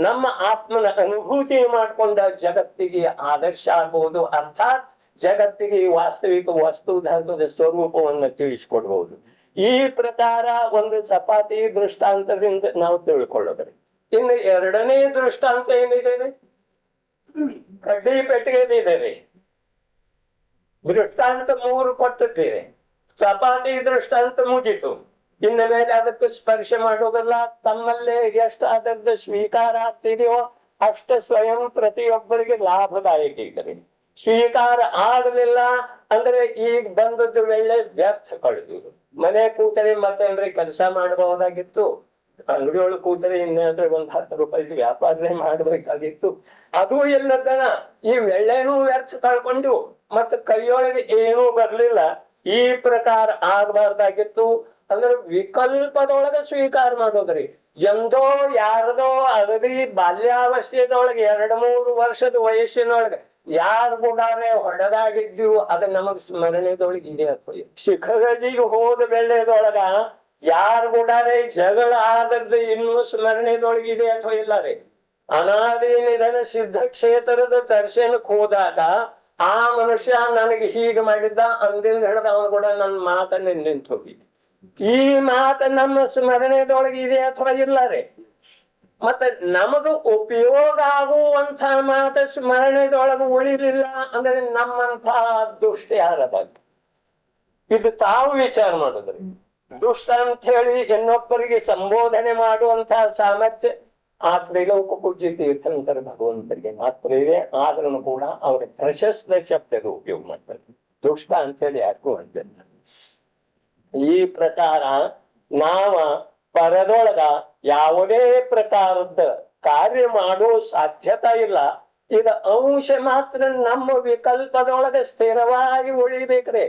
ನಮ್ಮ ಆತ್ಮನ ಅನುಭೂತಿ ಮಾಡ್ಕೊಂಡ ಜಗತ್ತಿಗೆ ಆದರ್ಶ ಆಗಬಹುದು. ಅರ್ಥಾತ್ ಜಗತ್ತಿಗೆ ವಾಸ್ತವಿಕ ವಸ್ತು ಧರ್ಮದ ಸ್ವರೂಪವನ್ನು ತಿಳಿಸಿಕೊಡ್ಬಹುದು. ಈ ಪ್ರಕಾರ ಒಂದು ಚಪಾತಿ ದೃಷ್ಟಾಂತದಿಂದ ನಾವು ತಿಳ್ಕೊಳ್ಳೋದ್ರಿ. ಇನ್ನು ಎರಡನೇ ದೃಷ್ಟಾಂತ ಏನಿದೆ, ಕಡ್ಡಿ ಪೆಟ್ಟಿಗೆ. ದೃಷ್ಟಾಂತ 3 ಕೊಟ್ಟಿದ್ದೇವೆ. ಚಪಾತಿ ದೃಷ್ಟಾಂತ ಮುಗಿತು. ಇನ್ನ ಮೇಲೆ ಅದಕ್ಕೆ ಸ್ಪರ್ಶ ಮಾಡೋದಲ್ಲ. ತಮ್ಮಲ್ಲೇ ಎಷ್ಟು ಅದರದ ಸ್ವೀಕಾರ ಆಗ್ತಿದೆಯೋ ಅಷ್ಟು ಸ್ವಯಂ ಪ್ರತಿಯೊಬ್ಬರಿಗೆ ಲಾಭದಾಯಕ ಇದ್ದಾರೆ. ಸ್ವೀಕಾರ ಆಗಲಿಲ್ಲ ಅಂದ್ರೆ ಈಗ ಬಂದದ್ದು ವೇಳೆ ವ್ಯರ್ಥ ಕಳೆದು. ಮನೆ ಕೂತರೆ ಮತ್ತೇನ್ರಿ ಕೆಲಸ ಮಾಡಬಹುದಾಗಿತ್ತು, ಅಂಗಡಿಯೊಳಗೆ ಕೂತರೆ ಇನ್ನೇನ್ರಿ ಒಂದ್ 10 ರೂಪಾಯಿ ವ್ಯಾಪಾರನೇ ಮಾಡ್ಬೇಕಾಗಿತ್ತು. ಅದು ಎಲ್ಲದನ ಈ ವೇಳೆನೂ ವ್ಯರ್ಥ ಕಳ್ಕೊಂಡು ಮತ್ತ ಕೈಯೊಳಗೆ ಏನೂ ಬರ್ಲಿಲ್ಲ, ಈ ಪ್ರಕಾರ ಆಗ್ಬಾರ್ದಾಗಿತ್ತು. ಅಂದ್ರೆ ವಿಕಲ್ಪದೊಳಗ ಸ್ವೀಕಾರ ಮಾಡೋದ್ರಿ. ಎಂದೋ ಯಾರದೋ ಅಗದಿ ಬಾಲ್ಯಾವಸ್ಥೆದೊಳಗೆ 2-3 ವರ್ಷದ ವಯಸ್ಸಿನೊಳಗೆ ಯಾರು ಗುಡಾರೆ ಹೊಡೆದಾಗಿದ್ದೀವು ಅದ ನಮಗ್ ಸ್ಮರಣೆದೊಳಗೆ ಇದೆ ಅಥವಾ ಶಿಖರಜಿಗೆ ಹೋದ ಬೆಳ್ಳೆದೊಳಗ ಯಾರು ಗುಡಾರೆ ಜಗಳ ಆದದ್ದು ಇನ್ನೂ ಸ್ಮರಣೆದೊಳಗಿದೆ ಅಥವಾ ಇಲ್ಲ ರೀ. ಅನಾದಿ ನಿಧನ ಸಿದ್ಧ ಕ್ಷೇತ್ರದ ದರ್ಶನಕ್ಕೆ ಹೋದಾಗ ಆ ಮನುಷ್ಯ ನನಗೆ ಹೀಗೆ ಮಾಡಿದ್ದ ಅಂದಿಂದ ಹಿಡಿದ ಅವನು ಕೂಡ ನನ್ನ ಮಾತನ್ನ ನಿಂತು ಹೋಗಿದ್ದ. ಈ ಮಾತು ನಮ್ಮ ಸ್ಮರಣೆದೊಳಗೆ ಇದೆ ಅಥವಾ ಇಲ್ಲ ರೀ. ಮತ್ತೆ ನಮಗೂ ಉಪಯೋಗ ಆಗುವಂತ ಮಾತು ಸ್ಮರಣೆದೊಳಗೆ ಉಳಿಲಿಲ್ಲ ಅಂದ್ರೆ ನಮ್ಮಂತ ದುಷ್ಟ ಯಾರದ ಇದು ತಾವು ವಿಚಾರ ಮಾಡುದ್ರಿ. ದುಷ್ಟ ಅಂತ ಹೇಳಿ ಇನ್ನೊಬ್ಬರಿಗೆ ಸಂಬೋಧನೆ ಮಾಡುವಂತ ಸಾಮರ್ಥ್ಯ ಆ ತ್ರಿಲೋಕ ಪೂಜ್ಯ ತೀರ್ಥಂಕರ ಭಗವಂತರಿಗೆ ಮಾತ್ರ ಇದೆ. ಆದ್ರೂ ಕೂಡ ಅವ್ರ ಪ್ರಶಸ್ತ ಶಬ್ದದ ಉಪಯೋಗ ಮಾಡ್ತಾರೆ. ದುಷ್ಟ ಅಂತ ಹೇಳಿ ಯಾಕೂ ಅಂತ ಈ ಪ್ರಕಾರ ನಾವ ಪರದೊಳಗ ಯಾವುದೇ ಪ್ರಕಾರದ ಕಾರ್ಯ ಮಾಡೋ ಸಾಧ್ಯತೆ ಇಲ್ಲ. ಈಗ ಅಂಶ ಮಾತ್ರ ನಮ್ಮ ವಿಕಲ್ಪದೊಳಗೆ ಸ್ಥಿರವಾಗಿ ಉಳಿಬೇಕ್ರಿ.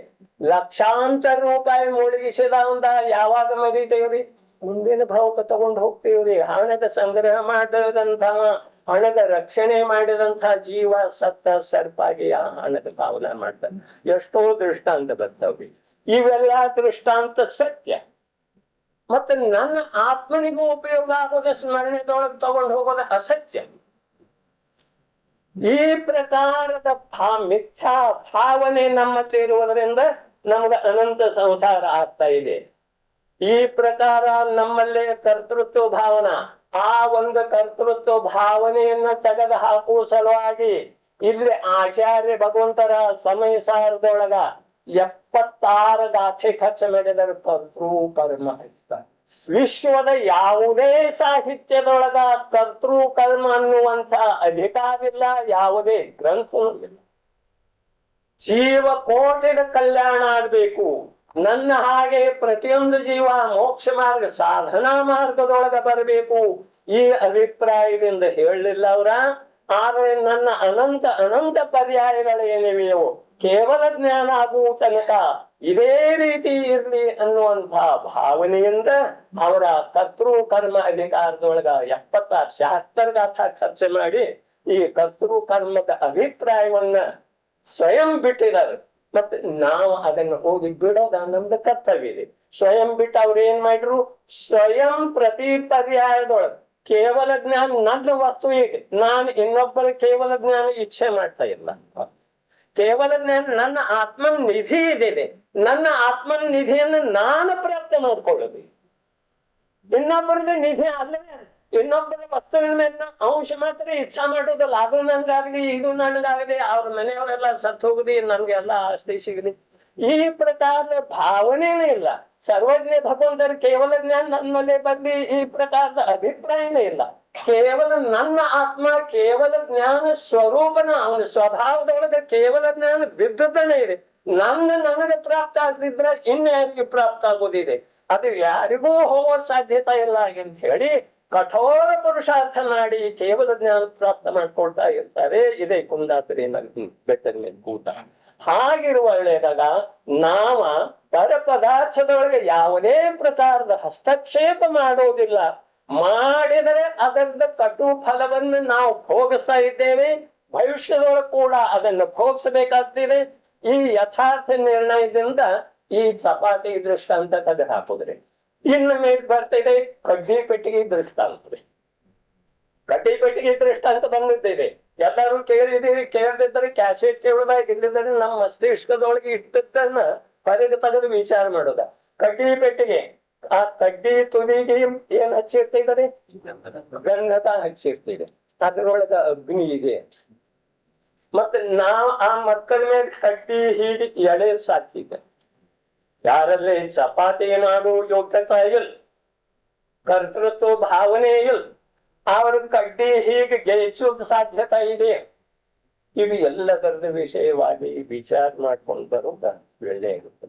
ಲಕ್ಷಾಂತರ ರೂಪಾಯಿ ಮುಳುಗಿಸಿದ ಒಂದ ಯಾವಾಗ ಮರಿತೇವ್ರಿ? ಮುಂದಿನ ಭಾವಕ್ಕೆ ತಗೊಂಡು ಹೋಗ್ತೀವ್ರಿ. ಹಣದ ಸಂಗ್ರಹ ಮಾಡಿದಂತ ಹಣದ ರಕ್ಷಣೆ ಮಾಡಿದಂತ ಜೀವ ಸತ್ತ ಸರ್ಪಾಗಿ ಆ ಹಣದ ಭಾವನೆ ಮಾಡ್ತಾರೆ. ಎಷ್ಟೋ ದೃಷ್ಟಾಂತ ಬರ್ತಾವ್ರಿ. ಇವೆಲ್ಲ ದೃಷ್ಟಾಂತ ಸತ್ಯ. ಮತ್ತೆ ನನ್ನ ಆತ್ಮನಿಗೂ ಉಪಯೋಗ ಆಗೋದ ಸ್ಮರಣೆದೊಳಗೆ ತಗೊಂಡು ಹೋಗೋದ ಅಸತ್ಯ. ಈ ಪ್ರಕಾರದ ಮಿಥ್ಯಾ ಭಾವನೆ ನಮ್ಮ ಇರುವುದರಿಂದ ನಮ್ಗೆ ಅನಂತ ಸಂಸಾರ ಆಗ್ತಾ ಇದೆ. ಈ ಪ್ರಕಾರ ನಮ್ಮಲ್ಲೇ ಕರ್ತೃತ್ವ ಭಾವನಾ, ಆ ಒಂದು ಕರ್ತೃತ್ವ ಭಾವನೆಯನ್ನ ತೆಗೆದು ಹಾಕುವ ಸಲುವಾಗಿ ಇಲ್ಲಿ ಆಚಾರ್ಯ ಭಗವಂತರ ಸಮಯ ಸಾರದೊಳಗ 76 ಗಾಥೆ ಖರ್ಚು ಮಾಡಿದರೆ ಕರ್ತೃ ಕರ್ಮ ಇರ್ತಾರೆ. ವಿಶ್ವದ ಯಾವುದೇ ಸಾಹಿತ್ಯದೊಳಗ ಕರ್ತೃ ಕರ್ಮ ಅನ್ನುವಂತ ಅಧಿಕಾರಿಲ್ಲ, ಯಾವುದೇ ಗ್ರಂಥನೂ ಇಲ್ಲ. ಜೀವ ಕೋಟಿದ ಕಲ್ಯಾಣ ಆಗ್ಬೇಕು, ನನ್ನ ಹಾಗೆ ಪ್ರತಿಯೊಂದು ಜೀವ ಮೋಕ್ಷ ಮಾರ್ಗ ಸಾಧನಾ ಮಾರ್ಗದೊಳಗ ಬರಬೇಕು, ಈ ಅಭಿಪ್ರಾಯದಿಂದ ಹೇಳಲಿಲ್ಲ ಅವ್ರ. ಆದ್ರೆ ನನ್ನ ಅನಂತ ಅನಂತ ಪರ್ಯಾಯಗಳೇನಿವೆಯೋ ಕೇವಲ ಜ್ಞಾನ ಆಗುವ ತನಕ ಇದೇ ರೀತಿ ಇರ್ಲಿ ಅನ್ನುವಂತ ಭಾವನೆಯಿಂದ ಅವರ ಕರ್ತೃ ಕರ್ಮ ಅಧಿಕಾರದೊಳಗ 76 ಗಾಥಾ ಖರ್ಚು ಮಾಡಿ ಈ ಕರ್ತೃ ಕರ್ಮದ ಅಭಿಪ್ರಾಯವನ್ನ ಸ್ವಯಂ ಬಿಟ್ಟಿದ್ದಾರೆ. ಮತ್ತೆ ನಾವು ಅದನ್ನು ಹೋಗಿ ಬಿಡೋದ ನಮ್ದು ಕರ್ತವ್ಯ ಇದೆ. ಸ್ವಯಂ ಬಿಟ್ಟು ಅವ್ರು ಏನ್ ಮಾಡಿದ್ರು, ಸ್ವಯಂ ಪ್ರತಿ ಪರ್ಯಾಯದೊಳಗೆ ಕೇವಲ ಜ್ಞಾನ ನನ್ನ ವಸ್ತು ಈಗ ನಾನು ಇನ್ನೊಬ್ಬರ ಕೇವಲ ಜ್ಞಾನ ಇಚ್ಛೆ ಮಾಡ್ತಾ ಇಲ್ಲ. ಕೇವಲ ಜ್ಞಾನ ನನ್ನ ಆತ್ಮನ ನಿಧಿ ಇದೆ. ನನ್ನ ಆತ್ಮನ ನಿಧಿಯನ್ನು ನಾನು ಪ್ರಾಪ್ತ ಮಾಡ್ಕೊಳ್ಳಬೇಕು. ಇನ್ನೊಬ್ಬರದ ನಿಧಿ ಅಲ್ಲವೇ ಇನ್ನೊಬ್ಬರ ವಸ್ತುವಿನ ಮೇಲೆ ಅಂಶ ಮಾತ್ರ ಇಚ್ಛಾ ಮಾಡೋದಲ್ಲ. ಅದು ನನ್ಗಾಗ್ಲಿ ಇದು ನನಗಾಗಲಿ ಅವ್ರ ಮನೆಯವರೆಲ್ಲ ಸತ್ತು ಹೋಗಲಿ ನನ್ಗೆಲ್ಲ ಆಸ್ತಿ ಸಿಗಲಿ ಈ ಪ್ರಕಾರದ ಭಾವನೆನೇ ಇಲ್ಲ. ಸರ್ವಜ್ಞ ಭಗವಂತರ ಕೇವಲ ಜ್ಞಾನ ನನ್ನಲ್ಲಿ ಬರ್ಲಿ ಈ ಪ್ರಕಾರದ ಅಭಿಪ್ರಾಯನೇ ಇಲ್ಲ. ಕೇವಲ ನನ್ನ ಆತ್ಮ ಕೇವಲ ಜ್ಞಾನ ಸ್ವರೂಪನ ಅವನ ಸ್ವಭಾವದೊಳಗೆ ಕೇವಲ ಜ್ಞಾನ ಬಿದ್ದನೇ ಇದೆ. ನನಗೆ ಪ್ರಾಪ್ತ ಆಗದಿದ್ರೆ ಇನ್ಯಾರಿಗೆ ಪ್ರಾಪ್ತ ಆಗೋದಿದೆ. ಅದು ಯಾರಿಗೂ ಹೋಗೋ ಸಾಧ್ಯತೆ ಇಲ್ಲ ಅಂತ ಹೇಳಿ ಕಠೋರ ಪುರುಷಾರ್ಥ ಮಾಡಿ ಕೇವಲ ಜ್ಞಾನ ಪ್ರಾಪ್ತ ಮಾಡ್ಕೊಳ್ತಾ ಇರ್ತಾರೆ. ಇದೇ ಕುಂದಾಪುರಿ ಬೆಟ್ಟದ ಮೇಲೆ ಕೂತ. ಹಾಗಿರುವ ಒಳ್ಳೆದಾಗ ನಾವ ಪರ ಪದಾರ್ಥದೊಳಗೆ ಯಾವುದೇ ಪ್ರಕಾರದ ಹಸ್ತಕ್ಷೇಪ ಮಾಡೋದಿಲ್ಲ. ಮಾಡಿದರೆ ಅದರ ಕಟು ಫಲವನ್ನು ನಾವು ಭೋಗಿಸ್ತಾ ಇದ್ದೇವೆ. ಭವಿಷ್ಯದೊಳಗೆ ಕೂಡ ಅದನ್ನು ಭೋಗಿಸಬೇಕಾಗ್ತಿದೆ. ಈ ಯಥಾರ್ಥ ನಿರ್ಣಯದಿಂದ ಈ ಚಪಾತಿ ದೃಷ್ಟಾಂತ ತೆಗೆದು ಹಾಕುದ್ರಿ. ಇನ್ನು ಮೇಲೆ ಬರ್ತಿದೆ ಕಡ್ಡಿ ಪೆಟ್ಟಿಗೆ ದೃಷ್ಟಾಂತ. ಕಡ್ಡಿ ಪೆಟ್ಟಿಗೆ ದೃಷ್ಟಾಂತ ಬಂದಿದ್ದೇವೆ. ಎಲ್ಲರೂ ಕೇಳಿದೀವಿ. ಕೇಳದಿದ್ದರೆ ಕ್ಯಾಸೆಟ್ ಕೇಳೋದಾಗ ಇಲ್ಲಿದ್ದರೆ ನಮ್ಮ ಮಸ್ತಿಷ್ಕದೊಳಗೆ ಇಟ್ಟದ್ದನ್ನ ಹೊರಗೆ ತೆಗೆದು ವಿಚಾರ ಮಾಡೋದ. ಕಡ್ಡಿ ಪೆಟ್ಟಿಗೆ ಆ ಕಡ್ಡಿ ತುದಿಗೆ ಏನ್ ಹಚ್ಚಿರ್ತಿದ್ದಾರೆ, ಗಂಧದ ಹಚ್ಚಿರ್ತೀವಿ. ಅದರೊಳಗ ಅಗ್ನಿ ಇದೆ. ಮತ್ತೆ ನಾವು ಆ ಮಕ್ಕಳ ಮೇಲೆ ಕಡ್ಡಿ ಹೀಗೆ ಎಳೆ ಸಾಕಿದೆ. ಯಾರಲ್ಲಿ ಚಪಾತಿ ಮಾಡುವ ಯೋಗ್ಯತೆ ಇಲ್ಲ, ಕರ್ತೃತ್ವ ಭಾವನೆ ಇಲ್ಲ, ಅವ್ರ ಕಡ್ಡಿ ಹೀಗೆ ಗೆಲ್ಸೋದು ಸಾಧ್ಯತೆ ಇದೆ. ಇದು ಎಲ್ಲದರದ ವಿಷಯವಾಗಿ ವಿಚಾರ ಮಾಡ್ಕೊಂಡು ಬರೋದ ಒಳ್ಳೆ ಇರುತ್ತೆ.